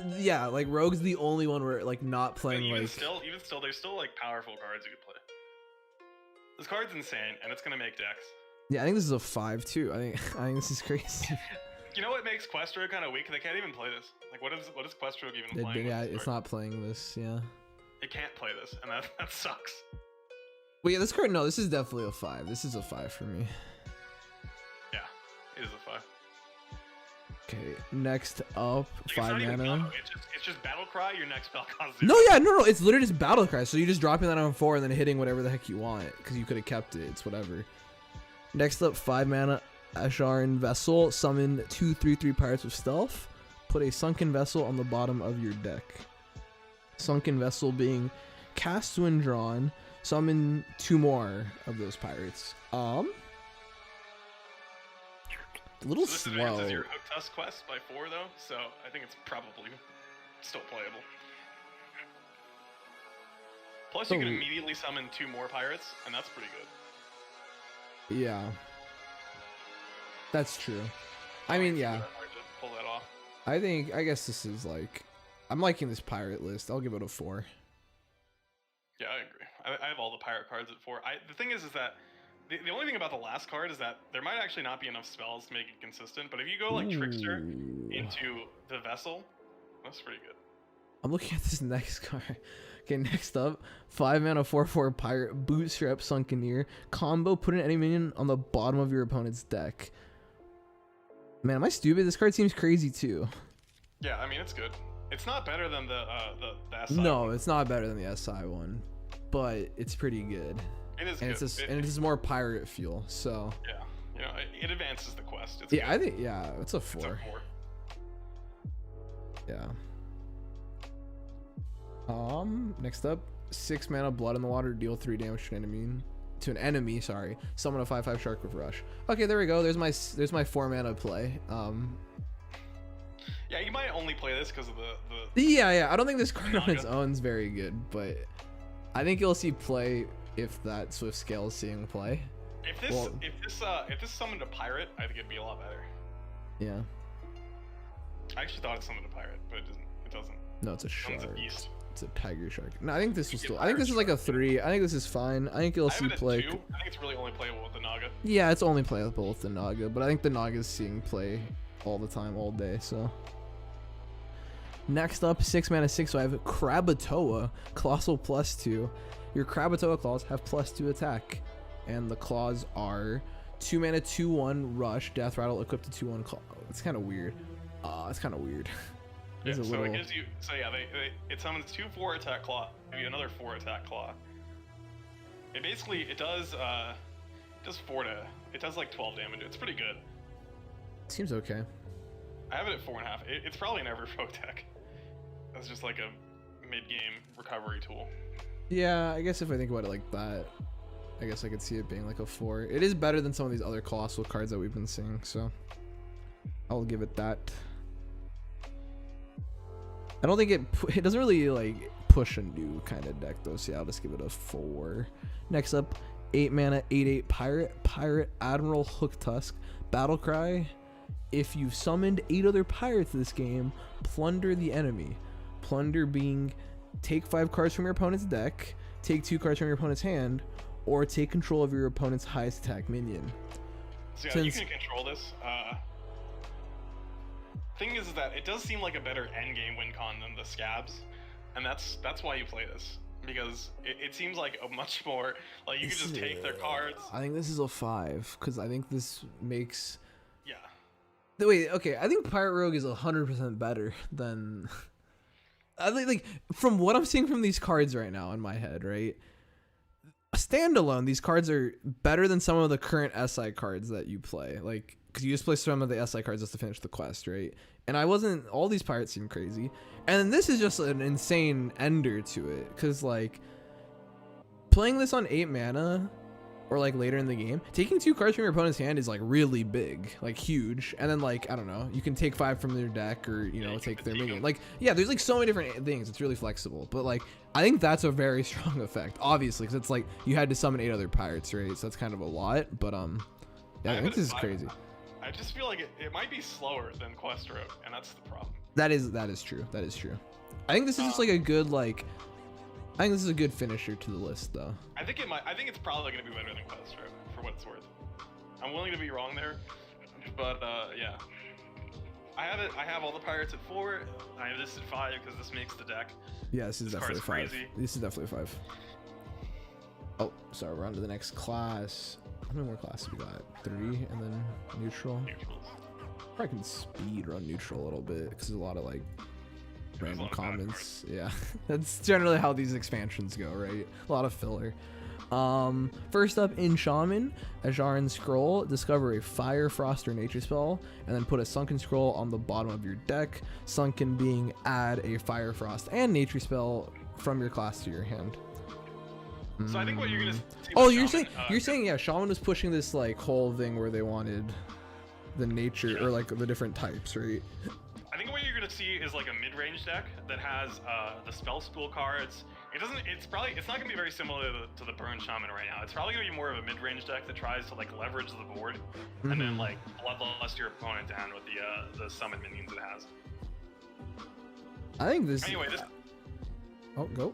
[SPEAKER 2] in.
[SPEAKER 1] Yeah, like Rogue's the only one where like not playing
[SPEAKER 2] even
[SPEAKER 1] like.
[SPEAKER 2] Still, there's still like powerful cards you could play. This card's insane, and it's gonna make decks.
[SPEAKER 1] Yeah, I think this is a 5 too. I think this is crazy.
[SPEAKER 2] You know what makes Quest Rogue kind of weak? They can't even play this. Like, what is Quest Rogue even playing?
[SPEAKER 1] Yeah, it's not playing this. Yeah.
[SPEAKER 2] It can't play this, and that sucks.
[SPEAKER 1] Well, yeah, this card. No, this is definitely a 5. This is a 5 for me.
[SPEAKER 2] Yeah, it is a 5.
[SPEAKER 1] Okay, next up,
[SPEAKER 2] Like,
[SPEAKER 1] 5 mana.
[SPEAKER 2] It's just Battlecry. Your next spell costs 0.
[SPEAKER 1] No, it's literally just Battlecry. So you're just dropping that on 4 and then hitting whatever the heck you want because you could have kept it. It's whatever. Next up, 5 mana, Asharan Vessel. Summon 2/3/3 pirates with stealth. Put a Sunken Vessel on the bottom of your deck. Sunken Vessel being cast when drawn. Summon 2 more of those pirates. A little
[SPEAKER 2] So this
[SPEAKER 1] slow.
[SPEAKER 2] advances your Hook Tusk quest by 4 though, so I think it's probably still playable. Plus, you can immediately summon 2 more pirates, and that's pretty good.
[SPEAKER 1] Yeah. That's true. I mean, yeah.
[SPEAKER 2] Hard to pull that off.
[SPEAKER 1] I guess this is like, I'm liking this pirate list. I'll give it a 4.
[SPEAKER 2] Yeah, I agree. I have all the pirate cards at 4. The thing is that the only thing about the last card is that there might actually not be enough spells to make it consistent, but if you go like Trickster into the Vessel, that's pretty good.
[SPEAKER 1] I'm looking at this next card. Okay, next up, 5 mana 4/4 pirate, Bootstrap Sunkeneer. Combo, put an enemy minion on the bottom of your opponent's deck. Man, am I stupid? This card seems crazy too.
[SPEAKER 2] Yeah, I mean, it's good. It's not better than the SI
[SPEAKER 1] No,
[SPEAKER 2] one.
[SPEAKER 1] it's not better than the SI one, but it's pretty good.
[SPEAKER 2] It is
[SPEAKER 1] and
[SPEAKER 2] good.
[SPEAKER 1] It's just more pirate feel, so.
[SPEAKER 2] Yeah, you know, it advances the quest. It's
[SPEAKER 1] yeah,
[SPEAKER 2] good.
[SPEAKER 1] I think, yeah, it's a 4.
[SPEAKER 2] It's a 4.
[SPEAKER 1] Yeah. Next up, 6 mana Blood in the Water, deal 3 damage to an enemy. Sorry, summon a 5/5 shark with rush. Okay, there we go. There's my 4 mana play.
[SPEAKER 2] Yeah, you might only play this because of the.
[SPEAKER 1] Yeah. I don't think this card on its own is very good, but I think you'll see play if that Swift Scale is seeing play.
[SPEAKER 2] If this summoned a pirate, I think it'd be a lot better.
[SPEAKER 1] Yeah.
[SPEAKER 2] I actually thought it summoned a pirate, but it doesn't. It doesn't.
[SPEAKER 1] No, it's a shark.
[SPEAKER 2] It's
[SPEAKER 1] It's a tiger shark. No, I think this was still. I think this is like a 3. I think this is fine. I think you'll see play.
[SPEAKER 2] I think it's really only playable with the Naga.
[SPEAKER 1] Yeah, it's only playable with the Naga, but I think the Naga is seeing play all the time, all day. So. Next up, 6 mana 6/5 Krakatoa, Colossal +2. Your Krakatoa claws have +2 attack, and the claws are 2 mana 2/1 rush, death rattle equipped to 2/1 claw. It's kind of weird. It's kind of weird.
[SPEAKER 2] Yeah, so it gives you. So yeah, it summons 2 4 attack claw, maybe another 4 attack claw. It basically it does like 12 damage. It's pretty good.
[SPEAKER 1] Seems okay.
[SPEAKER 2] I have it at 4.5. It's probably an Everfoe deck. That's just like a mid-game recovery tool.
[SPEAKER 1] Yeah, I guess if I think about it like that, I guess I could see it being like a 4. It is better than some of these other colossal cards that we've been seeing, so I'll give it that. I don't think it doesn't really like push a new kind of deck though, so yeah, I'll just give it a 4. Next up, 8 mana 8/8 pirate Admiral Hooktusk, battle cry. If you've summoned 8 other pirates this game, plunder the enemy. Plunder being take 5 cards from your opponent's deck, take 2 cards from your opponent's hand, or take control of your opponent's highest attack minion.
[SPEAKER 2] So yeah, you can control this. Thing is that it does seem like a better endgame win con than the scabs, and that's why you play this, because it seems like a much more like you can just take their cards.
[SPEAKER 1] I think this is a 5 because I think this makes.
[SPEAKER 2] Yeah.
[SPEAKER 1] Wait, okay. I think Pirate Rogue is 100% better than. I think, like, from what I'm seeing from these cards right now in my head, right? Standalone, these cards are better than some of the current SI cards that you play. Like, because you just play some of the SI cards just to finish the quest, right? And all these pirates seem crazy. And this is just an insane ender to it. Because, like, playing this on 8 mana, or like later in the game, taking 2 cards from your opponent's hand is like really big, like huge. And then like, I don't know, you can take 5 from their deck, or, you know, take their minion. Like, yeah, there's like so many different things. It's really flexible. But like, I think that's a very strong effect, obviously, because it's like you had to summon 8 other pirates, right? So that's kind of a lot. But yeah, I think this is crazy.
[SPEAKER 2] I just feel like it might be slower than Quest Road, and that's the problem.
[SPEAKER 1] That is true. That is true. I think this is just like a good like. I think this is a good finisher to the list, though.
[SPEAKER 2] I think it's probably going to be better than Quest Road, for what it's worth. I'm willing to be wrong there, but yeah. I have all the pirates at 4. I have this at 5 because this makes the deck.
[SPEAKER 1] Yeah, this is definitely 5.
[SPEAKER 2] Crazy.
[SPEAKER 1] This is definitely 5. Oh, sorry. We're on to the next class. How many more classes we got? 3, and then neutral.
[SPEAKER 2] Neutrals.
[SPEAKER 1] I can speed run neutral a little bit because there's a lot of like. Random comments. Yeah, that's generally how these expansions go, right? A lot of filler. First up in Shaman, Ajaran Scroll, discover a Fire, Frost, or Nature spell, and then put a Sunken Scroll on the bottom of your deck. Sunken being add a Fire, Frost, and Nature spell from your class to your hand.
[SPEAKER 2] So I think what you're gonna.
[SPEAKER 1] You're saying yeah, Shaman was pushing this like whole thing where they wanted the nature or like the different types, right?
[SPEAKER 2] I think what you're gonna see is like a mid-range deck that has the spell school cards. It's not gonna be very similar to the Burn Shaman right now. It's probably gonna be more of a mid-range deck that tries to like leverage the board and then like bloodlust your opponent down with the summon minions it has.
[SPEAKER 1] I think this.
[SPEAKER 2] Anyway, this.
[SPEAKER 1] Oh, go.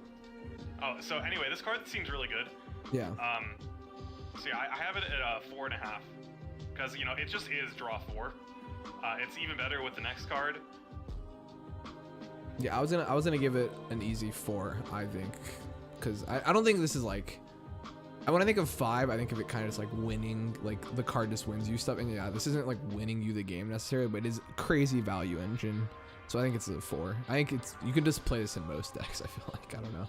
[SPEAKER 2] Oh, so anyway, this card seems really good.
[SPEAKER 1] Yeah.
[SPEAKER 2] So yeah, I have it at 4.5 because you know it just is draw 4. It's even better with the next card.
[SPEAKER 1] Yeah, I was gonna give it an easy 4, I think, because I don't think this is like. When I think of 5, I think of it kind of just like winning, like the card just wins you stuff, and yeah, this isn't like winning you the game necessarily, but it is crazy value engine. So I think it's a 4. I think you can just play this in most decks. I feel like I don't know.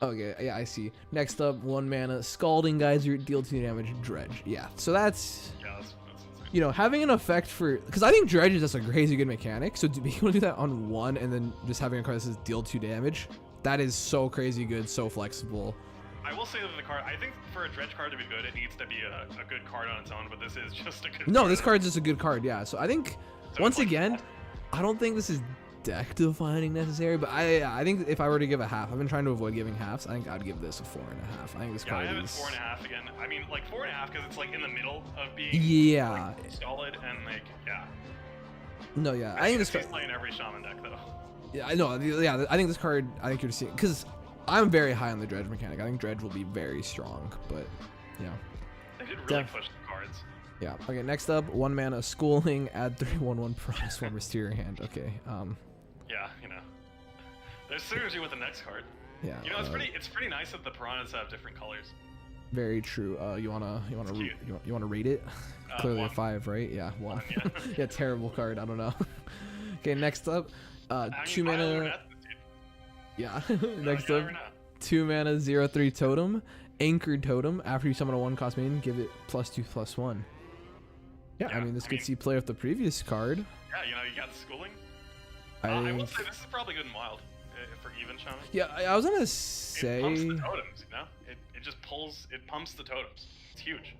[SPEAKER 1] Okay, yeah, I see. Next up, 1 mana Scalding Geyser, deal 2 damage, Dredge. Yeah, so that's.
[SPEAKER 2] Yeah, that's insane.
[SPEAKER 1] You know, having an effect for, because I think Dredge is just a crazy good mechanic. So to be able to do that on 1 and then just having a card that says deal 2 damage, That is so crazy good, so flexible.
[SPEAKER 2] I will say that the card, I think for a dredge card to be good, it needs to be a good card on its own, but this is just a good
[SPEAKER 1] No,
[SPEAKER 2] card.
[SPEAKER 1] this card's just a good card, yeah. So I think, once again, I don't think this is deck defining necessary, but I think if I were to give a half, I've been trying to avoid giving halves. I think I'd give this a 4.5. I think this card
[SPEAKER 2] I have it
[SPEAKER 1] is
[SPEAKER 2] 4.5 again. I mean, like 4.5 because it's like in the middle of being like, solid and like
[SPEAKER 1] No, yeah. I think this
[SPEAKER 2] card. Playing every Shaman deck though.
[SPEAKER 1] Yeah, I know. Yeah, I think this card. I think you're seeing because I'm very high on the dredge mechanic. I think dredge will be very strong, but yeah.
[SPEAKER 2] They did really push the cards.
[SPEAKER 1] Yeah. Okay. Next up, 1 mana schooling. Add 3/1/1 Piranha Swarmers to your hand. Okay.
[SPEAKER 2] Yeah, you know. There's synergy with the next card.
[SPEAKER 1] Yeah.
[SPEAKER 2] You know, it's pretty nice that the piranhas have different colors.
[SPEAKER 1] Very true. You wanna rate it? Clearly
[SPEAKER 2] 1.
[SPEAKER 1] a 5, right? Yeah, 1.
[SPEAKER 2] Yeah.
[SPEAKER 1] Yeah, terrible card. I don't know. Okay, next up, 2 mana. Yeah. Next up, 2 mana 0/3 totem, anchored totem. After you summon a 1-cost minion, give it +2/+1. Yeah, I mean this could see play with the previous card.
[SPEAKER 2] Yeah, you know, you got the schooling. I will say this is probably good in wild for even Shaman.
[SPEAKER 1] Yeah, I was gonna say.
[SPEAKER 2] It pumps the totems, you know. It just pulls. It pumps the totems. It's huge.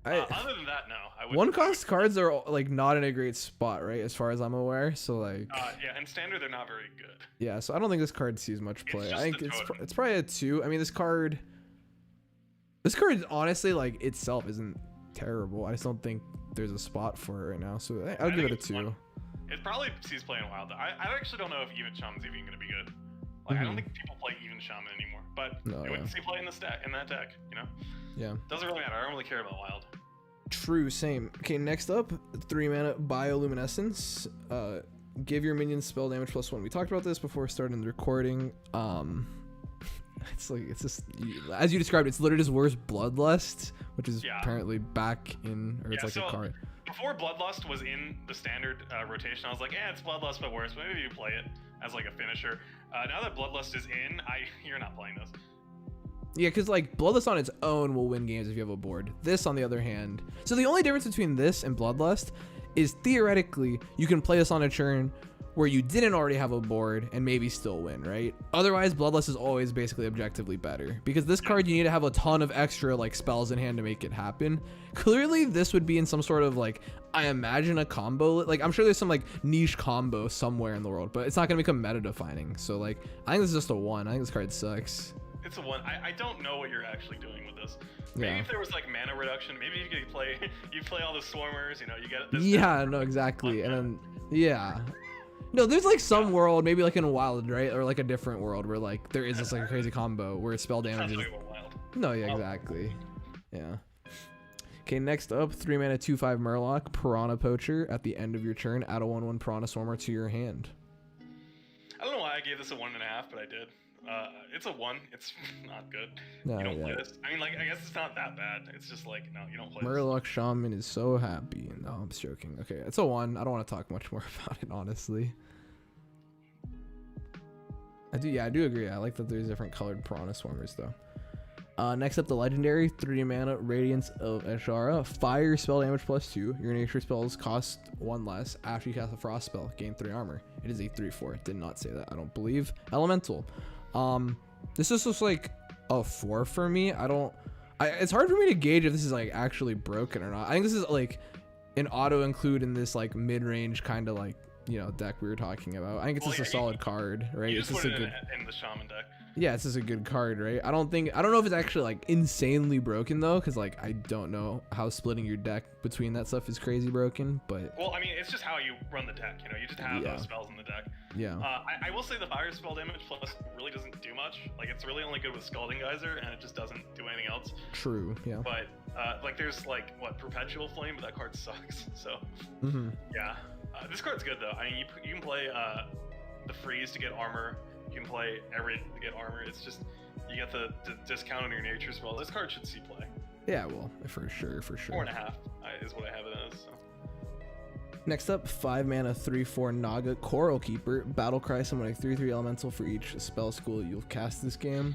[SPEAKER 2] Other than that, no. I would.
[SPEAKER 1] 1-cost cards are like not in a great spot, right? As far as I'm aware. So like.
[SPEAKER 2] Yeah, in standard they're not very good.
[SPEAKER 1] Yeah, so I don't think this card sees much play. I think
[SPEAKER 2] it's
[SPEAKER 1] probably a 2. I mean, this card honestly like itself isn't terrible. I just don't think there's a spot for it right now. So I'll give it a 2.
[SPEAKER 2] It probably sees play in wild. I actually don't know if even Shaman's even going to be good. Like I don't think people play even Shaman anymore. But it wouldn't see play in that deck, you know?
[SPEAKER 1] Yeah.
[SPEAKER 2] Doesn't really matter. I don't really care about wild.
[SPEAKER 1] True, same. Okay, next up, 3 mana bioluminescence. Give your minions spell damage +1. We talked about this before starting the recording. It's just as you described, it's literally just worse Bloodlust, which is apparently back in, or it's like a card.
[SPEAKER 2] Before Bloodlust was in the standard rotation, I was like, it's Bloodlust but worse. Maybe you play it as like a finisher. Now that Bloodlust is in, you're not playing this.
[SPEAKER 1] Yeah, because like Bloodlust on its own will win games if you have a board. This, on the other hand, so the only difference between this and Bloodlust is theoretically you can play this on a turn where you didn't already have a board and maybe still win, right? Otherwise, Bloodlust is always basically objectively better because this card you need to have a ton of extra like spells in hand to make it happen. Clearly, this would be in some sort of like, I imagine a combo. Like I'm sure there's some like niche combo somewhere in the world, but it's not gonna become meta defining. So like I think this is just a 1. I think this card sucks.
[SPEAKER 2] It's a 1. I don't know what you're actually doing with this. Maybe if there was like mana reduction, maybe you could play all the swarmers, you know, you get this.
[SPEAKER 1] Yeah, no, exactly. And then no, there's like some world, maybe like in Wild, right? Or like a different world where like there is this like a crazy combo where spell damage is. No, yeah, exactly. Yeah. Okay, next up, 3 mana 2/5 Murloc, Piranha Poacher. At the end of your turn, add a 1/1 Piranha Swarmer to your hand.
[SPEAKER 2] I don't know why I gave this a 1.5, but I did. It's a 1. It's not good.
[SPEAKER 1] No,
[SPEAKER 2] you don't play this. I mean, like, I guess it's not that bad. It's just like, no, you don't play
[SPEAKER 1] Murloc Shaman is so happy. No, I'm just joking. Okay, it's a 1. I don't want to talk much more about it, honestly. I do agree. I like that there's different colored Piranha Swarmers, though. Next up, the legendary 3 mana Radiance of Ashara. Fire spell damage +2. Your nature spells cost 1 less. After you cast a frost spell, gain 3 armor. It is a 3/4. Did not say that, I don't believe. Elemental. This is just like a 4 for me. It's hard for me to gauge if this is like actually broken or not. I think this is like an auto include in this like mid-range kind of like, you know, deck we were talking about. I think it's just a solid card, right?
[SPEAKER 2] It's just a good in the Shaman deck.
[SPEAKER 1] Yeah, it's just a good card, right? I don't know if it's actually like insanely broken though, because like I don't know how splitting your deck between that stuff is crazy broken, but
[SPEAKER 2] well, I mean, it's just how you run the deck, you know, you just have those spells in the deck.
[SPEAKER 1] Yeah.
[SPEAKER 2] I will say the fire spell damage plus really doesn't do much. Like it's really only good with Scalding Geyser, and it just doesn't do anything else.
[SPEAKER 1] True. Yeah.
[SPEAKER 2] But like there's like Perpetual Flame, but that card sucks. So yeah, this card's good though. I mean, you can play the freeze to get armor. You can play everything to get armor. It's just you get the discount on your nature spell. This card should see play.
[SPEAKER 1] Yeah, well, for sure.
[SPEAKER 2] 4.5 is what I have it as. So.
[SPEAKER 1] Next up, 5 mana 3/4 Naga Coral Keeper. Battlecry, summon a 3/3 elemental for each spell school you'll cast this game.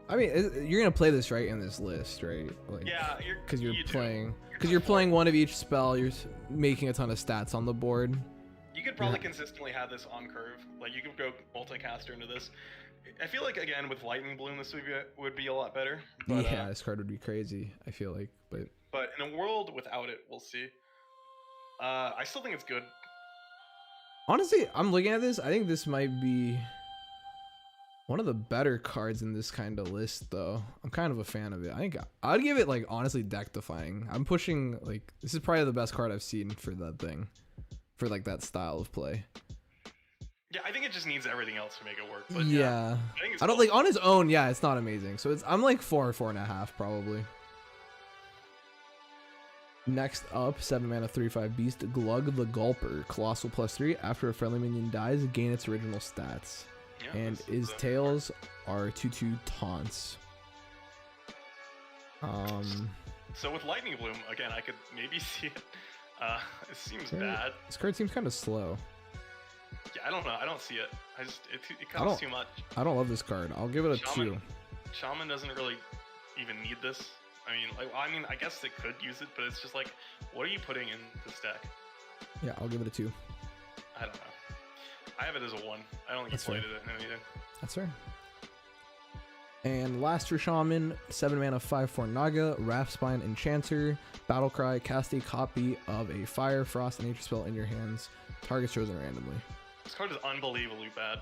[SPEAKER 1] I mean, you're gonna play this right in this list, right? Like,
[SPEAKER 2] yeah,
[SPEAKER 1] because you're playing one of each spell. You're making a ton of stats on the board.
[SPEAKER 2] You could probably consistently have this on curve. Like you could go multicaster into this. I feel like again with Lightning Bloom this would be a lot better. But,
[SPEAKER 1] yeah, this card would be crazy. I feel like,
[SPEAKER 2] but in a world without it, we'll see. I still think it's good.
[SPEAKER 1] Honestly, I'm looking at this. I think this might be one of the better cards in this kind of list, though. I'm kind of a fan of it. I think I'd give it like honestly deck defying. I'm pushing like this is probably the best card I've seen for that thing, for like that style of play.
[SPEAKER 2] Yeah, I think it just needs everything else to make it work. But
[SPEAKER 1] yeah,
[SPEAKER 2] I think it's
[SPEAKER 1] I don't
[SPEAKER 2] cool.
[SPEAKER 1] like on its own. Yeah, it's not amazing. So I'm like 4.5 probably. Next up, 7 mana 3/5 beast Glug the Gulper, colossal +3. After a friendly minion dies, gain its original stats.
[SPEAKER 2] Yeah,
[SPEAKER 1] And his tails are 2/2 taunts.
[SPEAKER 2] So with Lightning Bloom, again, I could maybe see it. It seems bad.
[SPEAKER 1] This card seems kind of slow.
[SPEAKER 2] Yeah, I don't know. I don't see it. It costs too much.
[SPEAKER 1] I don't love this card. I'll give it a
[SPEAKER 2] Shaman,
[SPEAKER 1] 2.
[SPEAKER 2] Shaman doesn't really even need this. I mean, I guess it could use it, but it's just like, what are you putting in this deck?
[SPEAKER 1] Yeah, I'll give it a 2.
[SPEAKER 2] I don't know. I have it as a 1. I don't think you played it in anything.
[SPEAKER 1] That's fair. And last for Shaman, 7 mana 5/4 Naga, Raftspine Enchanter, Battlecry, cast a copy of a Fire, Frost, and Nature spell in your hands. Target's chosen randomly.
[SPEAKER 2] This card is unbelievably bad.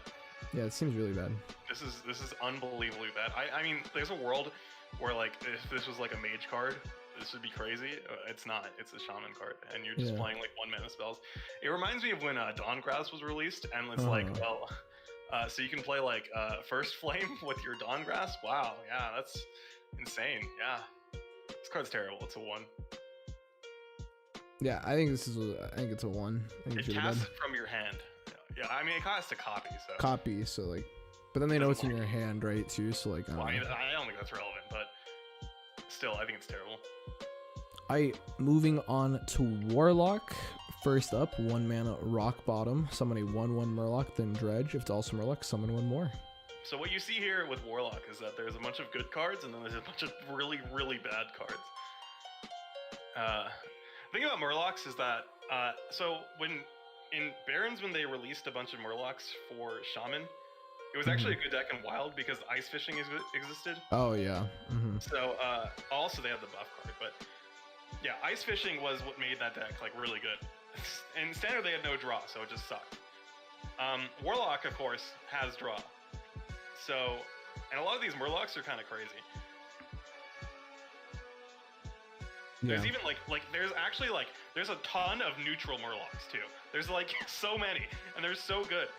[SPEAKER 1] Yeah, it seems really bad.
[SPEAKER 2] This is unbelievably bad. I mean, there's a world where like if this was like a mage card, this would be crazy. It's not. It's a shaman card, and you're just playing like 1 mana spells. It reminds me of when Dawngrasp was released, and it's like, well, so you can play like First Flame with your Dawngrasp. Wow, yeah, that's insane. Yeah, this card's terrible. It's a 1.
[SPEAKER 1] Yeah, I think this is. I think it's a 1. I think
[SPEAKER 2] It casts it from your hand. Yeah, I mean it casts a copy. So
[SPEAKER 1] copy. So like, but then they know it's in your hand, right? Too. So like, I
[SPEAKER 2] don't think that's relevant, but still, I think it's terrible.
[SPEAKER 1] Moving on to Warlock. First up, 1 mana Rock Bottom. Summon a 1/1 Murloc, then Dredge. If it's also Murloc, summon 1 more.
[SPEAKER 2] So what you see here with Warlock is that there's a bunch of good cards, and then there's a bunch of really, really bad cards. The thing about Murlocs is that, so in Barons, when they released a bunch of Murlocs for Shaman, it was actually a good deck in Wild because Ice Fishing existed.
[SPEAKER 1] Oh, yeah.
[SPEAKER 2] So, also they had the buff card, but yeah, Ice Fishing was what made that deck like really good. In Standard, they had no draw, so it just sucked. Warlock, of course, has draw. So, and a lot of these Murlocs are kind of crazy. There's even there's a ton of neutral Murlocs too. There's like so many, and they're so good.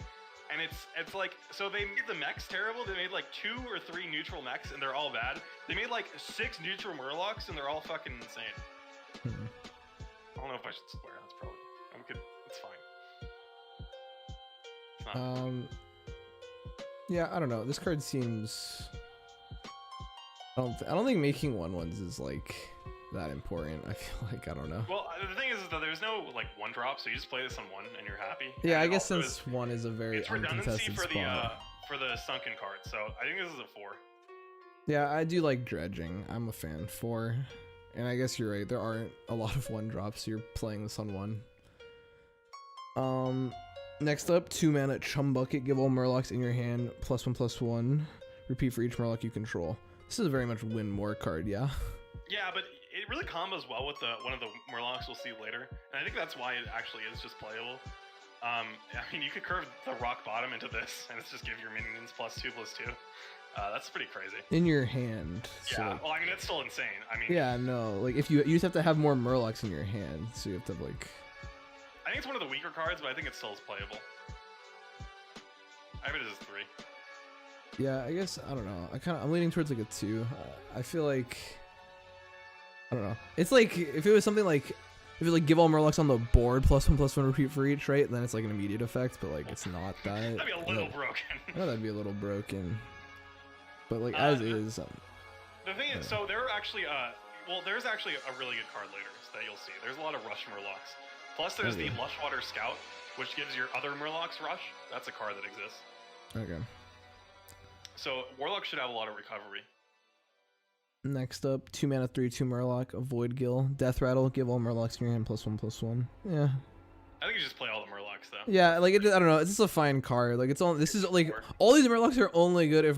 [SPEAKER 2] And it's like, so they made the mechs terrible. They made like 2 or 3 neutral mechs, and they're all bad. They made like 6 neutral Murlocs, and they're all fucking insane. I don't know if I should swear. That's probably it's fine. It's not.
[SPEAKER 1] Yeah, I don't know. This card seems. I don't think making 1/1s is like that important. I feel like, I don't know.
[SPEAKER 2] Well, the thing is that there's no like 1-drop, so you just play this on 1 and you're happy.
[SPEAKER 1] Yeah, I guess since 1 is a very uncontested spot.
[SPEAKER 2] For the Sunken card, so I think this is a 4.
[SPEAKER 1] Yeah, I do like Dredging. I'm a fan. 4. And I guess you're right. There aren't a lot of 1-drops, so you're playing this on 1. Next up, 2 mana Chum Bucket. Give all Murlocs in your hand +1/+1. Repeat for each Murloc you control. This is a very much win more card, yeah?
[SPEAKER 2] Yeah, but it really combos well with one of the Murlocs we'll see later. And I think that's why it actually is just playable. I mean, you could curve the Rock Bottom into this, and it's just give your minions +2/+2. That's pretty crazy.
[SPEAKER 1] In your hand. So
[SPEAKER 2] yeah, well, I mean, that's still insane. I mean,
[SPEAKER 1] yeah, no, like if you just have to have more Murlocs in your hand, so you have to like.
[SPEAKER 2] I think it's one of the weaker cards, but I think it still is playable. I have it as a 3.
[SPEAKER 1] Yeah, I guess I don't know. I'm leaning towards like a 2. I feel like I don't know. It's like if it was something like if it like give all Murlocs on the board +1/+1 repeat for each, right? Then it's like an immediate effect, but like it's not that.
[SPEAKER 2] That'd be a little broken.
[SPEAKER 1] I know that'd be a little broken. But like as is.
[SPEAKER 2] The thing is, so there are actually there's actually a really good card later that you'll see. There's a lot of Rush Murlocs. Plus there's the Lushwater Scout, which gives your other Murlocs Rush. That's a card that exists.
[SPEAKER 1] Okay.
[SPEAKER 2] So Warlock should have a lot of recovery.
[SPEAKER 1] Next up, 2 mana 3/2 Murloc, Avoid Gill, Death Rattle, give all Murlocs in your hand +1/+1. Yeah.
[SPEAKER 2] I think you just play all the Murlocs. Murlocs though.
[SPEAKER 1] Yeah, like I don't know. It's just a fine card. Like it's all. This is like all these Murlocs are only good if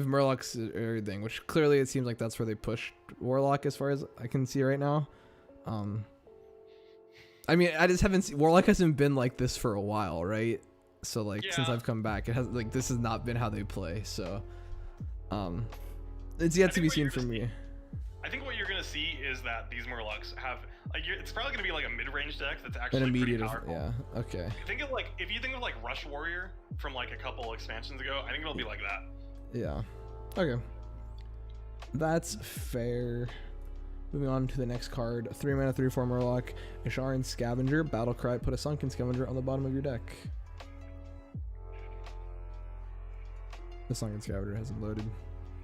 [SPEAKER 1] Murlocs is everything. Which clearly it seems like that's where they pushed Warlock as far as I can see right now. I mean, I just haven't seen Warlock hasn't been like this for a while, right? So like since I've come back, it has like this has not been how they play. So, it's yet to be seen for me.
[SPEAKER 2] I think what you're gonna see is that these Murlocs have like it's probably gonna be like a mid-range deck that's actually
[SPEAKER 1] An immediate,
[SPEAKER 2] pretty powerful.
[SPEAKER 1] yeah, okay.
[SPEAKER 2] Think of like if you think of like Rush Warrior from like a couple expansions ago, I think it'll be like that.
[SPEAKER 1] Yeah. Okay. That's fair. Moving on to the next card, 3 mana, 3/4 Murloc, Isharan Scavenger, Battle Cry. Put a Sunken Scavenger on the bottom of your deck. The Sunken Scavenger hasn't loaded.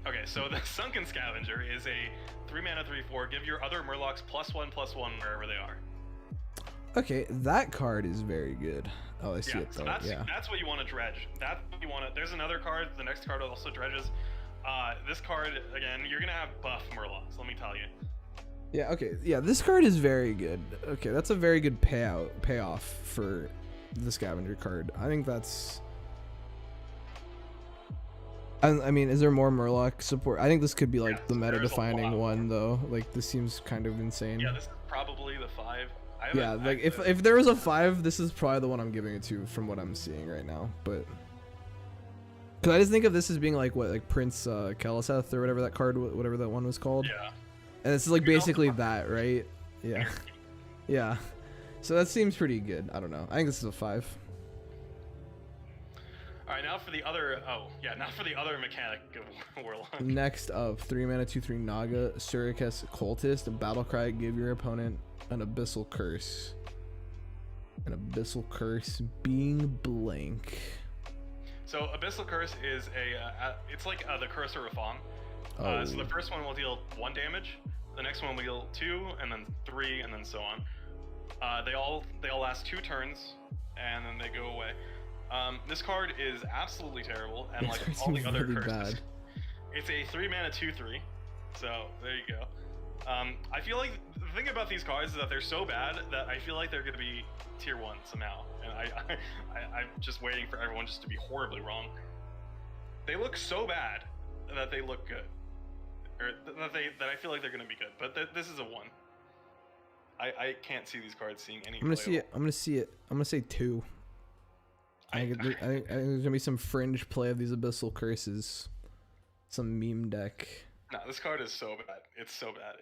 [SPEAKER 2] Okay, so the Sunken Scavenger is a 3 mana, 3/4. Give your other Murlocs +1/+1 wherever they are.
[SPEAKER 1] Okay, that card is very good. Oh, I see it though.
[SPEAKER 2] So that's what you want to dredge. That's what you want to. There's another card. The next card also dredges. This card again, you're gonna have buff Murlocs. Let me tell you.
[SPEAKER 1] Yeah. Okay. Yeah, this card is very good. Okay, that's a very good payoff for the Scavenger card. I think that's. I mean, is there more Murloc support? I think this could be like the meta-defining one, though. Like, this seems kind of insane.
[SPEAKER 2] Yeah, this is probably the 5.
[SPEAKER 1] Yeah, like if there was a 5, this is probably the one I'm giving it to from what I'm seeing right now. But because I just think of this as being like what, like Prince Keliseth or whatever that card, whatever that one was called.
[SPEAKER 2] Yeah.
[SPEAKER 1] And this is like basically that, right? Yeah. Yeah. So that seems pretty good. I don't know. I think this is a 5.
[SPEAKER 2] All right, now for the other. Oh, yeah, now for the other mechanic of Warlock.
[SPEAKER 1] Next up, 3 mana, 2/3 Naga, Surikes Cultist, Battle Cry. Give your opponent an Abyssal Curse. An Abyssal Curse being blank.
[SPEAKER 2] So Abyssal Curse is it's like the Curse of Rathon.
[SPEAKER 1] Oh.
[SPEAKER 2] So the first one will deal 1 damage, the next one will deal 2, and then 3, and then so on. They all last 2 turns, and then they go away. This card is absolutely terrible, and like all the other
[SPEAKER 1] really
[SPEAKER 2] curses.
[SPEAKER 1] Bad.
[SPEAKER 2] It's a 3 mana 2/3, so there you go. I feel like the thing about these cards is that they're so bad that I feel like they're gonna be tier 1 somehow, and I'm just waiting for everyone just to be horribly wrong. They look so bad that they look good, or that I feel like they're gonna be good, but this is a 1. I can't see these cards seeing any.
[SPEAKER 1] I'm gonna see it. I'm gonna say 2. I think there's gonna be some fringe play of these Abyssal Curses. Some meme deck.
[SPEAKER 2] No, this card is so bad. It's so bad.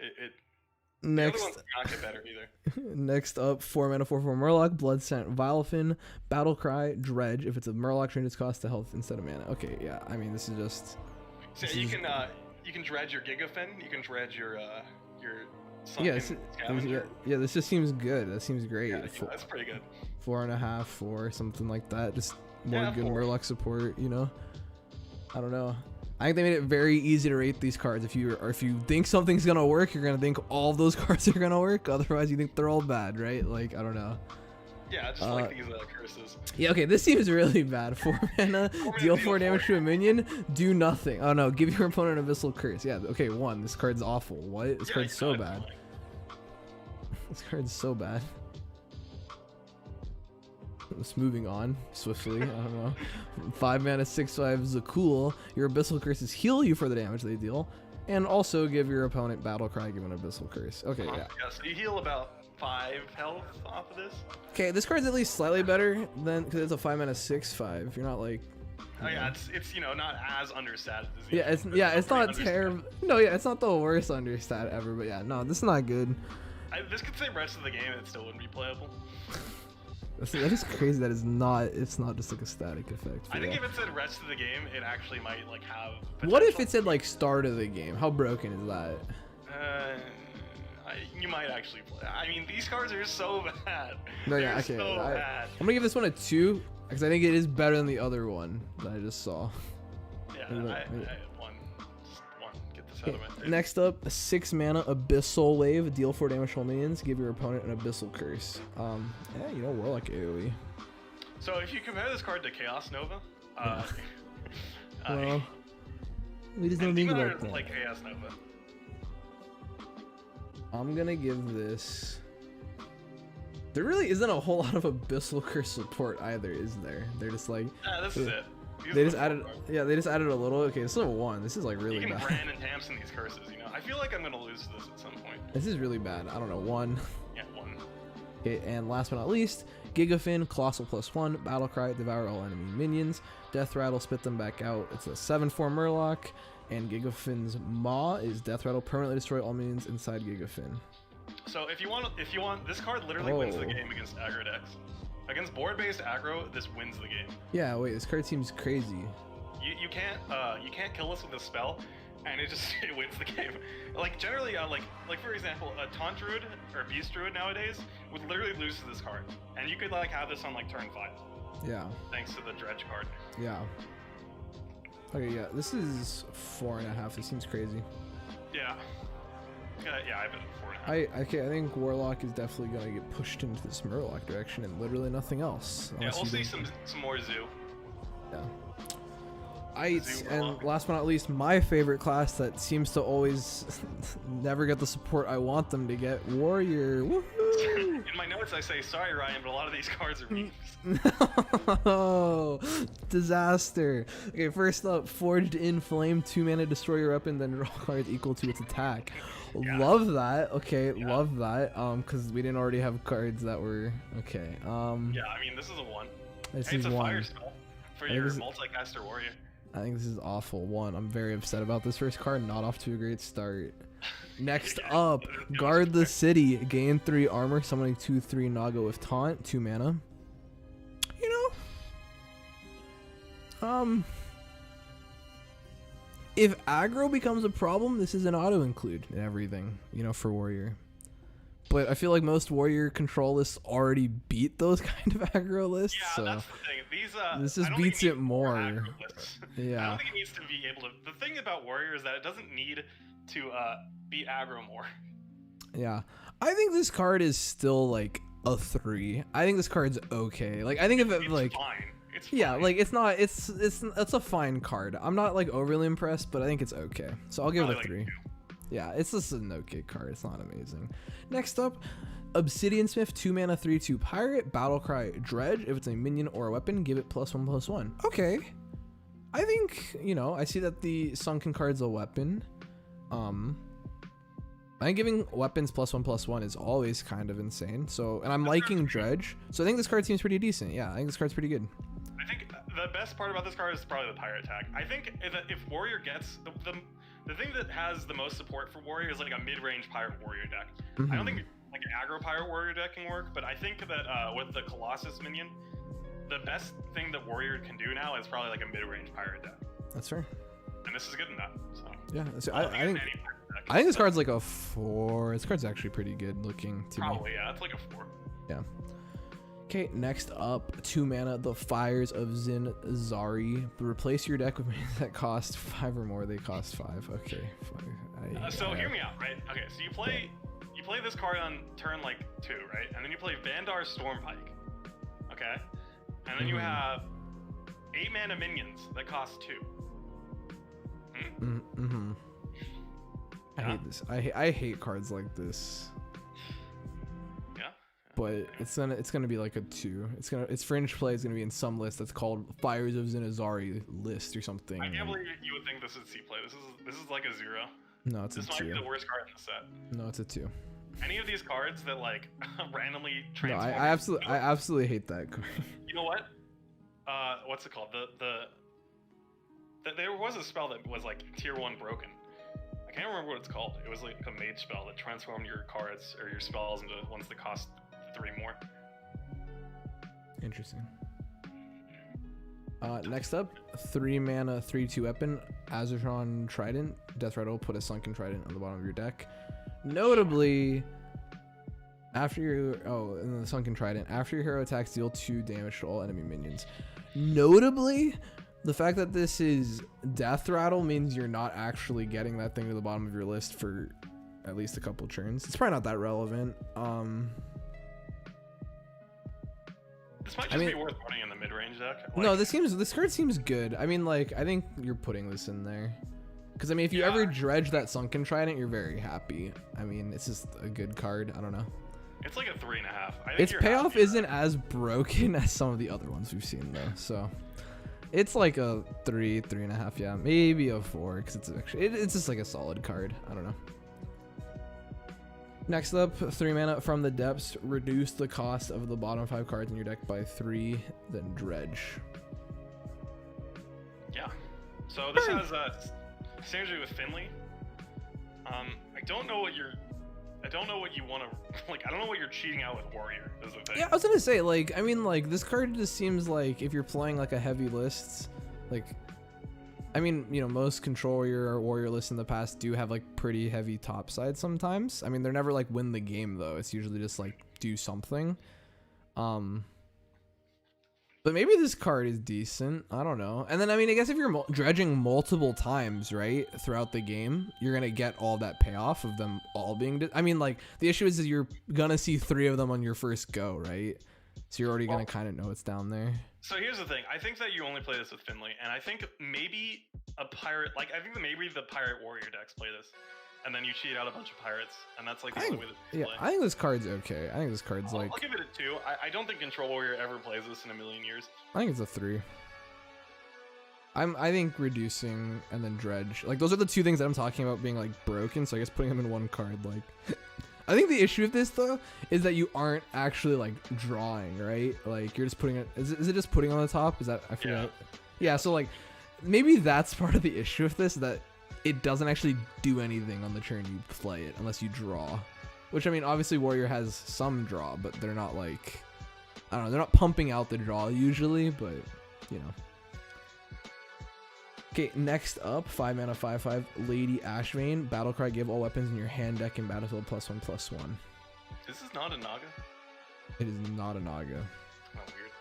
[SPEAKER 1] Next,
[SPEAKER 2] the other ones not get better either.
[SPEAKER 1] Next up, 4 mana, 4/4 Murloc, Bloodscent Vilefin, Battle Cry, Dredge. If it's a Murloc, change its cost to health instead of mana. Okay, yeah. I mean, this is just.
[SPEAKER 2] So you can dredge your Gigafin. You can dredge your Sunken Scavenger.
[SPEAKER 1] Yeah, this just seems good. That seems great.
[SPEAKER 2] Yeah, that's pretty good.
[SPEAKER 1] 4.5, 4, something like that. Just more good 4. Murloc support, you know. I don't know. I think they made it very easy to rate these cards. If you think something's gonna work, you're gonna think all of those cards are gonna work. Otherwise, you think they're all bad, right? Like, I don't know.
[SPEAKER 2] Yeah, just like these curses.
[SPEAKER 1] Yeah, okay, this seems really bad. 4 mana, deal 4 damage to a minion, do nothing. Oh no, give your opponent an Abyssal Curse. Yeah, okay, 1. This card's awful. What? This card's so bad. This card's so bad. Just moving on swiftly. I don't know. 5 mana, 6/5 Zakul. Your Abyssal Curses heal you for the damage they deal, and also give your opponent Battle Cry. Give an Abyssal Curse. Okay, yeah.
[SPEAKER 2] Yeah, so you heal about 5 health off of this.
[SPEAKER 1] Okay, this card's at least slightly better than because it's a 5 mana 6/5. You're not like.
[SPEAKER 2] Oh yeah, it's not as understated as
[SPEAKER 1] it's not terrible. No, yeah, it's not the worst understat ever, but yeah, no, this is not good.
[SPEAKER 2] This could say rest of the game, it still wouldn't be playable.
[SPEAKER 1] That is crazy. That is not. It's not just like a static effect.
[SPEAKER 2] I think if it said rest of the game, it actually might like have. Potential.
[SPEAKER 1] What if it said like start of the game? How broken is that?
[SPEAKER 2] You might actually play. I mean, these cards are so bad.
[SPEAKER 1] No, yeah, okay.
[SPEAKER 2] So bad.
[SPEAKER 1] I'm gonna give this one a 2 because I think it is better than the other one that I just saw.
[SPEAKER 2] Yeah, one. Get this out of my face.
[SPEAKER 1] Next up, 6 mana Abyssal Wave. Deal 4 damage to minions. Give your opponent an Abyssal Curse. Yeah, you know, Warlock AoE.
[SPEAKER 2] So if you compare this card to Chaos Nova,
[SPEAKER 1] well, we just don't think about that.
[SPEAKER 2] Like Chaos Nova.
[SPEAKER 1] I'm gonna give this There really isn't a whole lot of Abyssal Curse support either, is there? They're just like...
[SPEAKER 2] This is it.
[SPEAKER 1] They just added... Yeah, they just added a little... Okay, this is a 1. This is like really
[SPEAKER 2] bad. You can
[SPEAKER 1] bad.
[SPEAKER 2] Bran and Tamsin these curses, you know? I feel like I'm gonna lose to this at some point.
[SPEAKER 1] This is really bad. I don't know. 1.
[SPEAKER 2] Yeah, 1.
[SPEAKER 1] Okay, and last but not least, Gigafin, Colossal +1, Battlecry, Devour all enemy minions, Death Rattle, spit them back out. It's a 7/4 Murloc, and Gigafin's Maw is Death Rattle, permanently destroy all minions inside Gigafin.
[SPEAKER 2] So if you want, this card literally wins the game against aggro decks. Against board-based aggro, this wins the game.
[SPEAKER 1] Yeah, wait, this card seems crazy.
[SPEAKER 2] You can't kill this with a spell, and it wins the game. Like generally, like for example, a Taunt Druid or Beast Druid nowadays would literally lose to this card, and you could like have this on like turn 5.
[SPEAKER 1] Yeah.
[SPEAKER 2] Thanks to the Dredge card.
[SPEAKER 1] Yeah. Okay, yeah, this is 4.5. This seems crazy.
[SPEAKER 2] Yeah. Yeah, I bet 4.5.
[SPEAKER 1] I think Warlock is definitely gonna get pushed into this Murloc direction and literally nothing else.
[SPEAKER 2] Yeah, we'll see some more Zoo.
[SPEAKER 1] Yeah. And last but not least, my favorite class that seems to always never get the support I want them to get, Warrior. Woohoo!
[SPEAKER 2] In my notes I say, sorry Ryan, but a lot of these cards are memes.
[SPEAKER 1] No, disaster. Okay, first up, Forged in Flame, 2 mana, destroy your weapon, then draw cards equal to its attack. Yeah. Love that. Okay, yeah. Love that. Because we didn't already have cards that were okay.
[SPEAKER 2] Yeah, I mean this is a 1. It's a 1. Fire spell for your multicaster warrior.
[SPEAKER 1] I think this is awful. 1. I'm very upset about this first card. Not off to a great start. Next up, Guard the City. Gain 3 armor, summoning 2/3 Naga with Taunt, 2 mana. You know, if aggro becomes a problem, this is an auto include in everything. You know, for Warrior. But I feel like most Warrior control lists already beat those kind of aggro lists.
[SPEAKER 2] Yeah,
[SPEAKER 1] so
[SPEAKER 2] that's the thing.
[SPEAKER 1] this just beats it more.
[SPEAKER 2] Yeah. I don't think it needs to be able to. The thing about Warrior is that it doesn't need to be aggro more.
[SPEAKER 1] Yeah, I think this card is still like a 3. I think this card's okay. Like I think if it like.
[SPEAKER 2] Fine. It's
[SPEAKER 1] yeah,
[SPEAKER 2] fine.
[SPEAKER 1] like it's not. It's a fine card. I'm not like overly impressed, but I think it's okay. So I'll give it a 3. Like yeah, it's just an okay card. It's not amazing. Next up, Obsidian Smith, 2 mana, 3/2 pirate, Battlecry, Dredge. If it's a minion or a weapon, give it +1/+1. Okay, I think I see that the Sunken card's a weapon. I think giving weapons +1/+1 is always kind of insane. So, and I'm liking Dredge. So I think this card seems pretty decent. Yeah, I think this card's pretty good.
[SPEAKER 2] I think the best part about this card is probably the pirate tag. I think if Warrior gets the thing that has the most support for Warrior is like a mid-range pirate warrior deck. I don't think like an aggro pirate warrior deck can work, but I think that with the Colossus minion, the best thing that Warrior can do now is probably like a mid-range pirate deck.
[SPEAKER 1] That's fair.
[SPEAKER 2] And this is good enough. So
[SPEAKER 1] yeah, so I think this card's like a 4. This card's actually pretty good looking to me.
[SPEAKER 2] Probably, yeah, it's like a 4.
[SPEAKER 1] Yeah. Okay, next up, 2 mana, the Fires of Zin-Zari. Replace your deck with minions that cost 5 or more. They cost 5. Okay, 5.
[SPEAKER 2] So hear me out, right? Okay, so you play this card on turn like 2, right? And then you play Vandar Stormpike. Okay? And then you have 8 mana minions that cost 2.
[SPEAKER 1] I hate this. I hate cards like this. But it's gonna be like a 2. Its fringe play is gonna be in some list that's called Fires of Zin-Zari list or something.
[SPEAKER 2] I can't believe you would think this is C play. This is like a 0.
[SPEAKER 1] No, it's a 2.
[SPEAKER 2] This might be the worst card in the set.
[SPEAKER 1] No, it's a 2.
[SPEAKER 2] Any of these cards that like randomly transform.
[SPEAKER 1] No, I absolutely hate that card.
[SPEAKER 2] You know what? What's it called? There was a spell that was like tier 1 broken. I can't remember what it's called. It was like a mage spell that transformed your cards or your spells into ones that cost 3 more.
[SPEAKER 1] Interesting. Next up, 3 mana, 3/2 weapon, Azertron Trident. Death Rattle, put a Sunken Trident on the bottom of your deck. Notably, after your in the Sunken Trident, after your hero attacks, deal 2 damage to all enemy minions. Notably, the fact that this is Death Rattle means you're not actually getting that thing to the bottom of your list for at least a couple turns. It's probably not that relevant.
[SPEAKER 2] This might just be worth running in the mid-range deck. Like,
[SPEAKER 1] no, this card seems good. I mean, like, I think you're putting this in there. Because, I mean, if you ever dredge that Sunken Trident, you're very happy. I mean, it's just a good card. I don't know.
[SPEAKER 2] It's like a 3.5. I think
[SPEAKER 1] Its
[SPEAKER 2] you're
[SPEAKER 1] payoff
[SPEAKER 2] happy,
[SPEAKER 1] isn't as broken as some of the other ones we've seen though, so it's like a 3.5, yeah, maybe a 4 because it's actually it's just like a solid card. I don't know. Next up, 3 mana from the depths. Reduce the cost of the bottom 5 cards in your deck by 3, then dredge.
[SPEAKER 2] Yeah. So this has synergy with Finley. I don't know what you want to like. I don't know what you're cheating out with Warrior. Is the thing.
[SPEAKER 1] Yeah, I was gonna say, like, I mean, like, this card just seems like if you're playing like a heavy list, like, I mean, you know, most control or warrior lists in the past do have like pretty heavy top side sometimes. I mean, they're never like win the game though. It's usually just like do something. But maybe this card is decent. I don't know. And then, I mean, I guess if you're dredging multiple times, right, throughout the game, you're going to get all that payoff of them all being... I mean, like, the issue is that you're going to see 3 of them on your first go, right? So you're already going to kind of know it's down there.
[SPEAKER 2] So here's the thing. I think that you only play this with Finley, and I think maybe a pirate... Like, I think that maybe the pirate warrior decks play this. And then you cheat out a bunch of pirates, and that's like the only way that you play.
[SPEAKER 1] I think this card's okay. I think this card's like...
[SPEAKER 2] I'll give it a 2. I don't think Control Warrior ever plays this in a million years.
[SPEAKER 1] I think it's a 3. I think reducing and then dredge, like, those are the 2 things that I'm talking about being like broken, so I guess putting them in one card, like... I think the issue with this though is that you aren't actually like drawing, right? Like, you're just putting it... Is it just putting on the top? Is that... I forget. Yeah, so like maybe that's part of the issue with this, that it doesn't actually do anything on the turn you play it unless you draw. Which, I mean, obviously Warrior has some draw, but they're not like... I don't know, they're not pumping out the draw usually, but, you know. Okay, next up, 5 mana, 5/5, Lady Ashvane. Battlecry, give all weapons in your hand deck in battlefield +1/+1.
[SPEAKER 2] This is not a Naga?
[SPEAKER 1] It is not a Naga.
[SPEAKER 2] Oh, weird.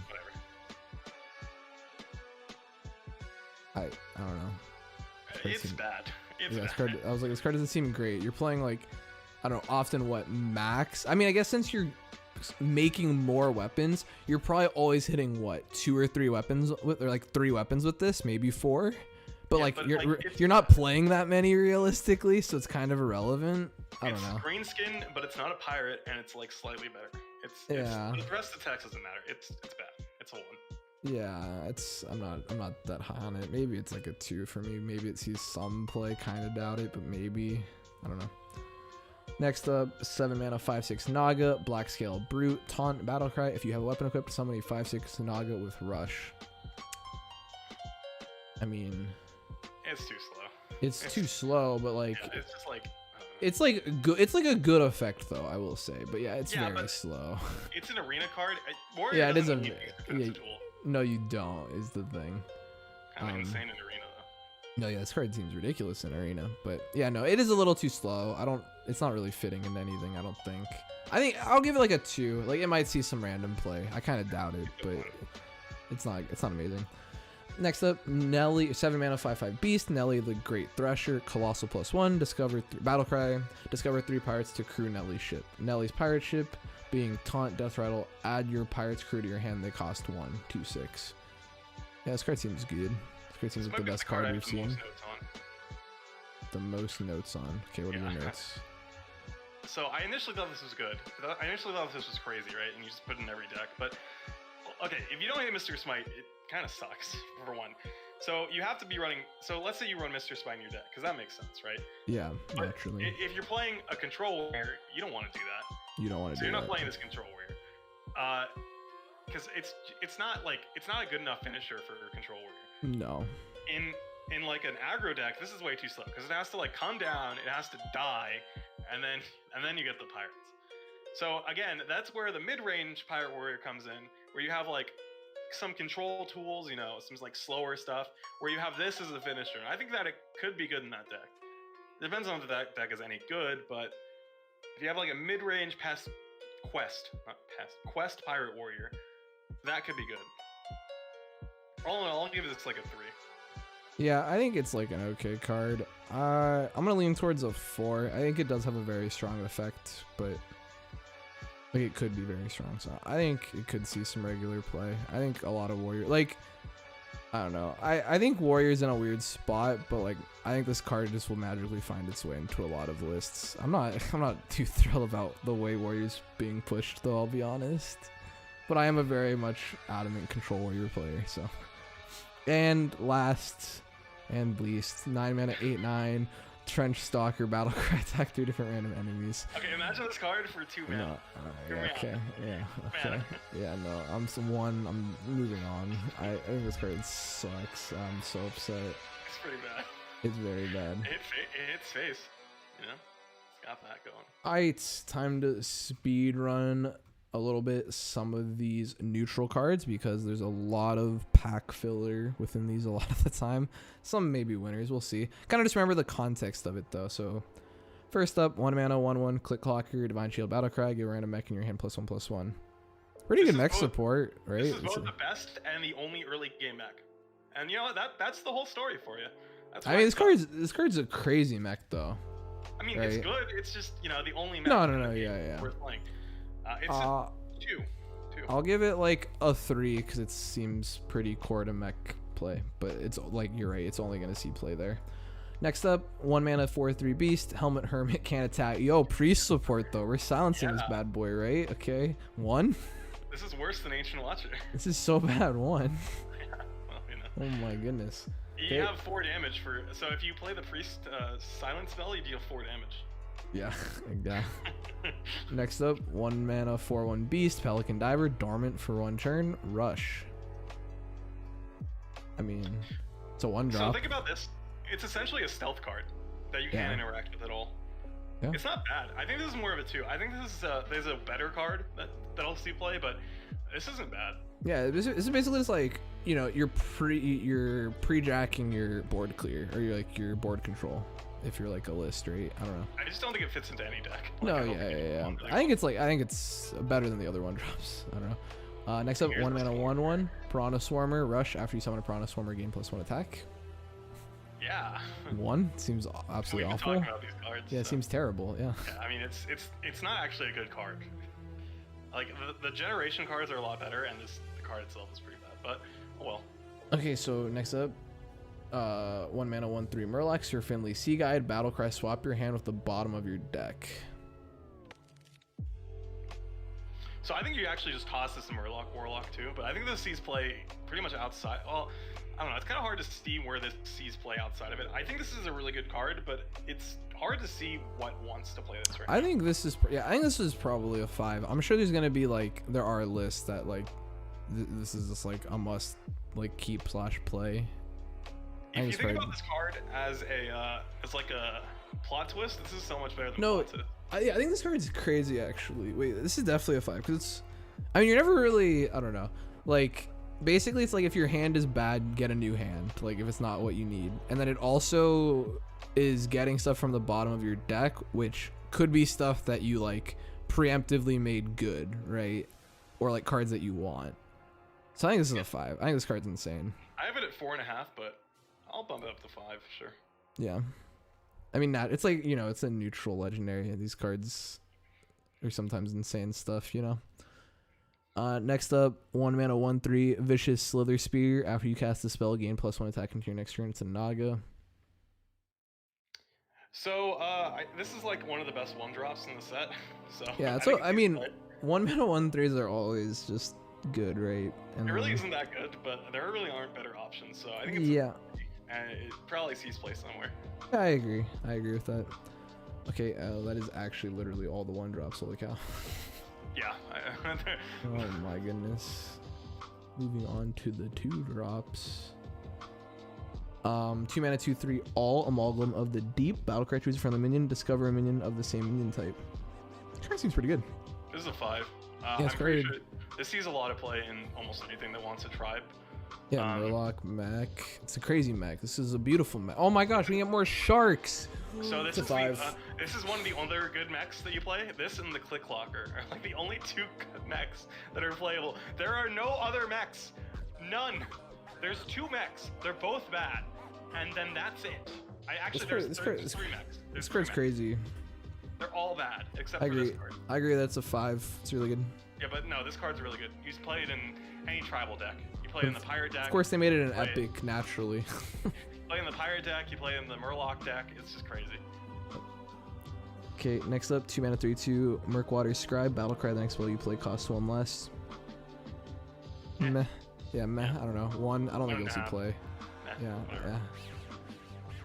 [SPEAKER 2] Whatever.
[SPEAKER 1] I don't know.
[SPEAKER 2] It's bad. It's
[SPEAKER 1] yeah,
[SPEAKER 2] bad.
[SPEAKER 1] This card, I was like, this card doesn't seem great. You're playing like, I don't know, often what, max? I mean, I guess since you're making more weapons, you're probably always hitting what, 2 or 3 weapons with, or like 3 weapons with this, maybe 4. But, yeah, like, but you're not playing that many realistically, so it's kind of irrelevant. I don't know.
[SPEAKER 2] It's green skin, but it's not a pirate, and it's like slightly better. It's the rest of the text doesn't matter. It's bad. It's a 1.
[SPEAKER 1] Yeah, I'm not that high on it. Maybe it's like a 2 for me. Maybe it sees some play, kind of doubt it, but maybe. I don't know. Next up, 7 mana, 5/6 Naga, Black Scale Brute, Taunt, Battlecry. If you have a weapon equipped, summon a 5/6 Naga with Rush. I mean,
[SPEAKER 2] it's too slow.
[SPEAKER 1] It's too slow, but like,
[SPEAKER 2] yeah, it's just like,
[SPEAKER 1] it's like good. It's like a good effect though, I will say. But yeah, it's very slow.
[SPEAKER 2] It's an arena card. Warrior
[SPEAKER 1] yeah, it is a
[SPEAKER 2] tool.
[SPEAKER 1] No, you don't, is the thing.
[SPEAKER 2] Kind of insane in arena though.
[SPEAKER 1] No, yeah, this card seems ridiculous in arena, but yeah, no, it is a little too slow. It's not really fitting in anything, I don't think. I think I'll give it like a 2. Like, it might see some random play. I kind of doubt it, but it's not amazing. Next up, Nelly, 7 mana, 5/5 Beast, Nelly the Great Thresher, Colossal +1, discover Battlecry, discover 3 pirates to crew Nelly's ship. Nelly's pirate ship being Taunt, Death Rattle, add your pirate's crew to your hand, they cost 1, 2/6. Yeah, this card seems good. This card seems like the best card we've seen. The most notes on. Okay, what are your notes?
[SPEAKER 2] So I initially thought this was good. I initially thought this was crazy, right? And you just put it in every deck. But, okay, if you don't hit Mr. Smite, it kind of sucks, for one. So you have to be running... So let's say you run Mr. Smite in your deck, because that makes sense, right?
[SPEAKER 1] Yeah,
[SPEAKER 2] but
[SPEAKER 1] naturally.
[SPEAKER 2] If you're playing a Control Warrior, you don't want to do that.
[SPEAKER 1] You don't want to do that.
[SPEAKER 2] So you're not playing this Control Warrior. Because it's not a good enough finisher for Control Warrior.
[SPEAKER 1] No.
[SPEAKER 2] In like an aggro deck, this is way too slow because it has to like come down, it has to die, and then you get the pirates. So again, that's where the mid-range pirate warrior comes in, where you have like some control tools, you know, some like slower stuff, where you have this as a finisher. And I think that it could be good in that deck. It depends on if that deck is any good, but if you have like a mid-range quest pirate warrior, that could be good. All in all, I'll give this like a 3.
[SPEAKER 1] Yeah, I think it's like an okay card. I'm gonna lean towards a 4. I think it does have a very strong effect, but like it could be very strong. So I think it could see some regular play. I think a lot of warrior, like, I don't know. I think Warrior's in a weird spot, but like I think this card just will magically find its way into a lot of lists. I'm not too thrilled about the way Warrior's being pushed though, I'll be honest. But I am a very much adamant control Warrior player, so. And last and least, 9 mana 8/9 Trench Stalker Battlecry, attack 3 different random enemies.
[SPEAKER 2] Okay, imagine this card for 2 mana.
[SPEAKER 1] No, yeah, okay, yeah, no, I'm moving on. I think this card sucks. I'm so upset.
[SPEAKER 2] It's pretty bad.
[SPEAKER 1] It's very bad.
[SPEAKER 2] It hits face, you know? It's got that going.
[SPEAKER 1] Alright, time to speed run a little bit some of these neutral cards because there's a lot of pack filler within these a lot of the time. Some may be winners, we'll see. Kind of just remember the context of it though. So first up, 1 mana 1/1 Click Clocker, Divine Shield Battlecry, give a random mech in your hand +1/+1. Pretty good mech support, right?
[SPEAKER 2] This is both the best and the only early game mech. And you know what? That's the whole story for you. That's
[SPEAKER 1] I mean, this card's a crazy mech though.
[SPEAKER 2] I mean,
[SPEAKER 1] right?
[SPEAKER 2] It's good. It's just, you know, the only mech
[SPEAKER 1] no, yeah.
[SPEAKER 2] worth playing. It's a 2.
[SPEAKER 1] I'll give it like a 3 because it seems pretty core to mech play, but it's like you're right, it's only gonna see play there. Next up, 1 mana 4/3 Beast, Helmet Hermit, can't attack. Yo, priest support though. We're silencing this bad boy, right? Okay, 1.
[SPEAKER 2] This is worse than Ancient Watcher.
[SPEAKER 1] This is so bad. 1.
[SPEAKER 2] Yeah, well, you know.
[SPEAKER 1] Oh my goodness.
[SPEAKER 2] You have 4 damage for, so if you play the priest silent spell, you deal 4 damage.
[SPEAKER 1] Yeah, yeah. Next up, 1 mana 4/1 Beast, Pelican Diver, dormant for 1 turn, Rush. I mean, it's a 1 drop.
[SPEAKER 2] So think about this. It's essentially a stealth card that you can't interact with at all.
[SPEAKER 1] Yeah.
[SPEAKER 2] It's not bad. I think this is more of a 2. I think this is a better card that'll see play, but this isn't bad.
[SPEAKER 1] Yeah, this is basically just like, you know, you're pre-jacking your board clear, or your board control. If you're like a list, right? I don't know.
[SPEAKER 2] I just don't think it fits into any deck. Like,
[SPEAKER 1] no, yeah. I think it's better than the other 1 drops. I don't know. Next up, 1 mana 1/1 Piranha Swarmer, Rush. After you summon a Piranha Swarmer, gain +1 attack.
[SPEAKER 2] Yeah.
[SPEAKER 1] 1 seems absolutely awful.
[SPEAKER 2] Talking about these cards,
[SPEAKER 1] yeah, it seems terrible. Yeah.
[SPEAKER 2] I mean, it's not actually a good card. Like the generation cards are a lot better, and the card itself is pretty bad. But oh well.
[SPEAKER 1] Okay, so next up, 1 mana 1/3 Murlocs, your Finley Sea Guide, Battlecry, swap your hand with the bottom of your deck.
[SPEAKER 2] So I think you actually just toss this to Murloc Warlock too, but I think this sees play pretty much outside. Well, I don't know. It's kind of hard to see where this sees play outside of it. I think this is a really good card, but it's hard to see what wants to play this right now.
[SPEAKER 1] I think this is probably a 5. I'm sure there's gonna be like there are lists that like this is just like a must like keep/play.
[SPEAKER 2] If you think about this card as like a plot twist, this is so much better than plot twist.
[SPEAKER 1] Yeah, I think this card's crazy actually. Wait, this is definitely a 5 because it's. I mean, you're never really. I don't know. Like, basically, it's like if your hand is bad, get a new hand. Like, if it's not what you need, and then it also is getting stuff from the bottom of your deck, which could be stuff that you like preemptively made good, right? Or like cards that you want. So I think this is a 5. I think this card's insane.
[SPEAKER 2] I have it at 4.5, but I'll bump it up to 5, sure.
[SPEAKER 1] Yeah. I mean, it's like, you know, it's a neutral legendary. These cards are sometimes insane stuff, you know. Next up, 1 mana 1/3 Vicious Slither Spear. After you cast the spell, gain +1 attack into your next turn. It's a Naga.
[SPEAKER 2] So, this is like one of the best 1-drops in the set. So
[SPEAKER 1] yeah, so I mean, 1 mana 1/3s are always just good, right? And
[SPEAKER 2] it really isn't that good, but there really aren't better options. So I think it's and it probably sees play somewhere.
[SPEAKER 1] I agree with that. Okay, that is actually literally all the 1-drops. Holy cow.
[SPEAKER 2] Yeah.
[SPEAKER 1] Oh my goodness. Moving on to the 2-drops. 2 mana 2/3 all Amalgam of the Deep. Battlecry, choose a friendly minion, discover a minion of the same minion type. This card seems pretty good.
[SPEAKER 2] This is a 5.
[SPEAKER 1] Yeah, it's
[SPEAKER 2] I'm pretty sure this sees a lot of play in almost anything that wants a tribe.
[SPEAKER 1] Yeah, Murloc mech. It's a crazy mech. This is a beautiful mech. Oh my gosh, we get more sharks.
[SPEAKER 2] So this
[SPEAKER 1] is a 5.
[SPEAKER 2] This is one of the other good mechs that you play. This and the Click Clocker are like the only 2 good mechs that are playable. There are no other mechs. None. There's 2 mechs. They're both bad. And then that's it. There's 3 mechs.
[SPEAKER 1] This card's crazy.
[SPEAKER 2] They're all bad, except for this card.
[SPEAKER 1] I agree, that's a 5. It's really good.
[SPEAKER 2] Yeah, but no, this card's really good. You play it in any tribal deck. You play in the pirate deck.
[SPEAKER 1] Of course, they made it an
[SPEAKER 2] play
[SPEAKER 1] epic naturally.
[SPEAKER 2] Play in the pirate deck. You play in the Murloc deck. It's just crazy.
[SPEAKER 1] Okay, next up, 2 mana 3/2 Murkwater Scribe. Battlecry. The next spell you play costs 1 less. Meh. Yeah, meh. I don't know. 1. I don't think you'll see play. Yeah,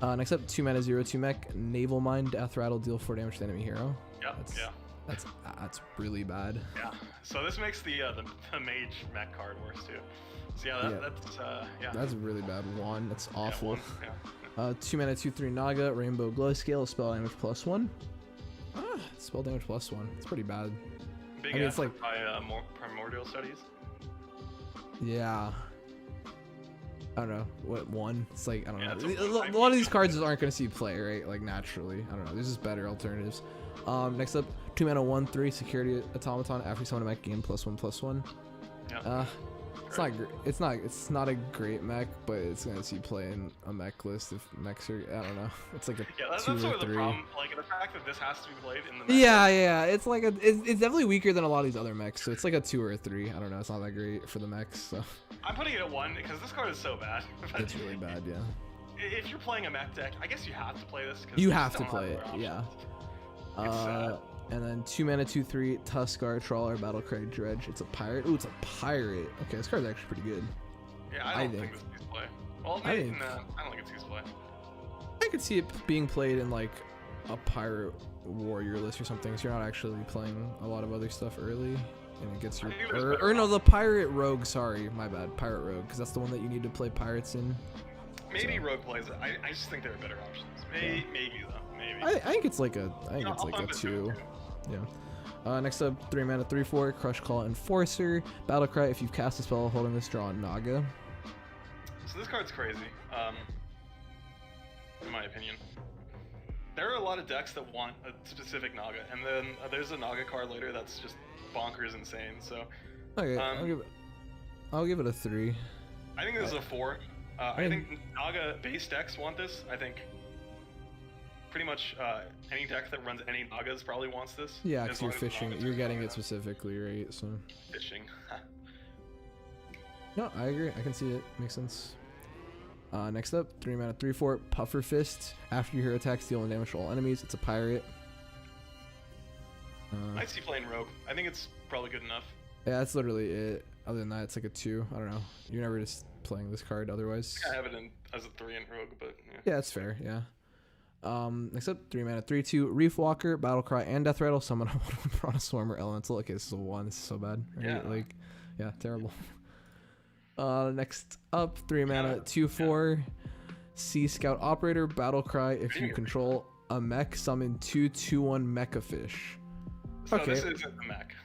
[SPEAKER 1] yeah. Next up, 2 mana 0/2 mech. Naval Mine. Death Rattle. Deal 4 damage to enemy hero.
[SPEAKER 2] Yep.
[SPEAKER 1] That's really bad.
[SPEAKER 2] Yeah. So this makes the Mage mech card worse too. So yeah,
[SPEAKER 1] that's really bad. 1. That's awful.
[SPEAKER 2] Yeah, 1,
[SPEAKER 1] 2 mana 2/3 Naga. Rainbow Glow Scale. Spell damage +1. Spell damage +1. It's pretty bad.
[SPEAKER 2] Big it's like by Primordial Studies.
[SPEAKER 1] Yeah. I don't know. What 1? It's like I don't know.
[SPEAKER 2] A
[SPEAKER 1] A lot of these cards just aren't gonna see play, right? Like naturally. I don't know. There's just better alternatives. Next up, 2 mana 1/3 Security Automaton. After you summon a mech, gain +1/+1.
[SPEAKER 2] Yeah.
[SPEAKER 1] It's not a great mech, but it's gonna see play in a mech list if mechs are. I don't know. It's like a 2
[SPEAKER 2] that's
[SPEAKER 1] or
[SPEAKER 2] sort of
[SPEAKER 1] 3.
[SPEAKER 2] the problem. Like the fact that this has to be played in the mech
[SPEAKER 1] Yeah. It's like it's definitely weaker than a lot of these other mechs. So it's like a 2 or a 3. I don't know. It's not that great for the mechs. So
[SPEAKER 2] I'm putting it at 1 because this card is so bad.
[SPEAKER 1] it's really bad. Yeah.
[SPEAKER 2] If you're playing a mech deck, I guess you have to play this.
[SPEAKER 1] You have to play it. Yeah. And then 2 mana 2/3 Tuskar Trawler Battlecry Dredge. It's a pirate. Ooh, it's a pirate. Okay, this card's actually pretty good.
[SPEAKER 2] Yeah, I don't think this sees play. Well, I don't think it sees play.
[SPEAKER 1] I could see it being played in like a pirate warrior list or something. So you're not actually playing a lot of other stuff early, and it gets your or no, the pirate rogue. Sorry, my bad. Pirate rogue, because that's the one that you need to play pirates in.
[SPEAKER 2] Maybe rogue plays it. I just think there are better options. Maybe though. Maybe.
[SPEAKER 1] I think it's like a 2. Yeah. Next up, 3 mana 3/4 Crush Claw Enforcer. Battlecry. If you've cast a spell holding this, draw a Naga.
[SPEAKER 2] So this card's crazy, in my opinion. There are a lot of decks that want a specific Naga, and then there's a Naga card later that's just bonkers insane. So
[SPEAKER 1] okay, I'll give it a 3.
[SPEAKER 2] I think this is a 4. I think Naga base decks want this. I think pretty much any deck that runs any Nagas probably wants this.
[SPEAKER 1] Yeah, because you're fishing. You're getting it specifically, right? So.
[SPEAKER 2] Fishing.
[SPEAKER 1] No, I agree. I can see it. Makes sense. Next up, 3 mana 3/4 Puffer Fist. After your hero attacks, deal 1 damage to all enemies. It's a pirate.
[SPEAKER 2] I see playing rogue. I think it's probably good enough.
[SPEAKER 1] Yeah, that's literally it. Other than that, it's like a 2. I don't know. You're never just playing this card otherwise.
[SPEAKER 2] I have it as a 3 in rogue, but yeah.
[SPEAKER 1] Yeah, that's fair. Yeah. Next up, 3 mana 3/2 Reef Walker, Battlecry, and Death Rattle. Summon a 1/1 Piranha Swarm or Elemental. Okay, this is a 1. This is so bad. Right?
[SPEAKER 2] Yeah.
[SPEAKER 1] Like, yeah, terrible. Next up, 3 mana 2/4 Sea Scout Operator, Battlecry. If you control a mech, summon 2 2/1 Mecha Fish.
[SPEAKER 2] So
[SPEAKER 1] okay.
[SPEAKER 2] This isn't a mech.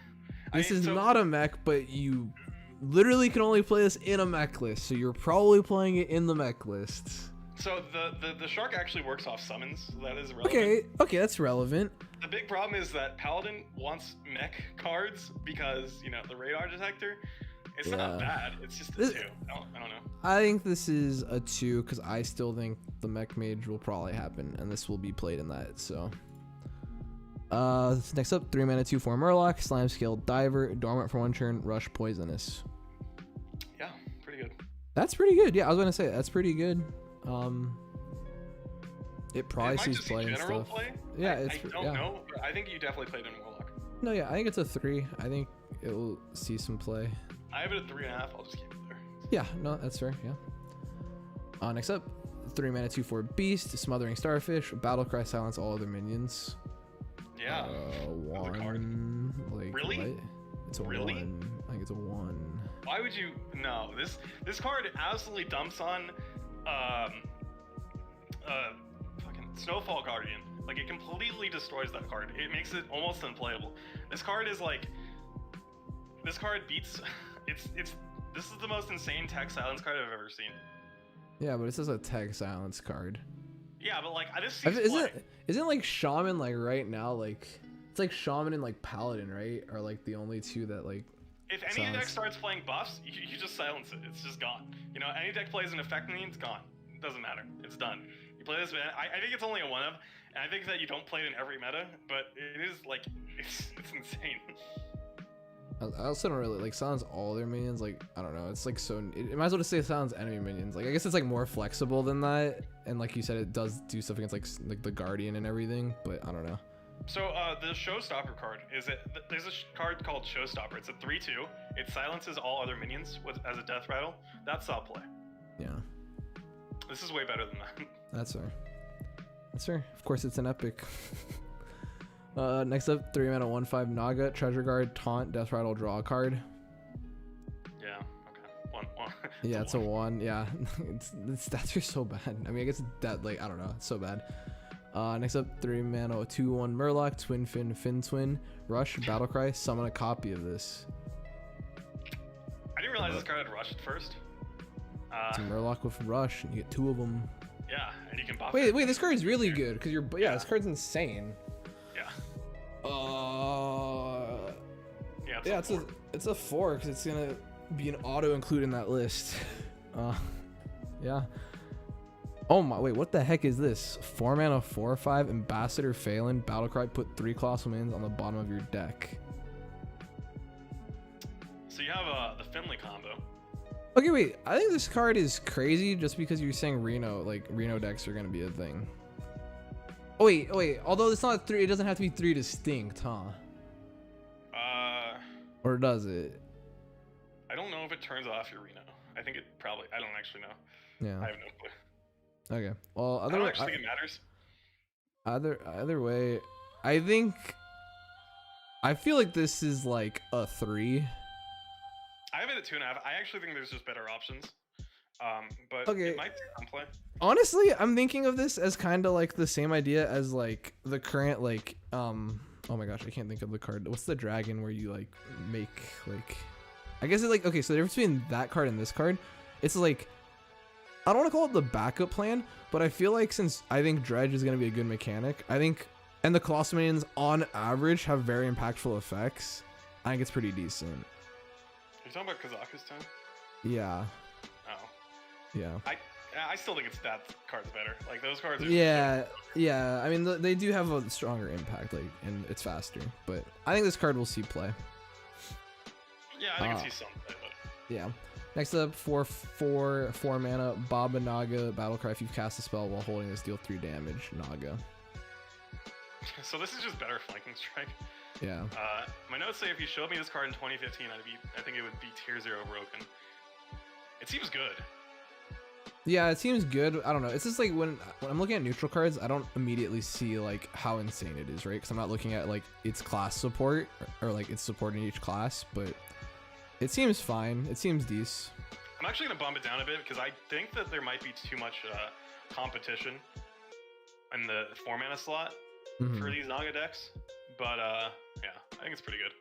[SPEAKER 1] This is not a mech, but you literally can only play this in a mech list. So you're probably playing it in the mech list.
[SPEAKER 2] So the shark actually works off summons. So that is relevant.
[SPEAKER 1] Okay, that's relevant.
[SPEAKER 2] The big problem is that Paladin wants mech cards because, you know, the radar detector. It's not bad. It's just a 2. I don't know.
[SPEAKER 1] I think this is a 2 because I still think the mech mage will probably happen, and this will be played in that. So, next up, 3 mana 2/4 Murloc, Slime Scale Diver, Dormant for 1 turn, Rush Poisonous.
[SPEAKER 2] Yeah, pretty good.
[SPEAKER 1] That's pretty good. Yeah, I was gonna say that's pretty good. It probably sees play and stuff.
[SPEAKER 2] Play?
[SPEAKER 1] Yeah,
[SPEAKER 2] I don't know. But I think you definitely played in Warlock.
[SPEAKER 1] No, yeah, I think it's a 3. I think it will see some play.
[SPEAKER 2] I have it at 3.5. I'll just keep it there.
[SPEAKER 1] Yeah, no, that's fair. Yeah. Next up, 3 mana 2/4 Beast, Smothering Starfish, Battlecry, silence all other minions.
[SPEAKER 2] Yeah.
[SPEAKER 1] 1. Like
[SPEAKER 2] really?
[SPEAKER 1] What? It's a 1. I think it's a 1.
[SPEAKER 2] Why would you? No, this card absolutely dumps on fucking Snowfall Guardian. Like, it completely destroys that card. It makes it almost unplayable. This card is like, this card beats. This is the most insane tech silence card I've ever seen.
[SPEAKER 1] Yeah, but this is a tech silence card.
[SPEAKER 2] Yeah, but like this seems
[SPEAKER 1] isn't like Shaman like right now like it's like Shaman and like Paladin, right? Are like the only 2 that like.
[SPEAKER 2] If any deck starts playing buffs, you just silence it. It's just gone. You know, any deck plays an effect minion, it's gone. It doesn't matter. It's done. You play this, I think it's only a 1 of, and I think that you don't play it in every meta, but it is like it's insane.
[SPEAKER 1] I also don't really like silence all their minions. Like I don't know. It's like so. It might as well just say silence enemy minions. Like I guess it's like more flexible than that. And like you said, it does do stuff against like the guardian and everything. But I don't know.
[SPEAKER 2] So the Showstopper card there's a card called Showstopper. It's a 3/2. It silences all other minions as a death rattle. That's solid play.
[SPEAKER 1] Yeah.
[SPEAKER 2] This is way better than that.
[SPEAKER 1] That's fair. That's fair. Of course, it's an epic. Next up, 3 mana 1/5 Naga, Treasure Guard, Taunt, Death Rattle, draw a card.
[SPEAKER 2] Yeah. Okay. One.
[SPEAKER 1] Yeah, it's a 1. Yeah, its stats are so bad. I mean, I guess that like I don't know, it's so bad. Next up, 3 mana 2/1 Murloc, Twin Fin, Fin Twin, Rush, Battlecry, summon a copy of this.
[SPEAKER 2] I didn't realize this card had Rush at first.
[SPEAKER 1] It's a Murloc with Rush, and you get 2 of them.
[SPEAKER 2] Yeah, and you can buff
[SPEAKER 1] Wait,
[SPEAKER 2] it.
[SPEAKER 1] wait, this card is really good because yeah, this card's insane.
[SPEAKER 2] Yeah.
[SPEAKER 1] Yeah, it's a 4 because it's gonna be an auto include in that list. Yeah. Oh my, wait, what the heck is this? 4 mana 4/5 Ambassador Phelan, Battlecry, put 3 colossal minions on the bottom of your deck.
[SPEAKER 2] So you have the Finley combo.
[SPEAKER 1] Okay, wait, I think this card is crazy just because you're saying Reno decks are gonna be a thing. Oh wait, although it's not 3, it doesn't have to be 3 distinct, huh? Or does it?
[SPEAKER 2] I don't know if it turns off your Reno. I think it probably, I don't actually know.
[SPEAKER 1] Yeah.
[SPEAKER 2] I have no clue.
[SPEAKER 1] Okay. Well,
[SPEAKER 2] I don't actually think it matters.
[SPEAKER 1] Either way, I feel like this is like a 3.
[SPEAKER 2] I have it at 2.5. I actually think there's just better options. But
[SPEAKER 1] Okay.
[SPEAKER 2] it might be some play.
[SPEAKER 1] Honestly, I'm thinking of this as kind of like the same idea as like the current like oh my gosh, I can't think of the card. What's the dragon where you like make like, I guess it's like, okay, so the difference between that card and this card, it's like, I don't want to call it the backup plan, but I feel like since I think Dredge is going to be a good mechanic, I think, and the Colossal Minions on average have very impactful effects, I think it's pretty decent.
[SPEAKER 2] Are you talking about Kazakhstan?
[SPEAKER 1] Yeah.
[SPEAKER 2] Oh.
[SPEAKER 1] Yeah.
[SPEAKER 2] I still think it's that card's better. Like those cards are
[SPEAKER 1] yeah. I mean, they do have a stronger impact, like, and it's faster. But I think this card will see play.
[SPEAKER 2] Yeah, I think it sees some play, but
[SPEAKER 1] yeah. Next up, 4 mana Baba Naga Battlecry. If you cast a spell while holding this, deal 3 damage. Naga.
[SPEAKER 2] So this is just better flanking strike.
[SPEAKER 1] Yeah.
[SPEAKER 2] My notes say if you showed me this card in 2015, I think it would be tier 0 broken. It seems good.
[SPEAKER 1] Yeah, it seems good. I don't know. It's just like when I'm looking at neutral cards, I don't immediately see like how insane it is, right? Because I'm not looking at like its class support or like its support in each class, but it seems fine. It seems decent.
[SPEAKER 2] I'm actually gonna bump it down a bit because I think that there might be too much competition in the 4 mana slot for these Naga decks. But yeah, I think it's pretty good.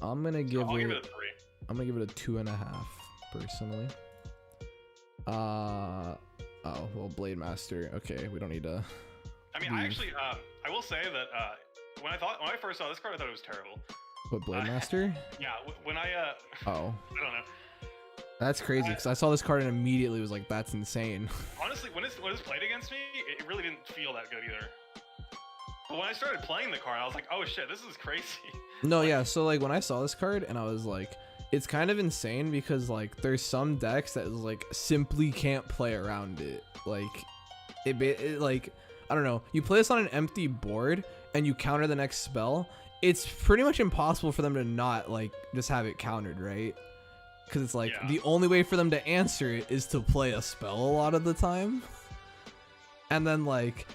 [SPEAKER 1] I'm gonna give
[SPEAKER 2] I'll give it a 3.
[SPEAKER 1] I'm gonna give it a 2.5 personally. Oh well, Blade Master. Okay, we don't need to.
[SPEAKER 2] I mean, I actually, I will say that when I first saw this card, I thought it was terrible.
[SPEAKER 1] What, Blade Master?
[SPEAKER 2] Yeah, when I
[SPEAKER 1] Oh.
[SPEAKER 2] I don't know.
[SPEAKER 1] That's crazy because I saw this card and immediately was like, that's insane.
[SPEAKER 2] Honestly, when it's played against me, it really didn't feel that good either. But when I started playing the card, I was like, oh shit, this is crazy.
[SPEAKER 1] No, like, yeah. So like when I saw this card and I was like, it's kind of insane because like there's some decks that like simply can't play around it. Like it like, I don't know. You play this on an empty board and you counter the next spell. It's pretty much impossible for them to not like just have it countered, right? Because it's like the only way for them to answer it is to play a spell a lot of the time. And then like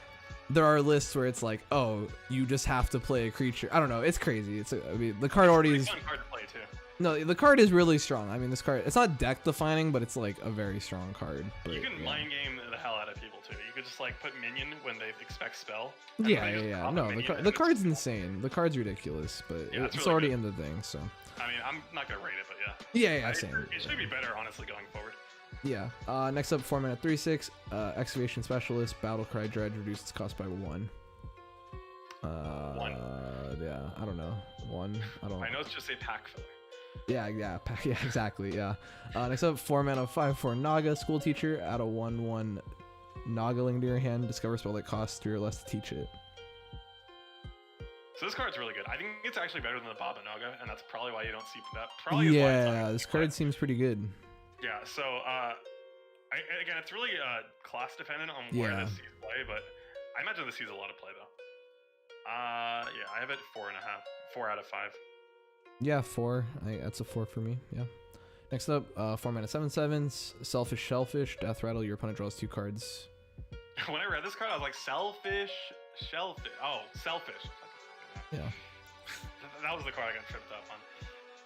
[SPEAKER 1] there are lists where it's like, oh, you just have to play a creature. I don't know. It's crazy. I mean, the card already is.
[SPEAKER 2] Fun card to play too.
[SPEAKER 1] No, the card is really strong. I mean, this card, it's not deck defining, but it's like a very strong card. But,
[SPEAKER 2] you can mind game the hell out of people too. You could just like put minion when they expect spell.
[SPEAKER 1] Yeah. No, the card's insane. The card's ridiculous, but it's really already in the thing, so.
[SPEAKER 2] I mean, I'm not gonna rate it, but yeah.
[SPEAKER 1] Yeah, same.
[SPEAKER 2] It should be better, honestly, going forward.
[SPEAKER 1] Yeah. Next up, 4 mana 3/6. Excavation Specialist. Battlecry Dredge reduces its cost by 1.
[SPEAKER 2] 1.
[SPEAKER 1] Yeah, I don't know. 1. I don't.
[SPEAKER 2] I know it's just a pack filler.
[SPEAKER 1] Yeah, exactly. Yeah. Next up, 4 mana 5/4 Naga School Teacher. Add a 1/1 Naga Link to your hand. Discover a spell that costs 3 or less to teach it.
[SPEAKER 2] So this card's really good. I think it's actually better than the Baba Naga, and that's probably why you don't see that. Probably is why it's
[SPEAKER 1] Yeah,
[SPEAKER 2] not
[SPEAKER 1] this card seems pretty good.
[SPEAKER 2] Yeah, so again, it's really class dependent on where this sees play, but I imagine this sees a lot of play though. Yeah, I have it 4.5, 4 out of 5.
[SPEAKER 1] Yeah, 4. That's a 4 for me. Yeah. Next up, 4 mana 7/7s. Selfish Shellfish. Death Rattle. Your opponent draws 2 cards.
[SPEAKER 2] When I read this card, I was like, selfish, shellfish. Oh, selfish.
[SPEAKER 1] Yeah.
[SPEAKER 2] That was the card I got tripped up on.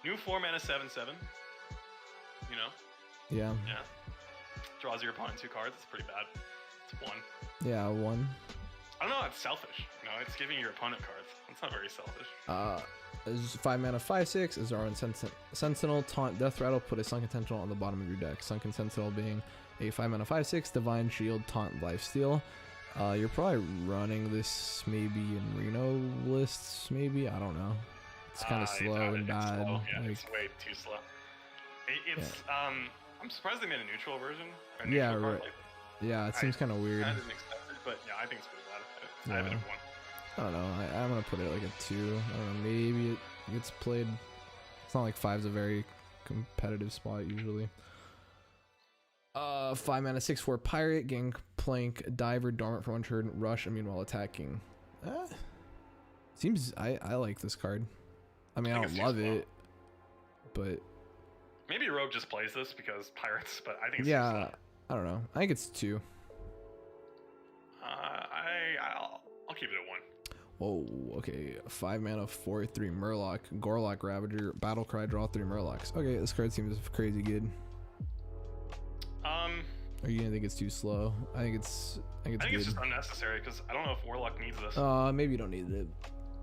[SPEAKER 2] New 4 mana 7/7. You know?
[SPEAKER 1] Yeah.
[SPEAKER 2] Yeah. Draws your opponent 2 cards. It's pretty bad. It's 1.
[SPEAKER 1] Yeah, 1.
[SPEAKER 2] I don't know. It's selfish. You know, it's giving your opponent cards. It's not very selfish.
[SPEAKER 1] This is 5 mana 5/6. Azaran Sentinel. Taunt Death Rattle. Put a Sunken Sentinel on the bottom of your deck. Sunken Sentinel being a 5 mana 5/6. Divine Shield. Taunt Lifesteal. You're probably running this maybe in Reno lists. Maybe, I don't know. It's kind of slow and bad.
[SPEAKER 2] Slow. Yeah,
[SPEAKER 1] like,
[SPEAKER 2] it's way too slow. I'm surprised they made a neutral version.
[SPEAKER 1] Yeah, right. Yeah, it seems kind of weird.
[SPEAKER 2] I didn't expect it, but yeah, I think it's pretty bad. I have it at 1.
[SPEAKER 1] I don't know. I'm gonna put it like a 2. I don't know. Maybe it gets played. It's not like 5's a very competitive spot usually. 5 mana 6/4 pirate. Gangplank. Diver. Dormant for 1 turn. Rush. Immune while attacking. Seems I like this card. I mean, I don't love it, but
[SPEAKER 2] maybe Rogue just plays this because pirates. But I think it's
[SPEAKER 1] yeah. I don't know. I think it's 2.
[SPEAKER 2] I'll keep it at 1.
[SPEAKER 1] Whoa, okay. 5 mana 4/3 Murloc. Gorlock Ravager. Battle Cry. Draw 3 Murlocs. Okay, this card seems crazy good. Are you gonna think it's too slow? I think it's good.
[SPEAKER 2] It's just unnecessary because I don't know if Warlock needs this.
[SPEAKER 1] Maybe you don't need it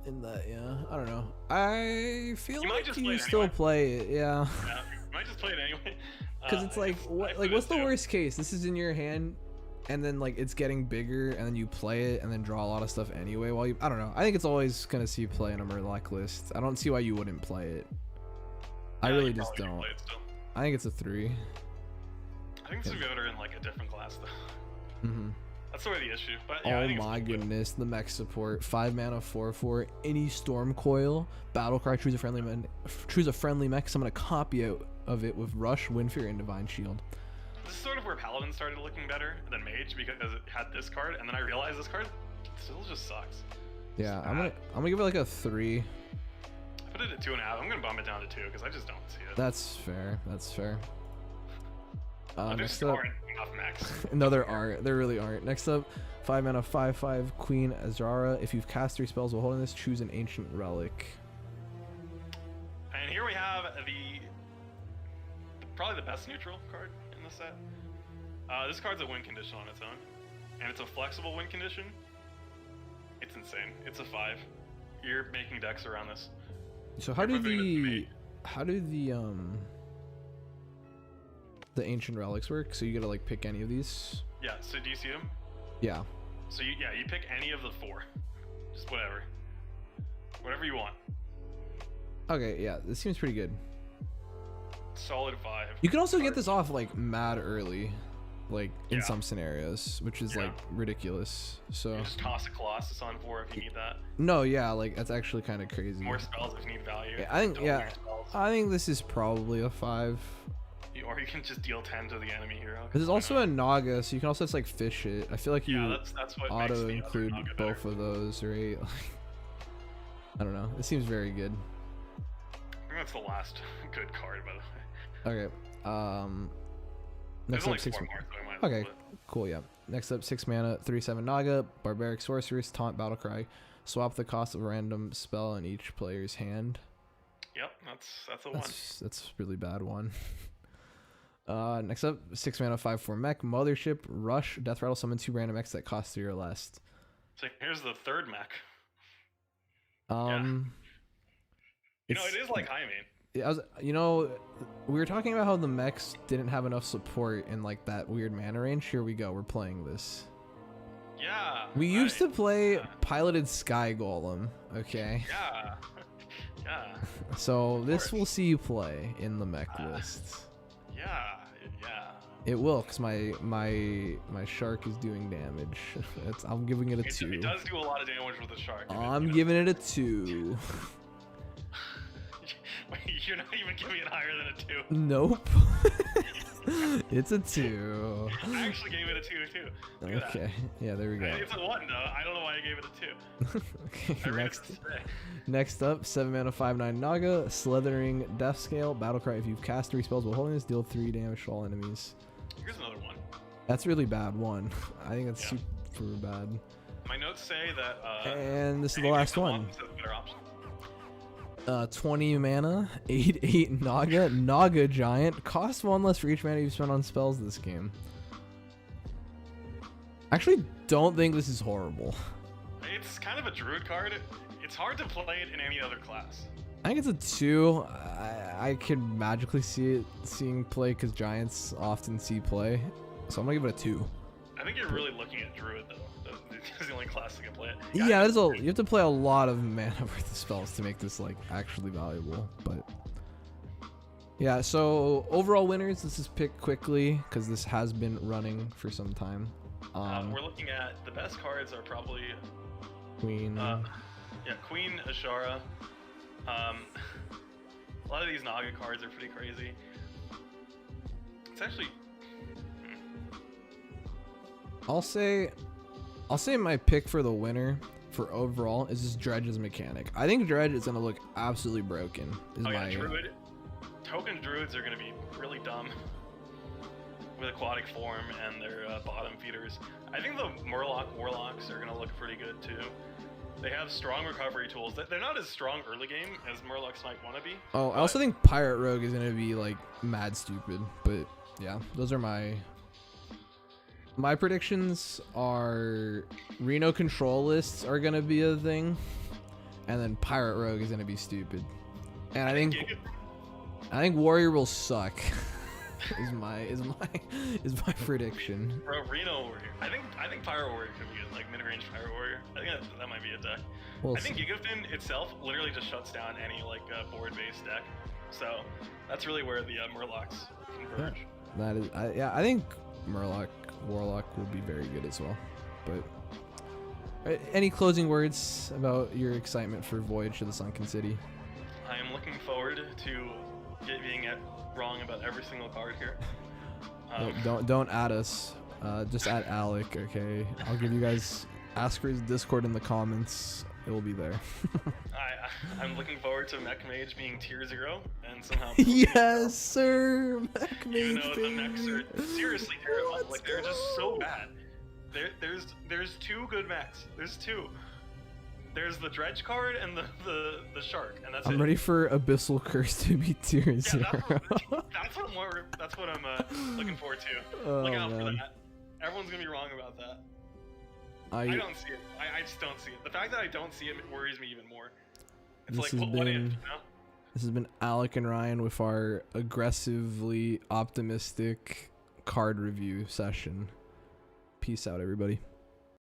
[SPEAKER 1] in that. Yeah, I don't know. I feel like you still
[SPEAKER 2] anyway.
[SPEAKER 1] Play it. Yeah.
[SPEAKER 2] Yeah, you might just play it anyway.
[SPEAKER 1] Because it's like, what's the worst case? This is in your hand, and then like it's getting bigger, and then you play it, and then draw a lot of stuff anyway. While I don't know. I think it's always gonna see play in a Murloc list. I don't see why you wouldn't play it. I really just don't. I think it's a 3.
[SPEAKER 2] I think this would be better in like a different class though. That's sort of the issue. But yeah,
[SPEAKER 1] oh my goodness, the mech support. 5 mana 4/4. Any Storm Coil. Battle Cry. Choose a friendly mech. Summon a copy out of it with Rush, Wind Fury, and Divine Shield.
[SPEAKER 2] This is sort of where Paladin started looking better than Mage because it had this card, and then I realized this card still just sucks.
[SPEAKER 1] Yeah, I'm gonna give it like a 3.
[SPEAKER 2] I put it at 2.5. I'm gonna bump it down to 2 because I just don't see it.
[SPEAKER 1] That's fair. That's fair.
[SPEAKER 2] Next up, enough max.
[SPEAKER 1] No, there aren't. There really aren't. Next up, 5 mana 5/5 Queen Azara. If you've cast 3 spells while holding this, choose an ancient relic.
[SPEAKER 2] And here we have probably the best neutral card in the set. This card's a win condition on its own, and it's a flexible win condition. It's insane. It's a 5. You're making decks around this.
[SPEAKER 1] So how do the ancient relics work? So you gotta like pick any of these?
[SPEAKER 2] Yeah, so do you see them?
[SPEAKER 1] Yeah.
[SPEAKER 2] So you pick any of the 4. Just whatever you want.
[SPEAKER 1] Okay, yeah, this seems pretty good.
[SPEAKER 2] Solid 5.
[SPEAKER 1] You can also get this off like mad early, like in some scenarios, which is like ridiculous. So
[SPEAKER 2] you just toss a Colossus on 4 if you need that.
[SPEAKER 1] No, yeah, like that's actually kind of crazy.
[SPEAKER 2] More spells if you need value.
[SPEAKER 1] Yeah, I think this is probably a 5.
[SPEAKER 2] Or you can just deal 10 to the enemy hero.
[SPEAKER 1] There's also a Naga, so you can also just like fish it. I feel like you
[SPEAKER 2] that's what
[SPEAKER 1] auto include both of those, right? I don't know. It seems very good.
[SPEAKER 2] I think that's the last good card, by the way.
[SPEAKER 1] Okay. Next
[SPEAKER 2] There's
[SPEAKER 1] up
[SPEAKER 2] only
[SPEAKER 1] 6.
[SPEAKER 2] 4 more, so we might
[SPEAKER 1] Okay, cool. Yeah. Next up 6 mana 3/7 Naga, Barbaric Sorceress, Taunt Battle Cry. Swap the cost of a random spell in each player's hand.
[SPEAKER 2] Yep, that's a 1.
[SPEAKER 1] That's a really bad one. Next up, 6 mana 5/4 mech, Mothership, Rush, Death Rattle, summon 2 random mechs that cost 3 or less.
[SPEAKER 2] So here's the 3rd mech. It is like high main.
[SPEAKER 1] We were talking about how the mechs didn't have enough support in like that weird mana range. Here we go, we're playing this.
[SPEAKER 2] Yeah.
[SPEAKER 1] We used to play piloted Sky Golem, okay?
[SPEAKER 2] Yeah. Yeah.
[SPEAKER 1] So this will see you play in the mech list.
[SPEAKER 2] Yeah.
[SPEAKER 1] It will, cause my shark is doing damage. I'm giving it a 2.
[SPEAKER 2] It does do a lot of damage with a shark.
[SPEAKER 1] I'm giving it a 2.
[SPEAKER 2] Wait, you're not even giving it higher than a 2.
[SPEAKER 1] Nope. It's a 2.
[SPEAKER 2] I actually gave it a 2 too. Look at
[SPEAKER 1] Okay. Yeah, there we go.
[SPEAKER 2] that. It's a 1 though. I don't know why I gave it a 2.
[SPEAKER 1] Okay,
[SPEAKER 2] I read it today.
[SPEAKER 1] next up, 7 mana 5/9 Naga, Slithering Death Scale, battle cry. If you cast 3 spells while holding this, deal 3 damage to all enemies.
[SPEAKER 2] Here's another one.
[SPEAKER 1] That's really bad. 1. I think that's
[SPEAKER 2] Yeah.
[SPEAKER 1] super bad.
[SPEAKER 2] My notes say that.
[SPEAKER 1] And this is the last one.
[SPEAKER 2] Is a better option.
[SPEAKER 1] 20 mana, 8/8 Naga Giant. Cost 1 less for each mana you spend on spells this game. Actually, don't think this is horrible.
[SPEAKER 2] It's kind of a druid card. It's hard to play it in any other class.
[SPEAKER 1] I think it's a 2. I could magically see it seeing play because giants often see play. So I'm gonna give it a 2.
[SPEAKER 2] I think you're really looking at druid though. It's the only class that can play it.
[SPEAKER 1] Yeah, you have to play a lot of mana worth of spells to make this like actually valuable. But yeah, so overall winners, let's just pick quickly because this has been running for some time.
[SPEAKER 2] We're looking at the best cards are probably
[SPEAKER 1] Queen.
[SPEAKER 2] Queen, Ashara. A lot of these Naga cards are pretty crazy. It's actually.
[SPEAKER 1] I'll say my pick for the winner for overall is just Dredge's mechanic. I think Dredge is gonna look absolutely broken.
[SPEAKER 2] Druid. Token druids are gonna be really dumb with aquatic form and their bottom feeders. I think the Warlocks are gonna look pretty good too. They have strong recovery tools. They're not as strong early game as Murlocs might want to be.
[SPEAKER 1] Oh, I also think Pirate Rogue is gonna be like mad stupid. But yeah, those are my predictions. Are Reno control lists are gonna be a thing, and then Pirate Rogue is gonna be stupid. And I think Warrior will suck. is my prediction.
[SPEAKER 2] Bro, Reno Warrior. I think Pirate Warrior could be good, like mid-range Pirate Warrior. I think that might be a deck. I think Gigafin itself literally just shuts down any like board-based deck. So that's really where the Murlocs converge.
[SPEAKER 1] Yeah, that is, I think Warlock will be very good as well. But any closing words about your excitement for Voyage to the Sunken City?
[SPEAKER 2] I am looking forward to being wrong about every single card here.
[SPEAKER 1] Don't add us. Just add Alec, okay? I'll give you guys. Ask for his Discord in the comments. It will be there.
[SPEAKER 2] I'm looking forward to Mech Mage being tier 0 and somehow.
[SPEAKER 1] Yes, sir. Mech Mage.
[SPEAKER 2] You know the mechs are seriously terrible. Like they're just so bad. There's 2 good mechs. There's 2. There's the Dredge card and the Shark, and that's it.
[SPEAKER 1] I'm ready for Abyssal Curse to be tier 0.
[SPEAKER 2] That's what I'm looking forward to. Look out for that. Everyone's gonna be wrong about that. I don't see it. I just don't see it. The fact that I don't see it worries me even more. It's like, what if, you know?
[SPEAKER 1] This has been Alec and Ryan with our aggressively optimistic card review session. Peace out, everybody.